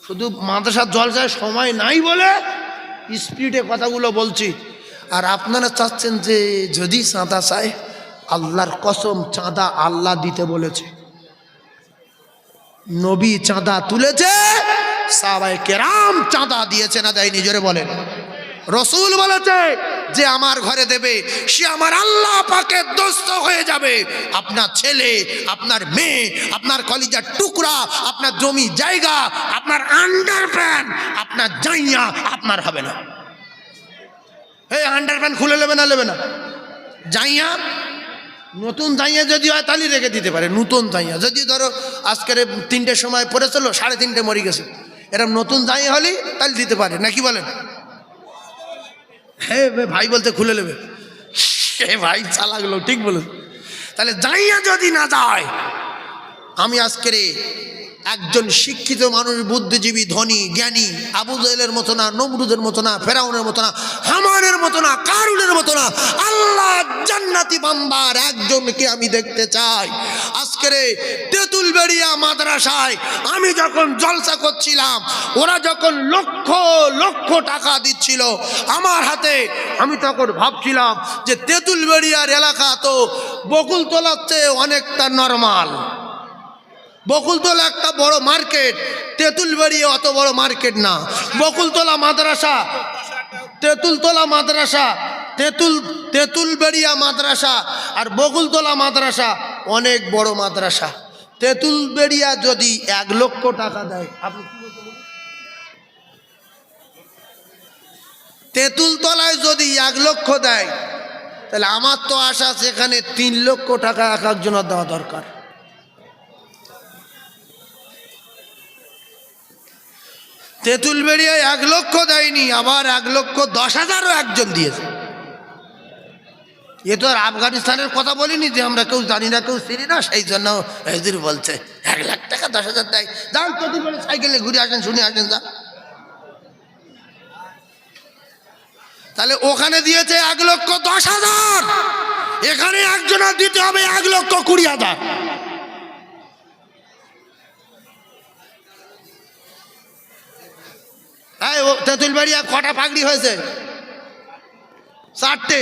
শুধু মাদ্রাসার জলসায় সময় নাই বলে স্পিডে কথাগুলো বলছি। আর আপনারা চাচ্ছেন যে যদি চাঁদা চায়, আল্লাহর কসম চাঁদা আল্লাহ দিতে বলেছে। নবী চাঁদা তুলেছে, সাহাবায়ে কেরাম চাঁদা দিয়েছে না দেয়নি? জোরে বলেন। রসুল বলেছে যে আমার ঘরে দেবে সে আমার আল্লাহ পাকের দোস্ত হয়ে যাবে। আপনার ছেলে, আপনার মেয়ে, আপনার কলিজার টুকরা, আপনার জমি জায়গা, আপনার আন্ডারপ্যান্ট, আপনার জাইয়া আপনার হবে না। এই আন্ডারপ্যান্ট খুলে নেবে না, নেবে না। জাইয়া নতুন জাইয়া যদি হয় তাহলে রেখে দিতে পারে। নতুন জাইয়া যদি ধরো আজকের 3টের সময় পড়েছিল, 3:30 মরে গেছে, এরকম নতুন জাইয়া হলে তাহলে দিতে পারে নাকি বলেন? হ্যাঁ ভাই বলতে খুলে নেবে, সে ভাই চালাক লোক, ঠিক বলে। তাহলে জাইয়া যদি না যায়, আমি আজকের একজন শিক্ষিত মানুষ, বুদ্ধিজীবী, ধনী, জ্ঞানী, আবু জাহেলের মতো না, নমরুদের মতো না, ফেরাউনের মতো না, হামানের মতো না, কারুনের মতো না, আল্লাহ জান্নাতি বান্দার একজনকে আমি দেখতে চাই। আজকের তেঁতুলবেড়িয়া মাদ্রাসায় আমি যখন জলসা করছিলাম, ওরা যখন লক্ষ লক্ষ টাকা দিচ্ছিল আমার হাতে, আমি তখন ভাবছিলাম যে তেঁতুলবেড়িয়ার এলাকা তো বকুলতলার চেয়ে অনেকটা নরমাল। বকুলতলা একটা বড় মার্কেট, তেঁতুলবেড়িয়া অত বড় মার্কেট না। বকুলতলা মাদ্রাসা, তেঁতুলতলা মাদ্রাসা, তেঁতুলবেড়িয়া মাদ্রাসা আর বকুলতলা মাদ্রাসা অনেক বড় মাদ্রাসা। তেঁতুলবেড়িয়া যদি 1 লক্ষ টাকা দেয়, আপনি কি বলতে বলুন? তেঁতুলতলায় যদি 1 লক্ষ দেয়, তাহলে আমার তো আশা সেখানে 3 লক্ষ টাকা এক একজনের দেওয়া দরকার। তেঁতুলবেড়িয়ায় 1 লক্ষ দেয়নি, আবার 1,10,000ও একজন দিয়েছে। এ তো আর আফগানিস্তানের কথা বলিনি যে আমরা কেউ জানি না, কেউ চিনি না, সেই জন্য হুজুর বলছে 1 লাখ টাকা 10,000 দেয়। যান তেঁতুলবেড়িয়া সাইকেলে ঘুরে আসেন, শুনে আসেন। যা তাহলে ওখানে দিয়েছে 1,10,000, এখানে একজনের দিতে হবে 1,20,000। তেঁতুলবেড়িয়া কটা পাগড়ি হয়েছে? 4টে,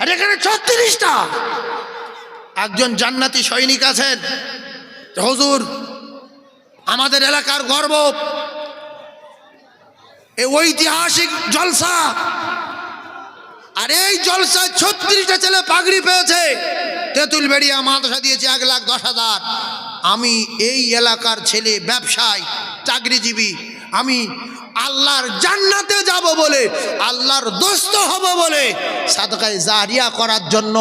আর এখানে 36টা। একজন জান্নাতি সৈনিক আছেন, হুজুর আমাদের এলাকার গর্ব, এই ঐতিহাসিক জলসা, আর এই জলসায় 36টা ছেলে পাগড়ি পেয়েছে। তেঁতুলবেড়িয়া মাদ্রাসা দিয়েছে 1,10,000। আমি এই এলাকার ছেলে, ব্যবসায়ী, চাকরিজীবী, আমি আল্লাহর জান্নাতে যাব বলে, আল্লাহর দোস্ত হব বলে সাদকায়ে জারিয়া করার জন্য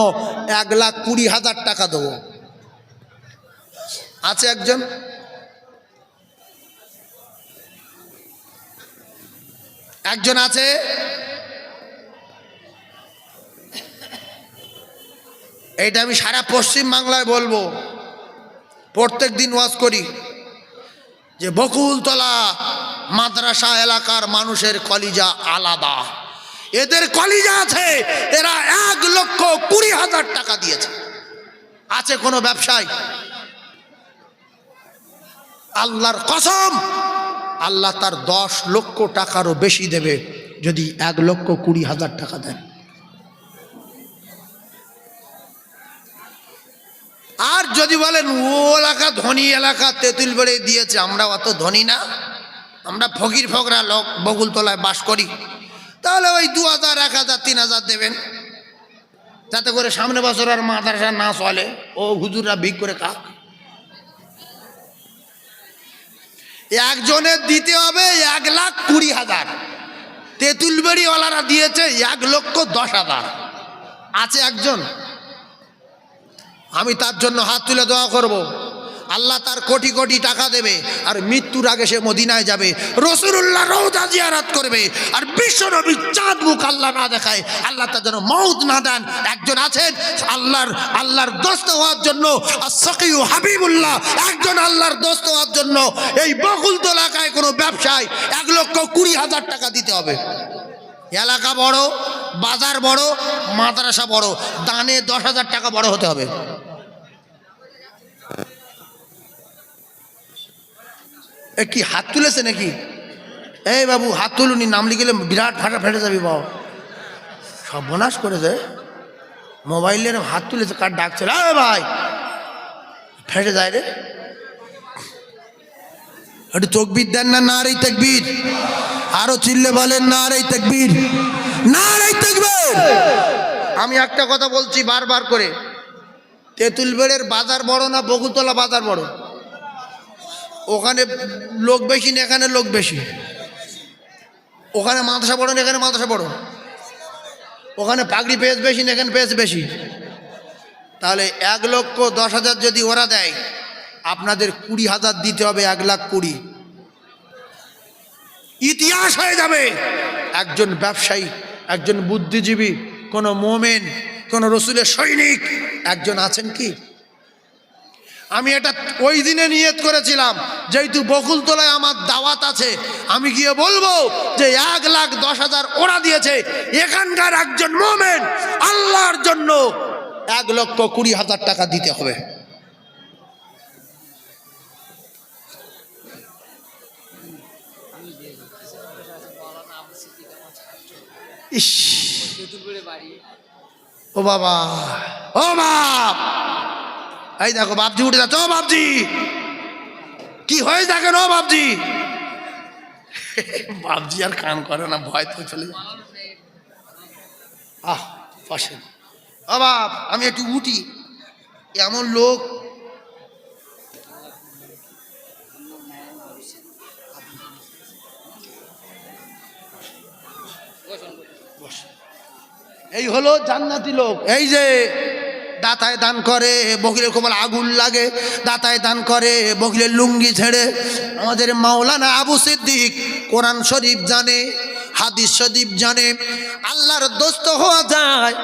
1,20,000 টাকা দেবো। আছে একজন? একজন আছে? এইটা আমি সারা পশ্চিম বাংলায় বলবো, প্রত্যেক দিন ওয়াজ করি যে বকুলতলা মাদ্রাসা এলাকার মানুষের কলিজা আলাদা। এদের কলিজা আছে, এরা 1,20,000 টাকা দিয়েছে। আছে কোনো ব্যবসায়ী? আল্লাহর কসম, আল্লাহ তার 10 লক্ষ টাকারও বেশি দেবে যদি 1,20,000 টাকা দেন। আর যদি বলেন ও এলাকা ধনী এলাকা, তেঁতুলবেড়ে দিয়েছে, আমরা অত ধনী না, আমরা ফকির ফকরা লোক, বকুলতলায় বাস করি, তাহলে ওই 2,000, 1,000, 3,000 দেবেন, যাতে করে সামনে বছর আর মাদ্রাসা না চলে, ও হুজুররা ভিক করে খাক। একজনের দিতে হবে 1,20,000, তেঁতুলবেড়িওয়ালারা দিয়েছে 1,10,000। আছে একজন? আমি তার জন্য হাত তুলে দোয়া করব, আল্লাহ তার কোটি কোটি টাকা দেবে, আর মৃত্যুর আগে সে মদিনায় যাবে, রাসূলুল্লাহ রওজা জিয়ারত করবে, আর বিশ্বনবীর চাঁদ মুখ আল্লাহ না দেখায়, আল্লাহ তার জন্য মউত না দেন। একজন আছেন আল্লাহর দোস্ত হওয়ার জন্য, as-সাকিউ হাবিবুল্লাহ, একজন আল্লাহর দোস্ত হওয়ার জন্য এই বকুলতলা এলাকায় কোনো ব্যবসায় 1,20,000 টাকা দিতে হবে। এলাকা বড়, বাজার বড়, মাদ্রাসা বড়, দানে 10,000 টাকা বড় হতে হবে। এ কি হাত তুলেছে নাকি? এই বাবু হাত তুলুনি, নাম লিখলে বিরাট ফাটা ফেটে যাবি বাবা। সর্বনাশ করেছে, মোবাইলের হাত তুলেছে, কার ডাকছে, ভাই ফেটে যায় রে। একটু তকবীর দেন না, নারে তাকবীর। আরো চিল্লে বলেন নারে তাকবীর, নারে তাকবীর। আমি একটা কথা বলছি বারবার করে, তেঁতুলবেড়ের বাজার বড় না বকুলতলা বাজার বড়? ওখানে লোক বেশি না এখানে লোক বেশি? ওখানে মাদ্রাসা বড় না এখানে মাদ্রাসা বড়? ওখানে পাগড়ি পেঁয়াজ বেশি না এখানে পেঁয়াজ বেশি? তাহলে 1,10,000 যদি ওরা দেয়, আপনাদের 20,000 দিতে হবে, 1,20,000। ইতিহাস হয়ে যাবে। একজন ব্যবসায়ী, একজন বুদ্ধিজীবী, কোন মোমেন, কোন রসুলের সৈনিক একজন আছেন কি? আমি এটা ওই দিনে নিয়ত করেছিলাম, যেহেতু বকুলতলায় আমার দাওয়াত আছে, আমি গিয়ে বলবো যে 1,10,000 ওরা দিয়েছে, এখানকার একজন মোমেন আল্লাহর জন্য 1,20,000 টাকা দিতে হবে। ইস, ও বাবা, ও বাপ, এই দেখো বাপজি উঠে যাচ্ছে। ও বাপজি, কি হয়ে দেখেন? ও বাপজি, বাপজি আর কান করে না, ভয় তো চলে যায়। পাশে ও বাপ, আমি একটু উঠি, এমন লোক। এই হলো জান্নাতি লোক। এই যে দাতায় দান করে, বকিলের কোমল আগুন লাগে, দাতায় দান করে, বকিলের লুঙ্গি ছেড়ে। আমাদের মাওলানা আবু সিদ্দিক কোরআন শরীফ জানে, হাদিস শরীফ জানে, আল্লাহর দোস্ত হওয়া যায়।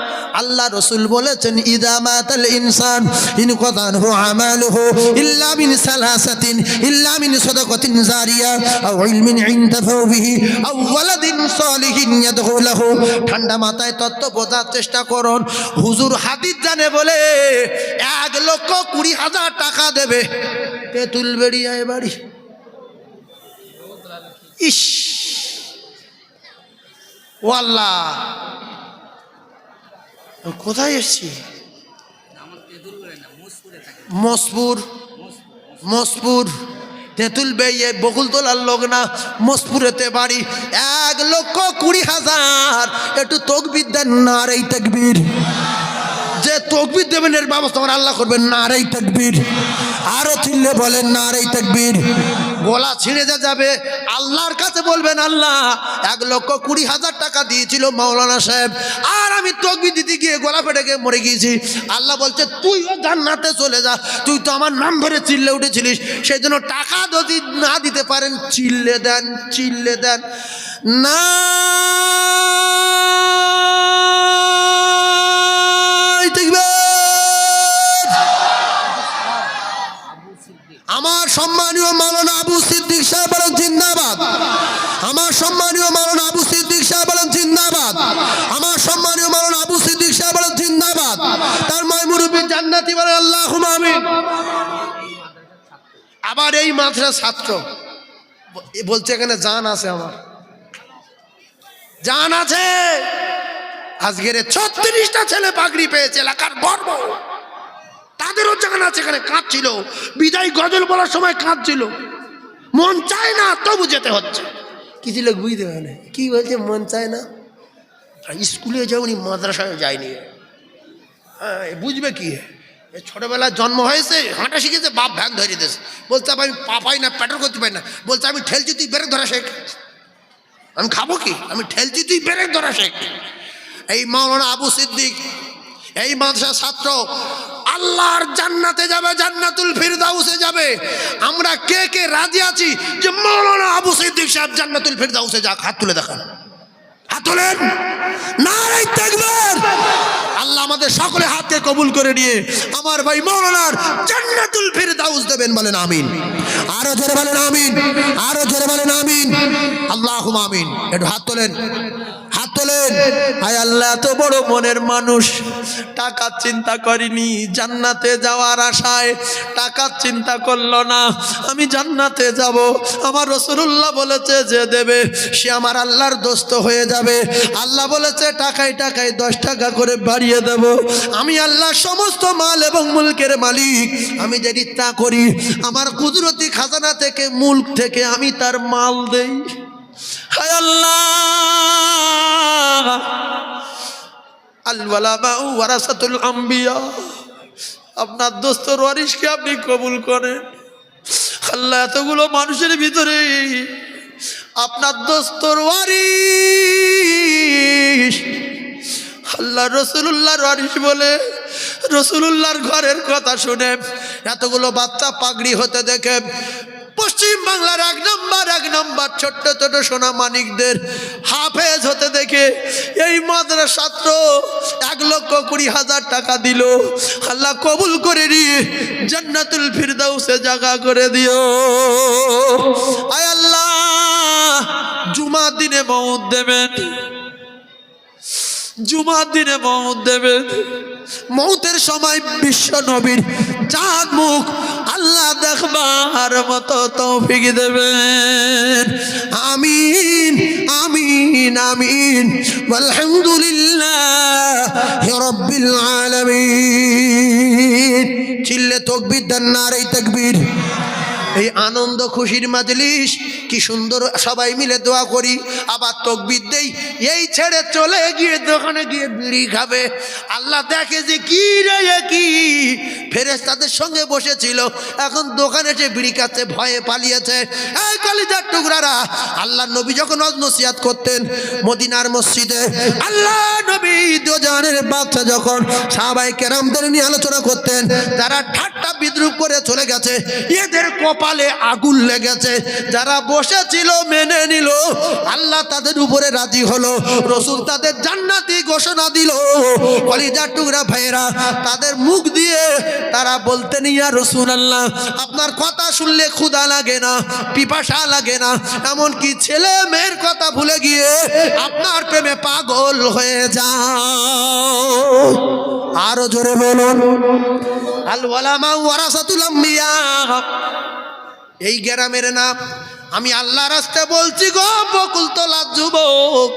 আল্লাহ রসুল বলেছেন, ইদা মাতাল ইনসান ইনকাতানহু আমালুহু ইল্লা মিন সালাসাতিন, ইল্লা মিন সাদাকাতিন জারিয়া আও ইলমিন ইনতাফাউ বিহি আও ওয়ালাদিন সালিহিন ইয়াদউ লাহু। ঠান্ডা মাথায় তত্ত্ব বোঝার চেষ্টা করুন। হুজুর হাদিস জানে বলে 1,20,000 টাকা দেবে। তেঁতুলবেড়িয়ায় বাড়ি। ইস, ও আল্লাহ, কোথায় এসছি? মসপুর তেঁতুল বেয়ে বকুলতলার লোক না, মসপুরেতে বাড়ি। 1,20,000। একটু তকবীর দেন, নারে তাকবীর। যে তকবীর দেবেন এর ব্যবস্থা আমার আল্লাহ করবেন, নারে তাকবীর। আরো চিল্লে বলেন নারে তাকবীর। গলা ছিঁড়ে যাবে, আল্লাহর কাছে বলবেন আল্লাহ 1,20,000 টাকা দিয়েছিল মাওলানা সাহেব, আর আমি তকবীর দিতে গিয়ে গলা ফেটে গিয়ে মরে গিয়েছি। আল্লাহ বলছে তুইও জান্নাতে চলে যা, তুই তো আমার নাম ধরে চিল্লে উঠেছিলিস, সেই জন্য টাকা যদি না দিতে পারেন চিল্লে দেন, চিল্লে দেন না। আমার সম্মানীয় মাওলানা আবু সিদ্দিক সাহেব বলেন জিন্দাবাদ। আমার সম্মানীয় মাওলানা আবু সিদ্দিক সাহেব বলেন জিন্দাবাদ। আমার সম্মানীয় মাওলানা আবু সিদ্দিক সাহেব বলেন জিন্দাবাদ। তার মাইমুরুবি জান্নাতি বলেন আল্লাহুম্মা আমিন। আবার এই মাদ্রাসার ছাত্র বলছে এখানে জান আছে, আমার জান আছে। আজকের 36টা ছেলে পাগড়ি পেয়েছে, এলাকার গর্ব। তাদেরও জান আছে, এখানে কাঁদছিল, বিদায় গজল বলার সময় কাঁদছিল। মন চায় না তবু যেতে হচ্ছে। কিছু লোক বুঝতে পারে না কি বলছে, মন চায় না। স্কুলে যাওনি, মাদ্রাসায় যায়নি, হ্যাঁ বুঝবে কি? ছোটবেলায় জন্ম হয়েছে, হাঁটা শিখেছে, বাপ ভ্যান ধরে দিয়েছে, বলছে আমি পা পাই না, প্যাটার করতে পারি না, বলছে আমি ঠেলছি তুই ব্রেক ধরা শেখ। আমি খাবো কি? আমি ঠেলছি তুই ব্রেক ধরা শেখ। এই মাওলানা আবু সিদ্দিক এই মাদ্রাসার ছাত্র আল্লাহর জান্নাতে যাবে, জান্নাতুল ফিরদাউসে যাবে। আমরা কে কে রাজি আছি যে মাওলানা আবু সিদ্দিক সাহেব জান্নাতুল ফিরদাউসে যাক? হাত তুলে দেখান, হাত তোলেন, নারে তাকবীর। আল্লাহ আমাদের সকলে হাতকে কবুল করে নিয়ে আমার ভাই মাওলানার জান্নাতুল ফিরদাউস দেবেন, বলেন আমিন। আরো জোরে বলেন আমিন, আরো জোরে বলেন আমিন। আল্লাহুম্মা আমিন। একটু হাত তোলেন, হাত তোলেন। হায় আল্লাহ, এত বড় মনের মানুষ, টাকার চিন্তা করিনি, জান্নাতে যাওয়ার আশায় টাকার চিন্তা করলো না। আমি জান্নাতে যাব, আমার রাসূলুল্লাহ বলেছে যে দেবে সে আমার আল্লাহর দোস্ত হয়ে যাবে। আল্লাহ বলেছে টাকায় টাকায় 10 টাকা করে বাড়িয়ে দেব। আমি আল্লাহ সমস্ত মাল এবং মুলকের মালিক, আমি যে ইচ্ছা করি আমার কুদরতি খাজানা থেকে, মুলক থেকে আমি তার মাল দেই। হায় আল্লাহ, আল ওয়ালামা ওয়ারাসাতুল আম্বিয়া, আপনার দোস্তর ওয়ারিসকে আপনি কবুল করেন। আল্লাহ, এতগুলো মানুষের ভিতরে আপনার দোস্তর ওয়ারিস, আল্লাহ রাসূলুল্লাহর ওয়ারিস বলে রাসূলুল্লাহর ঘরের কথা শুনে এতগুলো বাচ্চা পাগড়ি হতে দেখে, পশ্চিম বাংলার এক নম্বর ছোট্ট ছোট সোনা মানিকদের হাফেজ হতে দেখে এই মাদ্রাসার ছাত্র 1,20,000 টাকা দিল। আল্লাহ কবুল করে নিয়ে জান্নাতুল ফিরদাউসে জায়গা করে দিও। আয় আল্লাহ, জুমার দিনে মওত দেবেন, জুমার দিনে মওত দেবেন। মওতের সময় বিশ্ব নবীর চাঁদ মুখ আল্লাহ দেখবার মতো তৌফিক দেবেন। আমিন আমিন আমিন। আলহামদুলিল্লাহি রাব্বিল আলামিন। চিল্লে তাকবীর দেন, নারে তাকবীর। এই আনন্দ খুশির মাজলিস কি সুন্দর, সবাই মিলে দোয়া করি, আবার তাকবীর দেই। এই ছেড়ে চলে গিয়ে দোকানে গিয়ে বিড়ি খাবে। আল্লাহ দেখে যে কি রে, কি ফেরেশতাদের সঙ্গে বসেছিল, এখন দোকানে এসে বিড়ি খাচ্ছে, ভয়ে পালিয়েছে। এই কলিজার টুকরারা, আল্লাহ নবী যখন নসিহত করতেন মদিনার মসজিদে, আল্লাহ নবী দুজানের বাচ্চা যখন সাহাবায়ে কেরামদের নিয়ে আলোচনা করতেন, যারা ঠাট্টা বিদ্রুপ করে চলে গেছে, এদের কপালে আগুন লেগেছে। যারা বসেছিল মেনে নিল, আল্লাহ তাদের উপরে রাজি হলো, রাসূল তাদের জান্নাতি ঘোষণা দিল। কলিজার টুকরা ভাইয়েরা, তাদের মুখ দিয়ে তারা বলতেন, ইয়া রাসূলুল্লাহ, আপনার কথা শুনলে ক্ষুধা লাগে না, পিপাসা লাগে না, এমনকি ছেলে মেয়ের কথা ভুলে গিয়ে আপনার প্রেমে পাগল হয়ে যাও। আরো জোরে বলুন, আল ওয়ালামা ওয়ারাসাতুল আম্বিয়া। এই গ্রামের নাম, আমি আল্লাহর রাস্তায় বলছি গো বকুলতলা যুবক,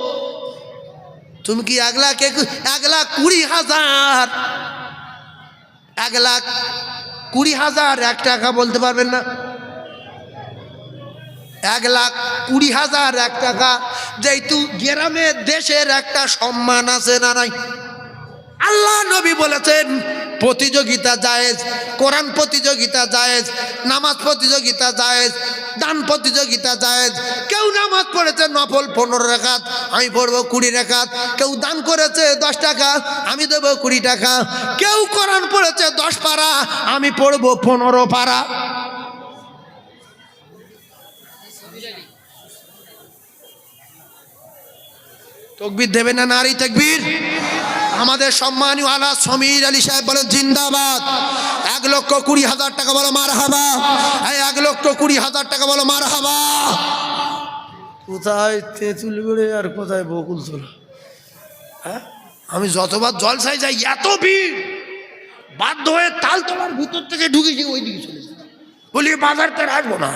তুমি কি 1,20,000 1,20,000 1 টাকা বলতে পারবেন না? 1,20,000 টাকা, যেহেতু গ্রামে দেশের একটা সম্মান আছে না নাই? আল্লাহ নবী বলেছেন প্রতিযোগিতা জায়েজ, কোরআন প্রতিযোগিতা জায়েজ, নামাজ প্রতিযোগিতা জায়েজ, দান প্রতিযোগিতা জায়েজ। কেউ নামাজ পড়েছে নফল 15 রাকাত, আমি পড়বো 20 রাকাত। কেউ দান করেছে 10 টাকা, আমি দেবো 20 টাকা। কেউ কোরআন পড়েছে 10 পারা, আমি পড়বো 15 পারা। তাকবীর দেবে না নারী তাকবীর? আমাদের সম্মানীয় আলা সমীর আলী সাহেব বলেন জিন্দাবাদ। 1,20,000 টাকা বলো মারহাবা। এই 1,20,000 টাকা বলো মারহাবা। কোথায় তেঁতুল বেড়ে আর কোথায় বকুল তোলা? হ্যাঁ, আমি যতবার জলসায় যাই এত ভিড়, বাধ্য হয়ে তালতলার ভিতর থেকে ঢুকেছি, ওই দিকে চলে যাই। বলি বাজারতে আসবো না।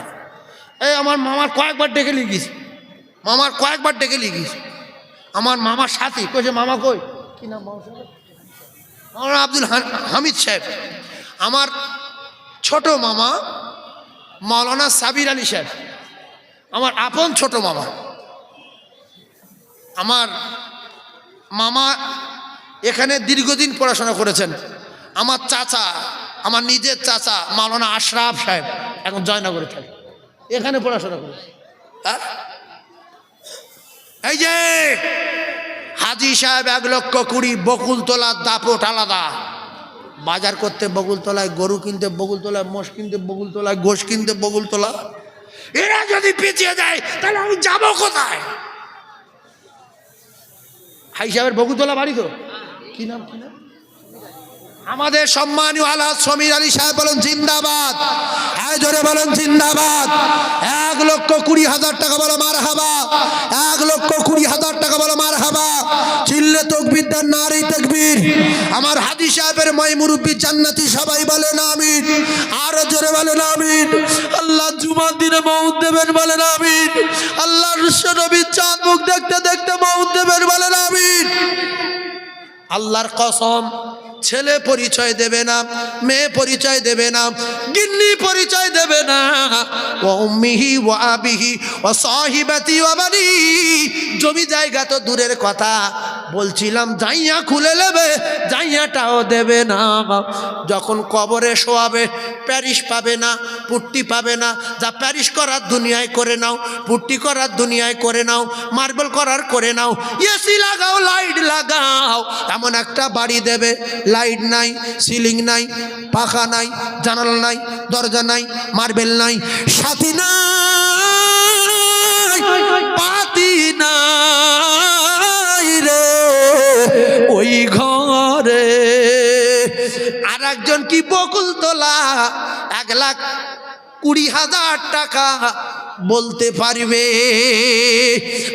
এই আমার মামার কয়েকবার ডেকে লিখিস, মামার কয়েকবার ডেকে লিখিস। আমার মামার সাথী কইছে, মামা কই? কি নাম মামা? মাওলানা আব্দুল হামিদ সাহেব। আমার ছোট মামা মাওলানা সাবির আলী সাহেব, আমার আপন ছোট মামা। আমার মামা এখানে দীর্ঘদিন পড়াশোনা করেছেন। আমার চাচা, আমার নিজের চাচা মাওলানা আশরাফ সাহেব, এখন জয়নগরে থাকে, এখানে পড়াশোনা করেছে। এই যে হাজি সাহেব 1,20,000, বকুলতলার দাপট আলাদা। বাজার করতে বকুলতলায়, গরু কিনতে বকুলতলায়, মোষ কিনতে বকুলতলায়, গোশ কিনতে বকুলতলা। এরা যদি পিছিয়ে যায় তাহলে আমি যাব কোথায়? হাজি সাহেবের বকুলতলা বাড়ি তো, কি নাম? কি নাম? আমাদের সম্মানীয় আলা সমীর আলী সাহেব বলেন জিন্দাবাদ। হ্যাঁ, জোরে বলেন জিন্দাবাদ। 1,20,000 টাকা বলো মারহাবা। 1,20,000 টাকা বলো মারহাবা। চিল্লে তাকবীর দেন, নারী তাকবীর। আমার হাদি সাহেবের মাই মুরব্বি জান্নাতি, সবাই বলেন আমিন। আরো জোরে বলেন আমিন। আল্লাহ জুমার দিনে মউত দেবেন, বলেন আমিন। আল্লাহর নবীর চাঁদ মুখ দেখতে দেখতে মউত দেবেন, বলেন আমিন। আল্লাহর কসম, ছেলে পরিচয় দেবে না, মেয়ে পরিচয় দেবে না, গিন্নি পরিচয় দেবে না। ওয়া উম্মিহি ওয়া আবিহি ওয়া সাহিবাতি ওয়া বানি। জমি জায়গা তো দূরের কথা, বলছিলাম জাইয়া খুলে নেবে, জাইয়াটাও দেবে না। যখন কবরে শোয়াবে প্যারিস পাবে না, পুট্টি পাবে না। যা প্যারিস করার দুনিয়ায় করে নাও, পুট্টি করার দুনিয়ায় করে নাও, মার্বেল করার করে নাও, এসি লাগাও, লাইট লাগাও। এমন একটা বাড়ি দেবে, লাইট নাই, সিলিং নাই, পাখা নাই, জানালা নাই, দরজা নাই, মার্বেল নাই, সাথী নাই, পাতি নাই রে ওই ঘরে। আর একজন কি বকুলতলা 1,20,000 টাকা বলতে পারবে?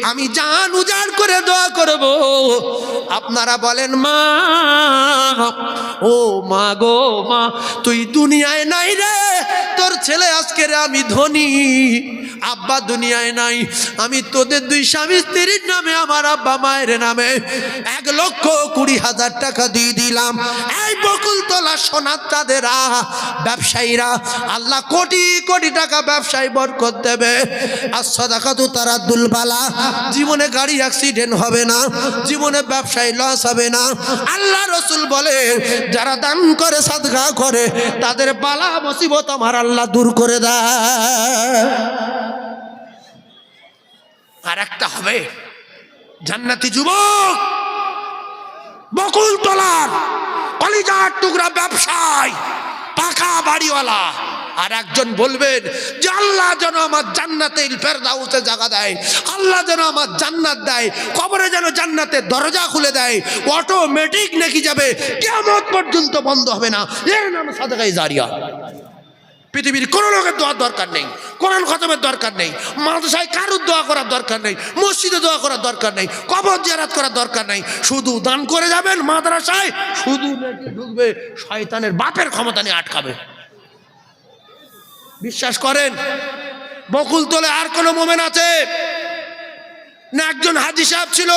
আমি জান উজাড় করে দোয়া করব। আপনারা বলেন মা, ও মা গো মা, তুই দুনিয়ায় নাই রে, তোর ছেলে আজকে আমি ধনী, আব্বা দুনিয়ায় নাই, আমি তোদের 2 স্বামী স্ত্রীর নামে, আমার আব্বা মায়ের নামে 1,20,000 টাকা দিয়ে দিলাম। এই বকুলতলা সোনার চাঁদেরা, ব্যবসায়ীরা, আল্লাহ কোটি কোটি টাকা ব্যবসায় বরকত দেবে। আর সাদাকাতু তারাদ্দুল বালা, জীবনে গাড়ি অ্যাক্সিডেন্ট হবে না, জীবনে ব্যবসায় লস হবে না। আল্লাহ রাসূল বলে, যারা দান করে, সাদকা করে, তাদের বালা মুসিবত আমার আল্লাহ দূর করে দেয়। আর একটা হবে জান্নাতি যুবক, বকুলতলার কলিজার টুকরা ব্যবসায়, পাকা বাড়িওয়ালা। আর একজন বলবেন যে আল্লাহ যেন আমার জান্নাতের ফেরদাউসে জায়গা দেয়, আল্লাহ যেন আমার জান্নাত দেয়, কবরে যেন জান্নাতের দরজা খুলে দেয়, অটোমেটিক নেকি যাবে, কিয়ামত পর্যন্ত বন্ধ হবে না। এর নাম সাদাকায়ে জারিয়া। পৃথিবীর কোনো লোকের দোয়ার দরকার নেই, কোরআন খতমের দরকার নেই, মাদ্রাসায় কারুর দোয়া করার দরকার নেই, মসজিদে দোয়া করার দরকার নেই, কবর জিয়ারত করার দরকার নেই। শুধু দান করে যাবেন মাদ্রাসায়, শুধু নেকি ঢুকবে, শয়তানের বাপের ক্ষমতা নিয়ে আটকাবে। বিশ্বাস করেন বকুলতলে আর কোন মোমেন আছে না? একজন হাজী সাহেব ছিল,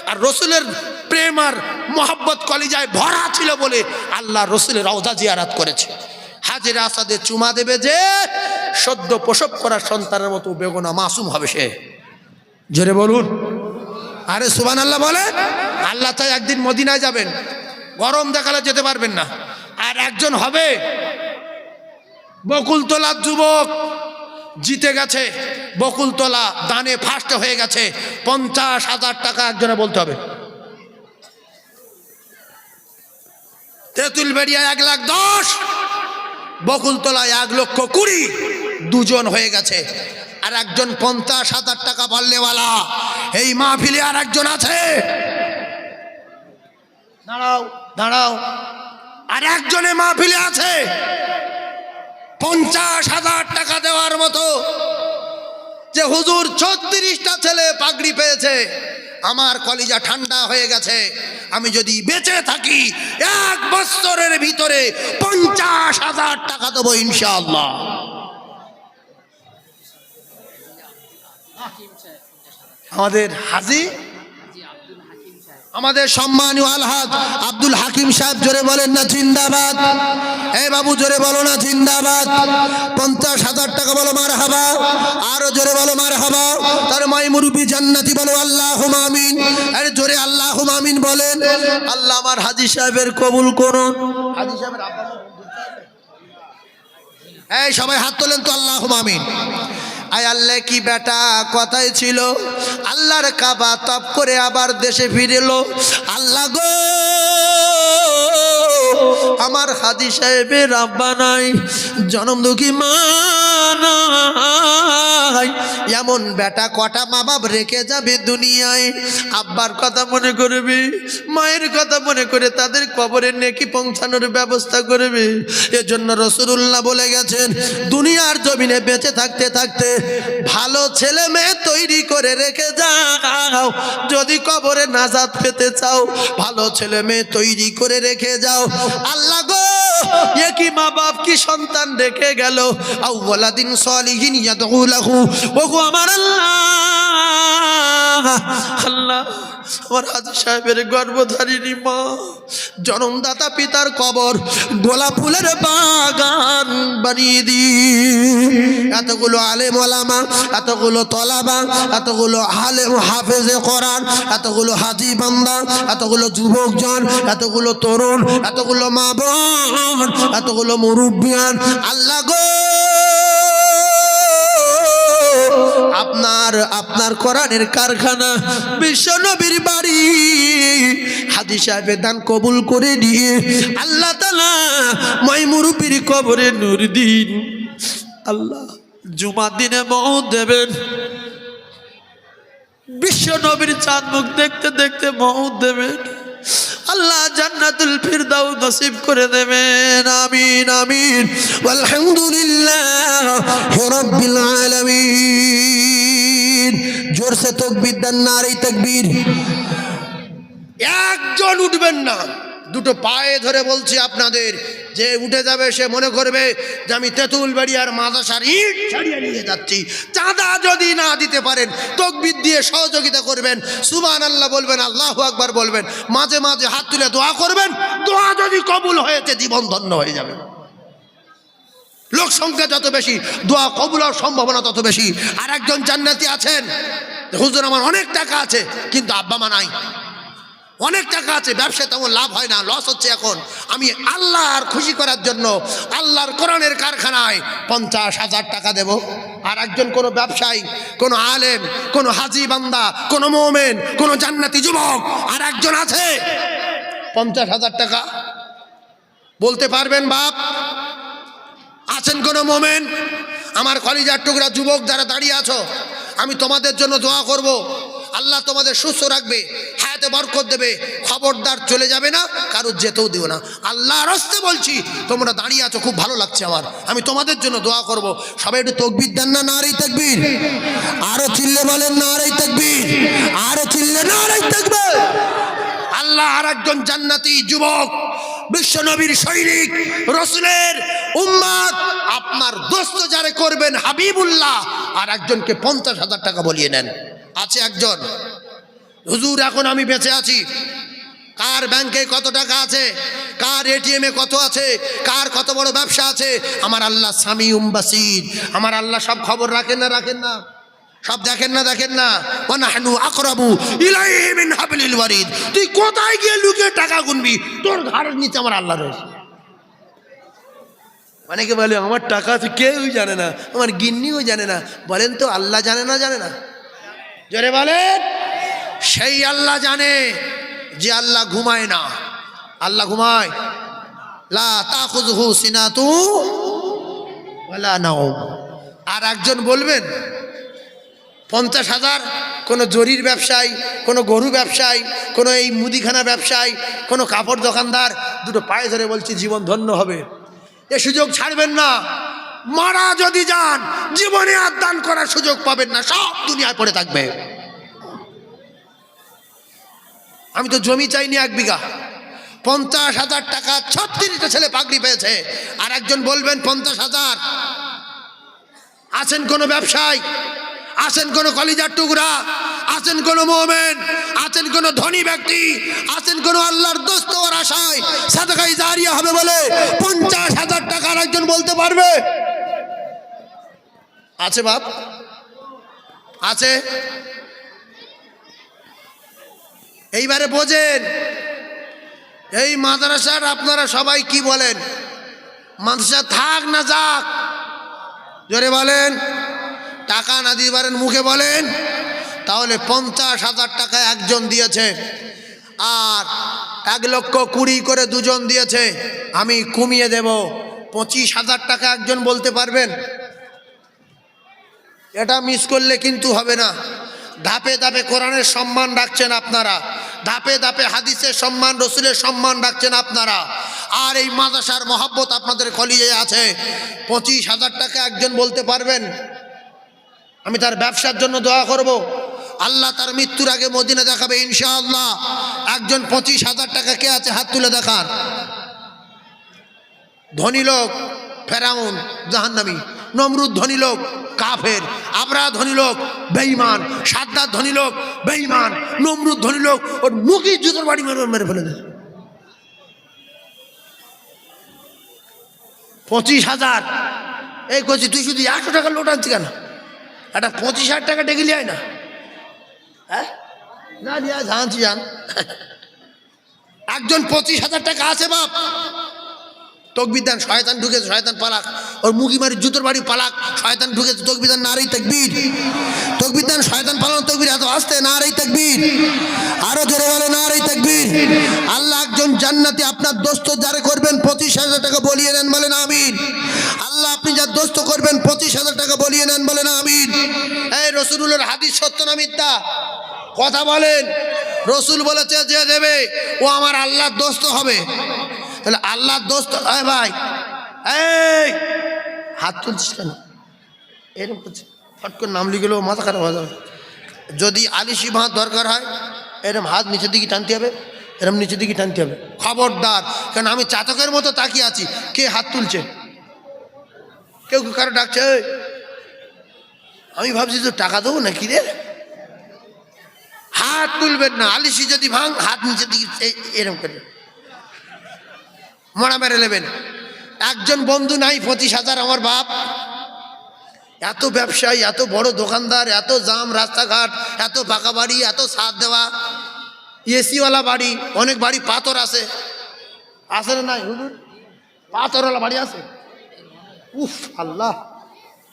আর রসুলের প্রেম আর মোহাব্বত কলিজায় ভরা ছিল বলে আল্লাহ রসুলের রওজা জিয়ারত করেছে। হাজের আসাদে চুমা দেবে যে, সদ্য প্রসব করার সন্তানের মতো বেগুনা মাসুম হবে সে। জোরে বলুন আরে সুবহানাল্লাহ বলে। আল্লাহ চাই একদিন মদিনায় যাবেন, গরম দেখালে যেতে পারবেন না। আর একজন হবে বকুলতলার যুবক, জিতে গেছে, বকুলতলা দানে ফার্স্ট হয়ে গেছে, 50,000 টাকা একজনে বলতে হবে। তেঁতুলবেড়িয়া 1,10,000, বকুলতলায় 1,20,000, দুজন হয়ে গেছে। আর একজন 50,000 টাকা বললেওয়ালা এই মাহফিলে আর একজন আছে। দাঁড়াও দাঁড়াও, আর একজনে মাহফিলে আছে 50,000 টাকা দেওয়ার মতো, যে হুজুর 36টা ছেলে পাগড়ি পেয়েছে, আমার কলিজা ঠান্ডা হয়ে গেছে, আমি যদি বেঁচে থাকি 1 বছরের ভিতরে 50,000 টাকা দেবো ইনশাআল্লাহ। আমাদের হাজি, আমাদের সম্মানীয় আলহাজ আব্দুল হাকিম সাহেব, জোরে বলেন না জিন্দাবাদ। এই বাবু জোরে বলো না জিন্দাবাদ। 50,000 টাকা বলো মারহাবা, আরো জোরে বলো মারহাবা। তার মাই মুরব্বি জান্নাতি বলো আল্লাহুম্মা আমিন। আরে জোরে আল্লাহুম্মা আমিন বলেন। আল্লাহ আমার হাজি সাহেবের কবুল করুন। হাজি সাহেবের আব্বা এই সবাই হাত তোলেন তো আল্লাহুম্মা আমিন। আয় আল্লাহ কি বেটা কথাই ছিল, আল্লাহর কাবা তপ করে আবার দেশে ফিরেলো। আল্লাহ গো আমার হাজি সাহেবের আব্বা নাই, জনম দুঃখী মা নাই, এমন বেটা কটা মা বাপ রেখে যাবে দুনিয়ায়। আব্বার কথা মনে করবে, মায়ের কথা মনে করে তাদের কবরে নেকি পৌঁছানোর ব্যবস্থা করবে। এজন্য রাসূলুল্লাহ বলে গেছেন, দুনিয়ার জমিনে বেঁচে থাকতে থাকতে ভালো ছেলে মেয়ে তৈরি করে রেখে যাও। যদি কবরে নাজাত পেতে চাও, ভালো ছেলে মেয়ে তৈরি করে রেখে যাও। আল্লাহ গো একই মা বাপ কি সন্তান রেখে গেল, আউওয়ালাদিন সালিহিন ইয়াদউ লাহু। ওগো আমার আল্লাহ, আল্লাহ আমার হাজি সাহেবের গর্ভধারিণী মা, জন্মদাতা পিতার কবর গোলাপ ফুলের বাগান বানিয়ে দি। এতগুলো আলেম ওলামা, এতগুলো তলাবা, এতগুলো আলেম হাফেজে কোরআন, এতগুলো হাজি বান্দা, এতগুলো যুবকজন, এতগুলো তরুণ, এতগুলো মা বোন, এতগুলো মুরব্বিয়ান, আল্লাহ গো আপনার কোরআনের কারখানা, বিশ্ব নবীর বাড়ি, হাজি সাহেবের দান কবুল করে নিয়ে আল্লাহ তাআলা মাই মুরব্বির কবরে নূর দিন। আল্লাহ জুমার দিনে মওত দেবেন, বিশ্ব নবীর চাঁদ মুখ দেখতে দেখতে মওত দেবেন। আল্লাহ জান্নাতুল ফিরদাউস নসিব করে দেবেন। আমিন আমিন। আলহামদুলিল্লাহি রাব্বিল আলামিন। জোরসে তাকবীর দেন, নারে তাকবীর। একজন উঠবেন না, দুটো পায়ে ধরে বলছি আপনাদের, যে উঠে যাবে সে মনে করবে যে আমি তেঁতুলবাড়িয়ার মাদ্রাসার ইট ছাড়িয়ে নিয়ে যাচ্ছি। চাঁদা যদি না দিতে পারেন তাকবীর দিয়ে সহযোগিতা করবেন, সুবহানাল্লাহ বলবেন, আল্লাহু আকবার বলবেন, মাঝে মাঝে হাত তুলে দোয়া করবেন। দোয়া যদি কবুল হয়েছে জীবন ধন্য হয়ে যাবে। লোক সংখ্যা যত বেশি দোয়া কবুল হওয়ার সম্ভাবনা তত বেশি। আর একজন জান্নাতি আছেন, হুজুর আমার অনেক টাকা আছে কিন্তু আব্বা মা নাই, অনেক টাকা আছে, ব্যবসায় তেমন লাভ হয় না, লস হচ্ছে, এখন আমি আল্লাহর খুশি করার জন্য আল্লাহর কোরআনের কারখানায় 50,000 টাকা দেব। আর একজন কোনো ব্যবসায়ী, কোনো আলেম, কোনো হাজি বান্দা, কোনো মোমেন, কোনো জান্নাতি যুবক আর একজন আছে 50,000 টাকা বলতে পারবেন বাপ? আছেন কোনো মোমেন? আমার কলিজার টুকরা যুবক যারা দাঁড়িয়ে আছো, আমি তোমাদের জন্য দোয়া করব, আল্লাহ তোমাদের সুস্থ রাখবে, হায়াতে বরকত দেবে। খবরদার চলে যাবে না, কারো যেতেও দিও না। আল্লাহর রাস্তে বলছি, তোমরা দাঁড়িয়ে আছো, খুব ভালো লাগছে আমার, আমি তোমাদের জন্য দোয়া করব। সবাই একটু তাকবীর দেন না, নারে তাকবীর। আরো চিল্লে বলেন নারে তাকবীর, আরো চিল্লে নারে তাকবীর। আল্লাহ আর একজন জান্নাতি যুবক, বিশ্ব নবীর সৈনিক, রাসূলের উম্মত, আপনার দোস্ত যারে করবেন হাবিবুল্লাহ, আর একজনকে 50,000 টাকা বলিয়ে নেন। আছে একজন, হুজুর এখন আমি বেঁচে আছি, কার ব্যাংকে কত টাকা আছে, কার এটিএমে কত আছে, কার কত বড় ব্যবসা আছে। আমার আল্লাহ সামিউম বাসীর, আমার আল্লাহ সব খবর রাখেন না রাখেন না, সব দেখেন না দেখেন না। ওয়া নাহনু আকরাবু ইলাইহি মিন হাবলিল ওয়ারিদ। তুই কোথায় গিয়ে লুকিয়ে টাকা গুনবি, তোর ঘাড়ের নিচে আমার আল্লাহ রয়েছে। অনেকে বলে আমার টাকা আছে, কেউই জানে না, আমার গিন্নিও জানে না। বলেন তো আল্লাহ জানে না জানে না? জোরে বলেন। সেই আল্লাহ জানে যে আল্লাহ ঘুমায় না। আল্লাহ ঘুমায়? লা তাখুযুহু সিনাতু ওয়ালা নাওম। আর একজন বলবেন 50,000 কোনো জরির ব্যবসায়ী, কোনো গরু ব্যবসায়ী, কোনো এই মুদিখানা ব্যবসায়ী, কোনো কাপড় দোকানদার দুটো পায়ে ধরে বলছি জীবন ধন্য হবে, এ সুযোগ ছাড়বেন না। মারা যদি যান জীবনে আর দান করার সুযোগ পাবেন না, সব দুনিয়ায় পড়ে থাকবে। আমি তো জমি চাইনি 1 বিঘা, 50,000 টাকা 36টা ছেলে পাগড়ি পেয়েছে। আর একজন বলবেন 50,000। আছেন কোনো ব্যবসায়ী, আছেন কোনো কলিজার টুকরা, আছেন কোনো মুমিন, আছেন কোনো ধনী ব্যক্তি, আছেন কোনো আল্লাহর দোস্ত ওর আশায় সাদাকায়ে জারিয়া হবে বলে 50,000 টাকা আর একজন বলতে পারবে? আছে বাপ? আছে? এইবারে বোঝেন এই মাদ্রাসার আপনারা সবাই কি বলেন, মাদ্রাসা থাক না যাক? জোরে বলেন। টাকা না দিতে পারেন মুখে বলেন। তাহলে 50,000 টাকা একজন দিয়েছে, আর 1,20,000 করে দুজন দিয়েছে। আমি কমিয়ে দেব 25,000 টাকা একজন বলতে পারবেন? এটা মিস করলে কিন্তু হবে না। ধাপে ধাপে কোরআনের সম্মান রাখছেন আপনারা, ধাপে ধাপে হাদিসের সম্মান, রসুলের সম্মান রাখছেন আপনারা। আর এই মাদ্রাসার মহব্বত আপনাদের কলিজায় আছে। 25,000 টাকা একজন বলতে পারবেন? আমি তার ব্যবসার জন্য দোয়া করব, আল্লাহ তার মৃত্যুর আগে মদিনা দেখাবে ইনশাআল্লাহ। একজন 25,000 টাকা কে আছে? হাত তুলে দেখান। ধনী লোক ফেরাউন জাহান্নামী, নমরুদ ধনী লোক কাফের, আবরাহ ধনী লোক বেঈমান, সাদ্দাত ধনী লোক বেঈমান, নমরুদ ধনী লোক ওর মুখে জুতোর বাড়ি মেরে ফেলে দেয়। 25,000 এই করছি, তুই শুধু 100 টাকা লোট আনছি কেন? একটা 25,000 টাকা ডেকে লিয়ায় না? হ্যাঁ না লিয়া জানছি জান। একজন 25,000 টাকা আছে বাপ, তকবিদান শয়তান ঢুকেছে, শয়তান পালাক, ওর মুখি মারি জুতোর বাড়ি পালাক, শয়তান ঢুকেছে, তকবিদান নারী তাকবীর, তকবিদান শয়তান পালানো তকবীর, এত আসতে নারী তাকবীর, আরো জোরে বলে নারী তাকবীর। আল্লাহ একজন জান্নাতি আপনার দোস্ত যারে করবেন 25,000 টাকা বলিয়ে নেন, বলেন আমিন। আল্লাহ আপনি যার দোস্ত করবেন 25,000 টাকা বলিয়ে নেন, বলেন আমিন। এই রসুলের হাদিস সত্য না মিথ্যা? কথা বলেন। রসুল বলেছে যে দেবে ও আমার আল্লাহর দোস্ত হবে। তাহলে আল্লাহর দোস্ত ভাই, এই হাত তুলছিস কেন? এরকম করছে, ফট করে নাম লিখলেও মাথা খারাপ হয়ে যাবে। যদি আলিশি ভাত দরকার হয় এরকম হাত নিচের দিকে টানতে হবে, এরকম নিচের দিকে টানতে হবে, খবরদার। কারণ আমি চাতকের মতো তাকিয়ে আছি, কে হাত তুলছে? কেউ কারো ডাকছে, আমি ভাবছি তো টাকা দেবো না কি রে? হাত তুলবেন না। আলিশি যদি ভাঙ হাত নিচের দিকে এরকম করে মরা মেরে নেবেন। একজন বন্ধু নাই 25,000 আমার বাপ। এত ব্যবসায়ী, এত বড় দোকানদার, এত জাম রাস্তাঘাট, এত পাকা বাড়ি, এত ছাদ দেওয়া, এসিওয়ালা বাড়ি, অনেক বাড়ি পাথর আছে, আছে না নাই হুজুর? পাথরওয়ালা বাড়ি আছে। উফ আল্লাহ,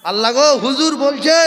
আল্লাহ গো, হুজুর বলছে